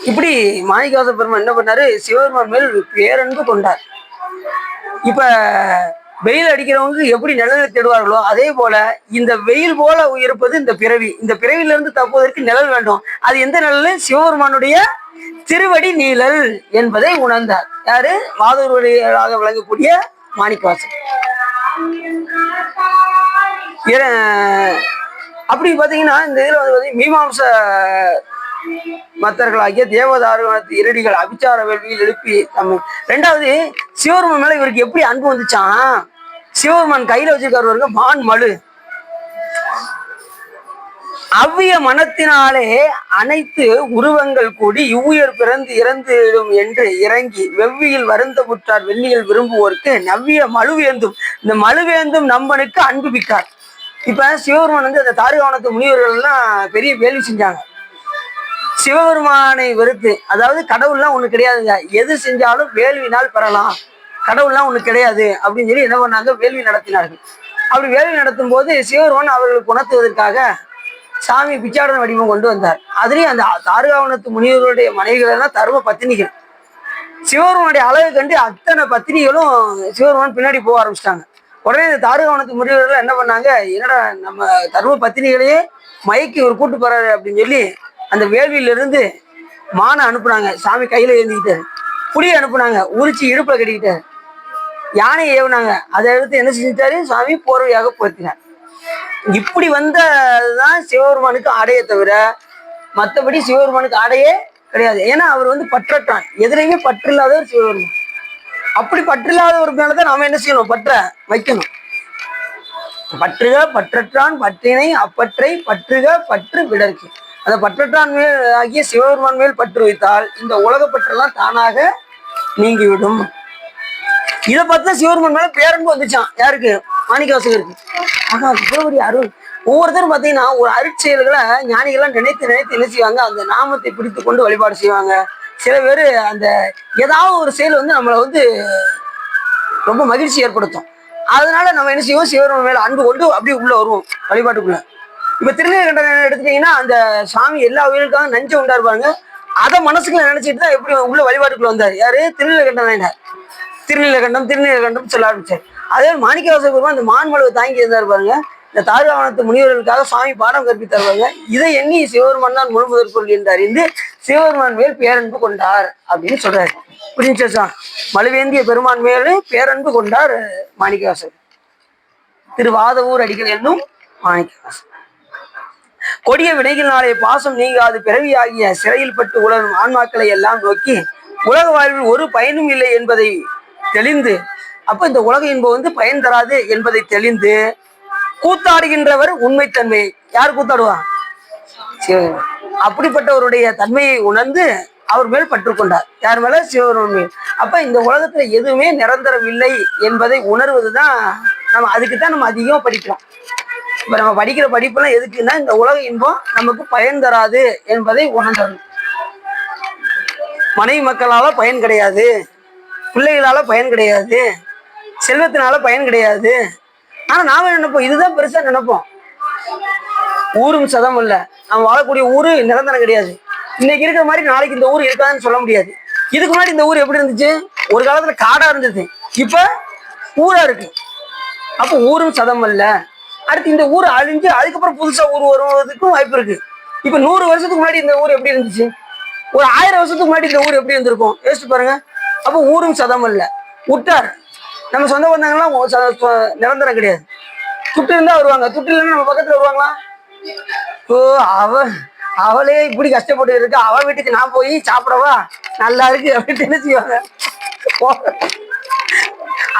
இப்படி மாணிக்கவாசக பெருமான் என்ன பண்ணாரு, சிவபெருமான் மேல் பேரன்பு கொண்டார். இப்ப வெயில் அடிக்கிறவங்க எப்படி நிழலை தேடுவார்களோ அதே போல இந்த வெயில் போல இருப்பது இந்த பிறவி. இந்த பிறவில இருந்து தப்புவதற்கு நிழல் வேண்டும். அது எந்த நிழல், சிவபெருமானுடைய திருவடி நீழல் என்பதை உணர்ந்தார். யாரு, வாதூர்வடிகளாக விளங்கக்கூடிய மாணிக்கவாசகர். அப்படி பாத்தீங்கன்னா இந்த இதுல வந்து மீமாம்ச மத்தர்களாகிய தேவதாரு இரடிகள் அபிச்சார வேள்வியில் எழுப்பி ரெண்டாவது சிவபெருமான் மேல இவருக்கு எப்படி அன்பு வந்துச்சான். சிவபெருமான் கையில வச்சிருக்காரு மான் மழு. அவ்விய மனத்தினாலே அனைத்து உருவங்கள் கூடி இவ்வுயர் பிறந்து இறந்துடும் என்று இறங்கி வெவ்வியில் வருந்த புற்றார் வெள்ளியில் விரும்புவோருக்கு நவ்விய மழுவேந்தும் இந்த மழுவேந்தும் நம்பனுக்கு அன்பு பிக்கார். இப்ப சிவபெருமான் வந்து அந்த தாருகாவனத்து முனிவர்கள் எல்லாம் பெரிய வேள்வி செஞ்சாங்க. சிவபெருமானை வெறுத்து, அதாவது கடவுள்லாம் ஒண்ணு கிடையாதுங்க, எது செஞ்சாலும் வேள்வினால் பெறலாம், கடவுள்லாம் ஒண்ணு கிடையாது அப்படின்னு சொல்லி என்ன பண்ணாங்க, வேள்வி நடத்தினார்கள். அப்படி வேள்வி நடத்தும் போது சிவபெருமான் அவர்களுக்கு உணர்த்துவதற்காக சாமி பிச்சாடன வடிவம் கொண்டு வந்தார். அதுலயும் அந்த தாருகாவனத்து முனிவர்களுடைய மனைவிகள் எல்லாம் தர்ம பத்தினிகள். சிவபெருமானுடைய அழகை கண்டு அத்தனை பத்தினிகளும் சிவபெருமான் பின்னாடி போக ஆரம்பிச்சிட்டாங்க. உடனே இந்த தாருகாவனத்து முனிவர்கள் என்ன பண்ணாங்க, என்னடா நம்ம தர்ம பத்தினிகளையே மயக்கி ஒரு கூட்டு போறாரு அப்படின்னு சொல்லி அந்த வேள்வியிலிருந்து மானை அனுப்புனாங்க. சாமி கையில ஏந்திக்கிட்டாரு. புளியை அனுப்புனாங்க, உரிச்சு இடுப்புல கட்டிக்கிட்டாரு. யானையை ஏவுனாங்க, அதை எடுத்து என்ன செஞ்சுட்டாரு, சாமி போர்வையாக போத்தினார். இப்படி வந்ததுதான் சிவபெருமானுக்கு ஆடையை தவிர மற்றபடி சிவபெருமானுக்கு ஆடையே கிடையாது. ஏன்னா அவர் வந்து பற்றற்றான், எதுலையுமே பற்று இல்லாதவர் சிவபெருமான். அப்படி பற்றில்லாதவர் மேலதான் நாம என்ன செய்யணும், பற்ற வைக்கணும். பற்றுக பற்றற்றான் பற்றினை அப்பற்றை பற்றுக பற்று விடற்கு. அந்த பற்றற்றான் மேல் ஆகிய சிவபெருமான் மேல் பற்று வைத்தால் இந்த உலக பற்றெல்லாம் தானாக நீங்கிவிடும். இதை பார்த்தா சிவபெருமான் மேல பேரன்பு வந்துச்சான். யாருக்கு, மாணிக்கவாசகருக்கு. ஆனா சிவபெருமான் அருள் ஒவ்வொருத்தரும் பார்த்தீங்கன்னா ஒரு அருட்செயல்களை ஞானிகள்லாம் நினைத்து நினைத்து என்ன செய்வாங்க, அந்த நாமத்தை பிடித்து கொண்டு வழிபாடு செய்வாங்க. சில பேர் அந்த ஏதாவது ஒரு செயல் வந்து நம்மளை வந்து ரொம்ப மகிழ்ச்சி ஏற்படுத்தும். அதனால நம்ம என்ன செய்வோம், சிவபெருமான் மேல அன்பு கொண்டு அப்படியே உள்ள வருவோம் வழிபாட்டுக்குள்ள. இப்ப திருநீலகண்டனை எடுத்துட்டீங்கன்னா அந்த சாமி எல்லா உயிர்களுக்காக நஞ்சை உண்டாருப்பாங்க. அதை மனசுக்குள்ள நினைச்சிட்டு தான் எப்படி உள்ள வழிபாட்டுக்குள்ள வந்தார். யாரு, திருநீலகண்டன். திருநீலகண்டம் திருநீலகண்டம் சொல்ல ஆரம்பிச்சார். அதே மாணிக்கவாசக பெருமான் அந்த மான்மழுவை தாங்கி இருந்தார் பாருங்க. இந்த தாருகாவனத்து முனிவர்களுக்காக சுவாமி பாடம் கற்பித்தார். இதை எண்ணி சிவபெருமான் தான் முழுமுதற் பொருள் என்று அறிந்து சிவபெருமான் மேல் பேரன்பு கொண்டார் அப்படின்னு சொல்றாரு. புரிஞ்சா, மழுவேந்திய பெருமான் மேலே பேரன்பு கொண்டார் மாணிக்கவாசகர். திருவாதவூர் அடிகள் என்னும் மாணிக்கவாசகர். கொடிய வினைகளினாலே பாசம் நீங்காது பிறவியாகிய சிறையில் பட்டு உலரும் ஆன்மாக்களை எல்லாம் நோக்கி உலக வாழ்வில் ஒரு பயனும் இல்லை என்பதை தெளிந்து, அப்ப இந்த உலக இன்பம் வந்து பயன் தராது என்பதை தெளிந்து கூத்தாடுகின்றவர் உண்மைத்தன்மை. யார் கூத்தாடுவா, அப்படிப்பட்டவருடைய தன்மையை உணர்ந்து அவர் மேல் பற்று கொண்டார். யார் மேல, சிவபெருமான் மேல். அப்ப இந்த உலகத்துல எதுவுமே நிரந்தரம் இல்லை என்பதை உணர்வதுதான் நம்ம, அதுக்குத்தான் நம்ம அதிகமா படிக்கிறோம். இப்ப நம்ம படிக்கிற படிப்பெல்லாம் எதுக்குன்னா இந்த உலக இன்பம் நமக்கு பயன் தராது என்பதை உணர்ந்தரணும். மனைவி மக்களால பயன் கிடையாது, பிள்ளைகளால பயன் கிடையாது, செல்வத்தினால பயன் கிடையாது. ஆனா நாம நினைப்போம், இதுதான் பெருசா நினைப்போம். ஊரும் சதம் இல்ல, நம்ம வாழக்கூடிய ஊரு நிரந்தரம் கிடையாது. இன்னைக்கு இருக்கிற மாதிரி நாளைக்கு இந்த ஊர் இருக்காதுன்னு சொல்ல முடியாது. இதுக்கு முன்னாடி இந்த ஊர் எப்படி இருந்துச்சு, ஒரு காலத்துல காடா இருந்தது, இப்ப ஊரா இருக்கு. அப்ப ஊரும் சதம் அல்ல. அடுத்து இந்த ஊர் அழிஞ்சு அதுக்கப்புறம் புதுசா ஊர் வருவதற்கும் வாய்ப்பு இருக்கு. இப்ப 100 வருஷத்துக்கு முன்னாடி இந்த ஊர் எப்படி இருந்துச்சு, ஒரு 1000 வருஷத்துக்கு முன்னாடி இந்த ஊர் எப்படி இருந்திருக்கும், யோசிச்சு பாருங்க. அப்ப ஊரும் சதம் அல்ல. உட்டார், நம்ம சொந்த பந்தங்கள்லாம் நிரந்தரம் கிடையாது. துட்டு இருந்தா வருவாங்க, துட்டு இல்லைன்னா நம்ம பக்கத்துல வருவாங்களா? ஓ, அவளே இப்படி கஷ்டப்பட்டு இருக்கு, அவ வீட்டுக்கு நான் போய் சாப்பிடவா, நல்லா இருக்கு அப்படின்னு என்ன செய்வாங்க,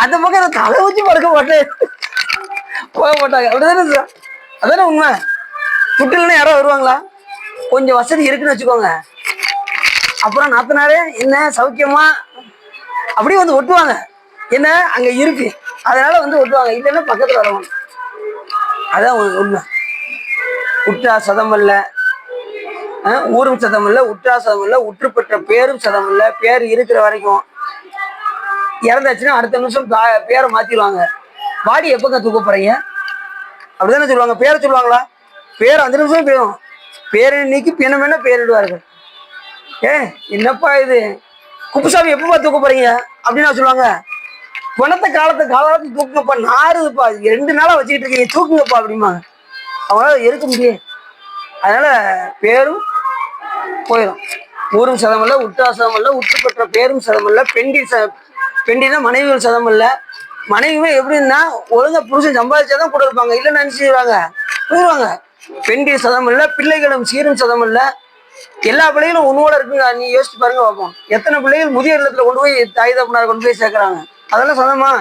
அந்த பக்கம் தலை வச்சு படுக்க மாட்டேன் போக மாட்டாங்க. அப்படிதானே சார், அதானே உண்மை. துட்டு இல்லைன்னா யாரோ வருவாங்களா? கொஞ்சம் வசதி இருக்குன்னு வச்சுக்கோங்க, அப்புறம் நாத்தனாரே என்ன சௌக்கியமா அப்படியே வந்து ஒட்டுவாங்க. என்ன அங்க இருக்கு அதனால வந்து ஒட்டுவாங்க, இல்லைன்னா பக்கத்துல வருவாங்க. அதான் உண்மை. உற்றா சதம் இல்ல, ஊரும் சதம் இல்ல, உற்றா சதம் இல்ல, உற்று பெற்ற பேரும் சதம் இல்ல. பேர் இருக்கிற வரைக்கும், இறந்தாச்சுன்னா அடுத்த நிமிஷம் பேரை மாத்திடுவாங்க. பாடி எப்பங்க தூக்க போறீங்க அப்படிதானே சொல்லுவாங்க. பேரை சொல்லுவாங்களா? பேர் அந்த நிமிஷம் போயிடும். பேரை நீக்கி பின்ன வேணா பேரிடுவார்கள். என்னப்பா இது, குப்புசாமி எப்பப்பா தூக்க போறீங்க அப்படின்னு சொல்லுவாங்க. குணத்தை காலத்துக்கு தூக்குங்கப்பா, நாருதுப்பா, 2 நாளா வச்சுக்கிட்டு இருக்கீங்க, தூக்குங்கப்பா அப்படிம்பாங்க. அவங்களால இருக்க முடியும். அதனால பேரும் போயிடும். ஊரும் சதம் இல்ல, உற்றா சதம் இல்ல, உற்று பெற்ற பேரும் சதம் இல்ல, பெண்டினா மனைவிகள் சதம் இல்ல, மனைவியுமே எப்படின்னா ஒழுங்கா புருஷன் சம்பாதிச்சாதான் கூட இருப்பாங்க, இல்லைன்னு நினைச்சுவாங்க போயிடுவாங்க. பெண்கள் சதம் இல்லை, பிள்ளைகளும் சீரும் சதம் இல்லை. எல்லா பிள்ளைகளும் உன்னோட இருக்குங்க. நீ யோசிச்சு பாருங்க பார்ப்போம். எத்தனை பிள்ளைகள் முதியோர் இல்லத்துல கொண்டு போய் தாய் தகப்பனார் கொண்டு போய் சேர்க்கறாங்க. அதெல்லாம் சதமா?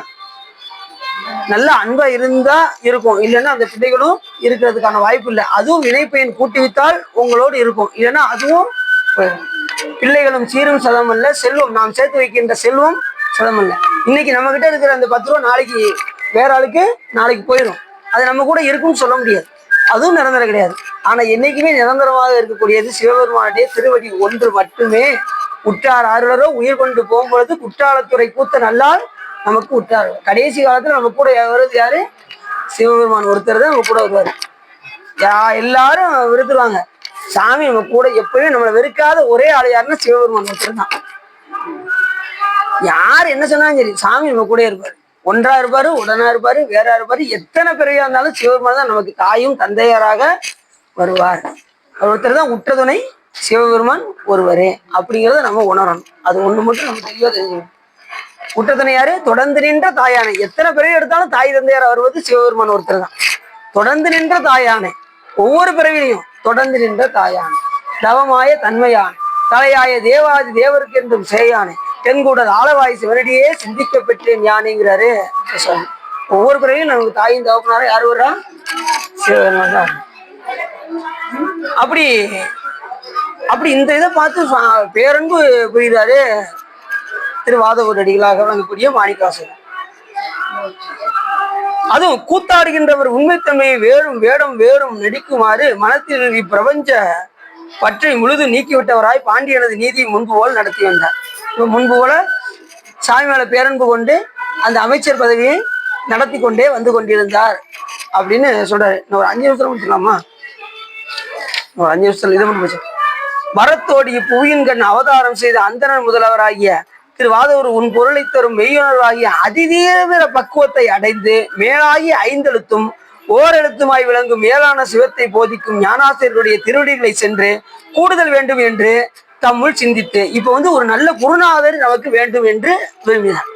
நல்ல அன்பா இருந்தா இருக்கும், இல்லைன்னா அந்த பிள்ளைகளும் இருக்கிறதுக்கான வாய்ப்பு இல்லை. அதுவும் இணைப்பெயன் கூட்டி வித்தால் உங்களோடு இருக்கும், இல்லைன்னா அதுவும் பிள்ளைகளும் சீரும் சதம் அல்ல, செல்வம் நாம் சேர்த்து வைக்கின்ற செல்வம் சதம் அல்ல. இன்னைக்கு நம்ம கிட்ட இருக்கிற அந்த 10 ரூபா நாளைக்கு வேற ஆளுக்கு நாளைக்கு போயிடும். அது நம்ம கூட இருக்கும்னு சொல்ல முடியாது, அதுவும் நிரந்தரம் கிடையாது. ஆனா என்னைக்குமே நிரந்தரமாக இருக்கக்கூடியது சிவபெருமானுடைய திருவடி ஒன்று மட்டுமே. உற்றார் அருளரோ உயிர் கொண்டு போகும்பொழுது குற்றாலத்துறை கூத்த நல்லால் நமக்கு உற்றார். கடைசி காலத்துல நம்ம கூட வருவது யாரு? சிவபெருமான் ஒருத்தர் தான் நம்ம கூட வருவாரு. எல்லாரும் வெறுத்துருவாங்க, சாமி நம்ம கூட எப்பவுமே நம்மளை வெறுக்காத ஒரே ஆள் யாருன்னா சிவபெருமான் ஒருத்தர் தான். யார் என்ன சொன்னாலும் சரி, சாமி நம்ம கூட இருப்பாரு. ஒன்றா இருப்பாரு, உடனா இருப்பாரு, வேற இருப்பாரு. எத்தனை பிறவியா இருந்தாலும் சிவபெருமான் தான் நமக்கு தாயும் தந்தையராக வருவார். ஒருத்தர் தான் உற்ற துணை சிவபெருமான் ஒருவரே அப்படிங்கிறத நம்ம உணரணும். அது ஒண்ணு மட்டும் நம்ம தெளிவா தெரிஞ்சுக்கணும். உற்ற துணை யாரு? தொடர்ந்து நின்ற தாயானை. எத்தனை பிறவி எடுத்தாலும் தாய் தந்தையாரா வருவது சிவபெருமான் ஒருத்தர் தான். தொடர்ந்து நின்ற தாயானை, ஒவ்வொரு பிறவிலையும் தொடர்ந்து நின்ற தாயானை, தவமாய தன்மையானை, தலையாய தேவாதி தேவருக்கு என்றும் சேயானை, தென்கூடல் ஆளவாய் சிவனடியே சிந்திக்க பெற்றேன் யானைங்கிறாரு சுவாமி. ஒவ்வொரு பிறவியும் நமக்கு தாயும் தகப்பனாரும் யார் வர்றா? சிவபெருமான் தான். அப்படி அப்படி இந்த இதை பார்த்து பேரன்பு புரிகிறாரு திருவாதவூர் அடிகளாக வழங்கக்கூடிய மாணிக்கவாசகர். அதுவும் கூத்தாடுகின்றவர் உண்மைத்தன்மையை வேறும் வேடம் வேறும் நடிக்குமாறு மனத்தில் இப்பிரபஞ்ச பற்றை முழுது நீக்கிவிட்டவராய் பாண்டியனது நீதியை முன்பு போல் நடத்தி வந்தார். முன்பு போல சாமி மேல பேரன்பு கொண்டு அந்த அமைச்சர் பதவியை நடத்தி கொண்டே வந்து கொண்டிருந்தார் அப்படின்னு சொல்றாரு. நான் ஒரு 5 நிமிஷம் முடிச்சுக்கலாமா? ஒரு 5 நிமிஷத்துல இதை மட்டும் போச்சு. மரத்தோடி புவியின் கண் அவதாரம் செய்த அந்தணன் முதல்வராகிய திருவாதவூர் உன் பொருளை தரும் மெய்யுணர்வாகிய அதிதீவிர பக்குவத்தை அடைந்து மேலாகி 5 எழுத்தும் ஓரெழுத்துமாய் விளங்கும் மேலான சிவத்தை போதிக்கும் ஞானாசிரியருடைய திருவடிகளை சென்று கூடுதல் வேண்டும் என்று தம்முள் சிந்தித்து இப்ப ஒரு நல்ல குருநாதர் நமக்கு வேண்டும் என்று விரும்பினார்.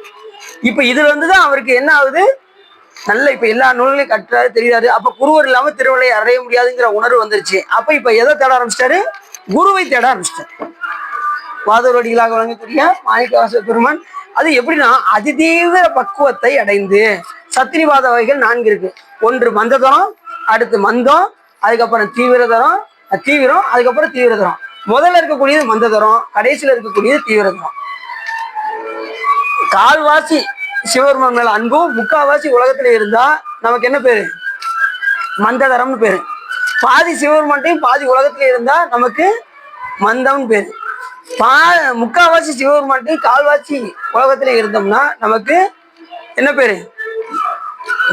இப்ப இதுல தான் அவருக்கு என்ன ஆகுது? நல்ல இப்ப எல்லா நூல்களையும் கட்டுறாரு, தெரியாது. அப்ப குருவர் இல்லாம திருவள்ளுவை அடைய முடியாதுங்கிற உணர்வு வந்துருச்சு. அப்ப இப்ப எதை தேட ஆரம்பிச்சிட்டாரு? குருவை தேட ஆரம்பிச்சிட்டாரு. வாதவடிகளாக வழங்கக்கூடிய மாணிக்கவாசக பெருமான் அது எப்படின்னா அதிதீவிர பக்குவத்தை அடைந்து சத்திரிவாத வகைகள் 4 இருக்கு. ஒன்று மந்ததரம், அடுத்து மந்தம், அதுக்கப்புறம் தீவிரதரம், தீவிரம், அதுக்கப்புறம் தீவிரதரம். முதல்ல இருக்கக்கூடியது மந்ததரம், கடைசியில இருக்கக்கூடியது தீவிரதரம். கால்வாசி சிவபெருமான் மேல அன்பும் முக்காவாசி உலகத்துல இருந்தா நமக்கு என்ன பேரு? மந்ததரம்னு பேரு. பாதி சிவபெருமான்ட்டையும் பாதி உலகத்துல இருந்தா நமக்கு மந்தம்னு பேரு. முக்காவாசி சிவபெருமான்ட்டையும் கால்வாசி உலகத்துல இருந்தோம்னா நமக்கு என்ன பேரு?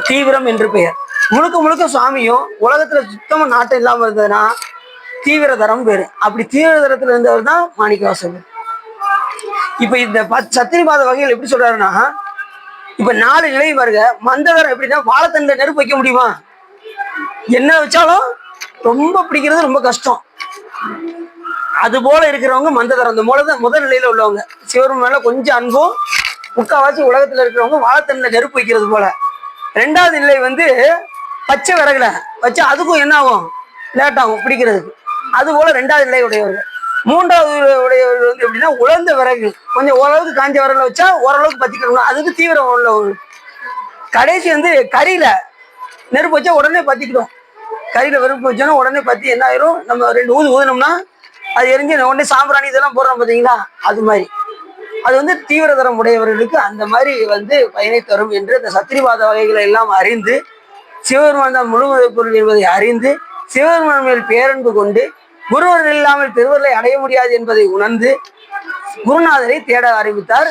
தீவிரம் என்று பெயர். முழுக்க முழுக்க சுவாமியும் உலகத்துல சுத்தமா நாட்டம் இல்லாம இருந்ததுன்னா தீவிரதரம் பேரு. அப்படி தீவிரதரத்துல இருந்தவர் தான் மாணிக்கவாசகர். இப்ப இந்த சத்திரிபாத வகைகள் எப்படி சொல்றாருன்னா, இப்ப 4 நிலை வருக. மந்ததரம் எப்படின்னா வாழைத்தண்டை நெருப்பு வைக்க முடியுமா? என்ன வச்சாலும் ரொம்ப பிடிக்கிறது ரொம்ப கஷ்டம். அது போல இருக்கிறவங்க மந்ததரம். அந்த முதல் நிலையில உள்ளவங்க சிவரும் மேல கொஞ்சம் அன்பும் முக்காவாசி உலகத்துல இருக்கிறவங்க வாழைத்தண்டை நெருப்பு வைக்கிறது போல. 2வது நிலை பச்சை விறகுல வச்சு அதுக்கும் என்ன ஆகும்? லேட் ஆகும் பிடிக்கிறதுக்கு. அது போல 2வது நிலை உடையவர்கள். 3வது உடையவர்கள் எப்படின்னா உலர்ந்த விறகு, கொஞ்சம் ஓரளவுக்கு காஞ்ச விறகுல வச்சா ஓரளவுக்கு பத்திக்கணும், அதுக்கு தீவிரம் உள்ளவர்கள். கடைசி கறியில நெருப்பு வச்சா உடனே பத்திக்கிடும். கறியில நெருப்பு வச்சோன்னா உடனே பத்தி என்ன ஆயிரும்? நம்ம 2 ஊது ஊதுனோம்னா அது எரிஞ்சு உடனே சாம்பிராணி இதெல்லாம் போடுறோம் பார்த்தீங்களா? அது மாதிரி அது தீவிரதரம் உடையவர்களுக்கு அந்த மாதிரி பயனை தரும் என்று இந்த சத்திரிவாத வகைகளை எல்லாம் அறிந்து சிவபெருமான் தான் முழுமுத பொருள் என்பதை அறிந்து சிவபெருமான் மேல் பேரன்பு கொண்டு குருவர்கள் இல்லாமல் திருவருளை அடைய முடியாது என்பதை உணர்ந்து குருநாதரை தேட ஆரம்பித்தார்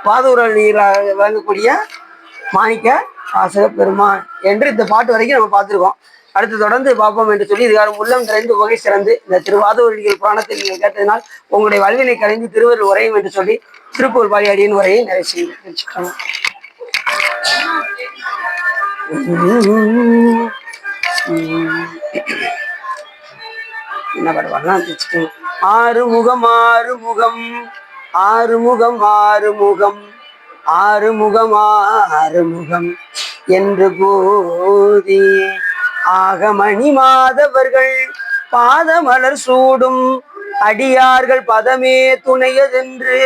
வாதவூராக வழங்கக்கூடிய மாணிக்க வாசக பெருமான் என்று இந்த பாட்டு வரைக்கும் நம்ம பார்த்துருக்கோம். அடுத்து தொடர்ந்து பார்ப்போம் என்று சொல்லி இதுகாரம் உள்ளம் 2 வகை சிறந்து இந்த திருவாதவூரிகள் புராணத்தை நீங்கள் கேட்டதினால் உங்களுடைய வல்வினை கலைந்து திருவருள் உரையும் என்று சொல்லி திருப்பூர் பாலியாடியின் உரையை நிறைவு செய்து என்ன பாடுவாங்க? ஆறுமுகம் ஆறுமுகம் ஆறுமுகம் ஆறுமுகம் ஆறுமுகம் என்று போதி ஆகமணி மாதவர்கள் பாதமலர் சூடும் அடியார்கள் பதமே துணையதென்று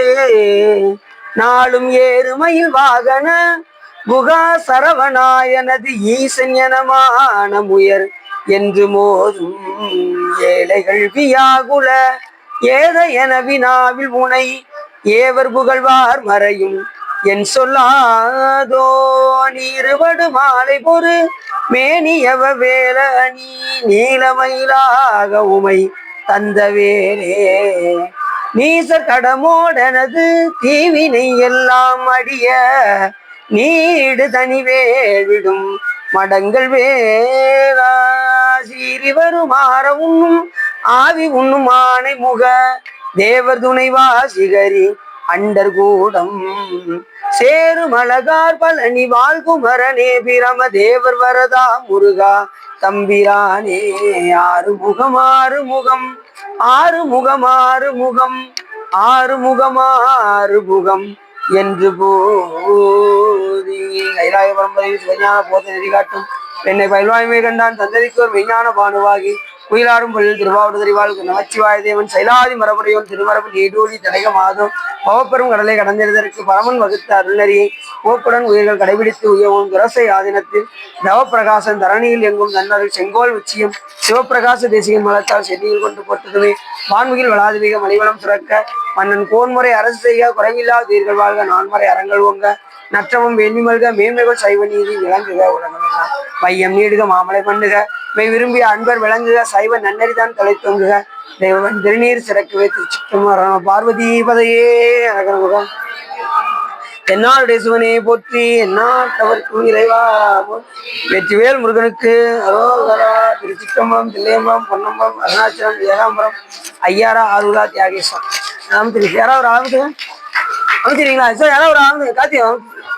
நாளும் ஏறுமையில் வாகன குகா சரவணாயனது ஈசன் எனமான முயர் என்று மோதும் ஏழைகள் வியாகுல ஏத என வினாவில் உனை ஏவர் புகழ்வார் மறையும் என் சொல்லாதோ நீருபடு மாலை பொறு மேனியவ வேல நீ நீலமயிலாக உமை தந்த வேலே நீசர் கடமோடனது தீவினை எல்லாம் அடிய நீடு தனிவேவிடும் மடங்கள் வேளா சீறி வரும் ஆற உண்ணும் ஆவி உண்ணும் ஆணை முக தேவர் துணைவா சிகரி அண்டர் கூடம் சேருமலகார் பழனி வாழ்குமரனே பிரம தேவர் வரதா முருகா தம்பிரானே ஆறுமுகம் ஆறுமுகம் ஆறுமுகம் ஆறுமுகம் ஆறுமுகம் என்று போதி கைலாய பரம்பரை சிவஞான போத நெறி காட்டும் என்னை பயில்வாய்மை கண்டான் தந்ததிக்கு ஒரு விஞ்ஞான பானுவாகி குயிலாடும் பொழில் திருவாவூர் வாழ்க்கை நமச்சிவாய தேவன் சைலாதி மரபுரையோன் திருமரபு நீடூழி தடக மாதம் பவப்பெரும் கடலை கடந்தெழுதற்கு பரமன் வகுத்த அருள்நறியை போப்புடன் உயிர்கள் கடைபிடித்து உயவும் துரசை ஆதீனத்தில் தவப்பிரகாசன் தரணியில் எங்கும் தன்னருள் செங்கோல் உச்சியம் சிவப்பிரகாச தேசிகன் மலத்தால் செடியில் கொண்டு போட்டதுமே வான்முகில் வளாதிமிக மணிவளம் சுரக்க மன்னன் கோன்முறை அரசு செய்ய குறைவில்லா தீர்கள் வாழ்க நான்முறை அறங்கள் ஓங்க நற்றமும் வேள்விமல்க மேன்மைகள் சைவ நீதி விளங்குக உலகமெல்லாம் மையம் நீடுக மாமலை பண்ணுக மெய் விரும்பிய அன்பர் விளங்குக சைவ நன்னறிதான் தலை தொங்குக தெய்வன் திருநீர் சிறக்குவே திருச்சிற்றம்பலம் பார்வதி பதையே அழகமுகம் தென்னாளுடைய சிவனே போற்றி எந்நாட்டவர்க்கும் இறைவா வெற்றிவேல் முருகனுக்கு அரோகரா திருச்சிற்றம்பலம் தில்லையம்பலம் பொன்னம்பலம் அருணாச்சலம் ஏகாம்பரம் ஐயாரா ஆறுலா தியாகேஸ்வரம் அமைச்சிருக்கு யாராவது ஒரு அமைச்சிருக்கீங்களா சார் யாராவது ஒரு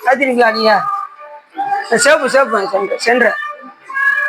காத்திருக்கீங்களா நீங்க சேப்பு சென்ற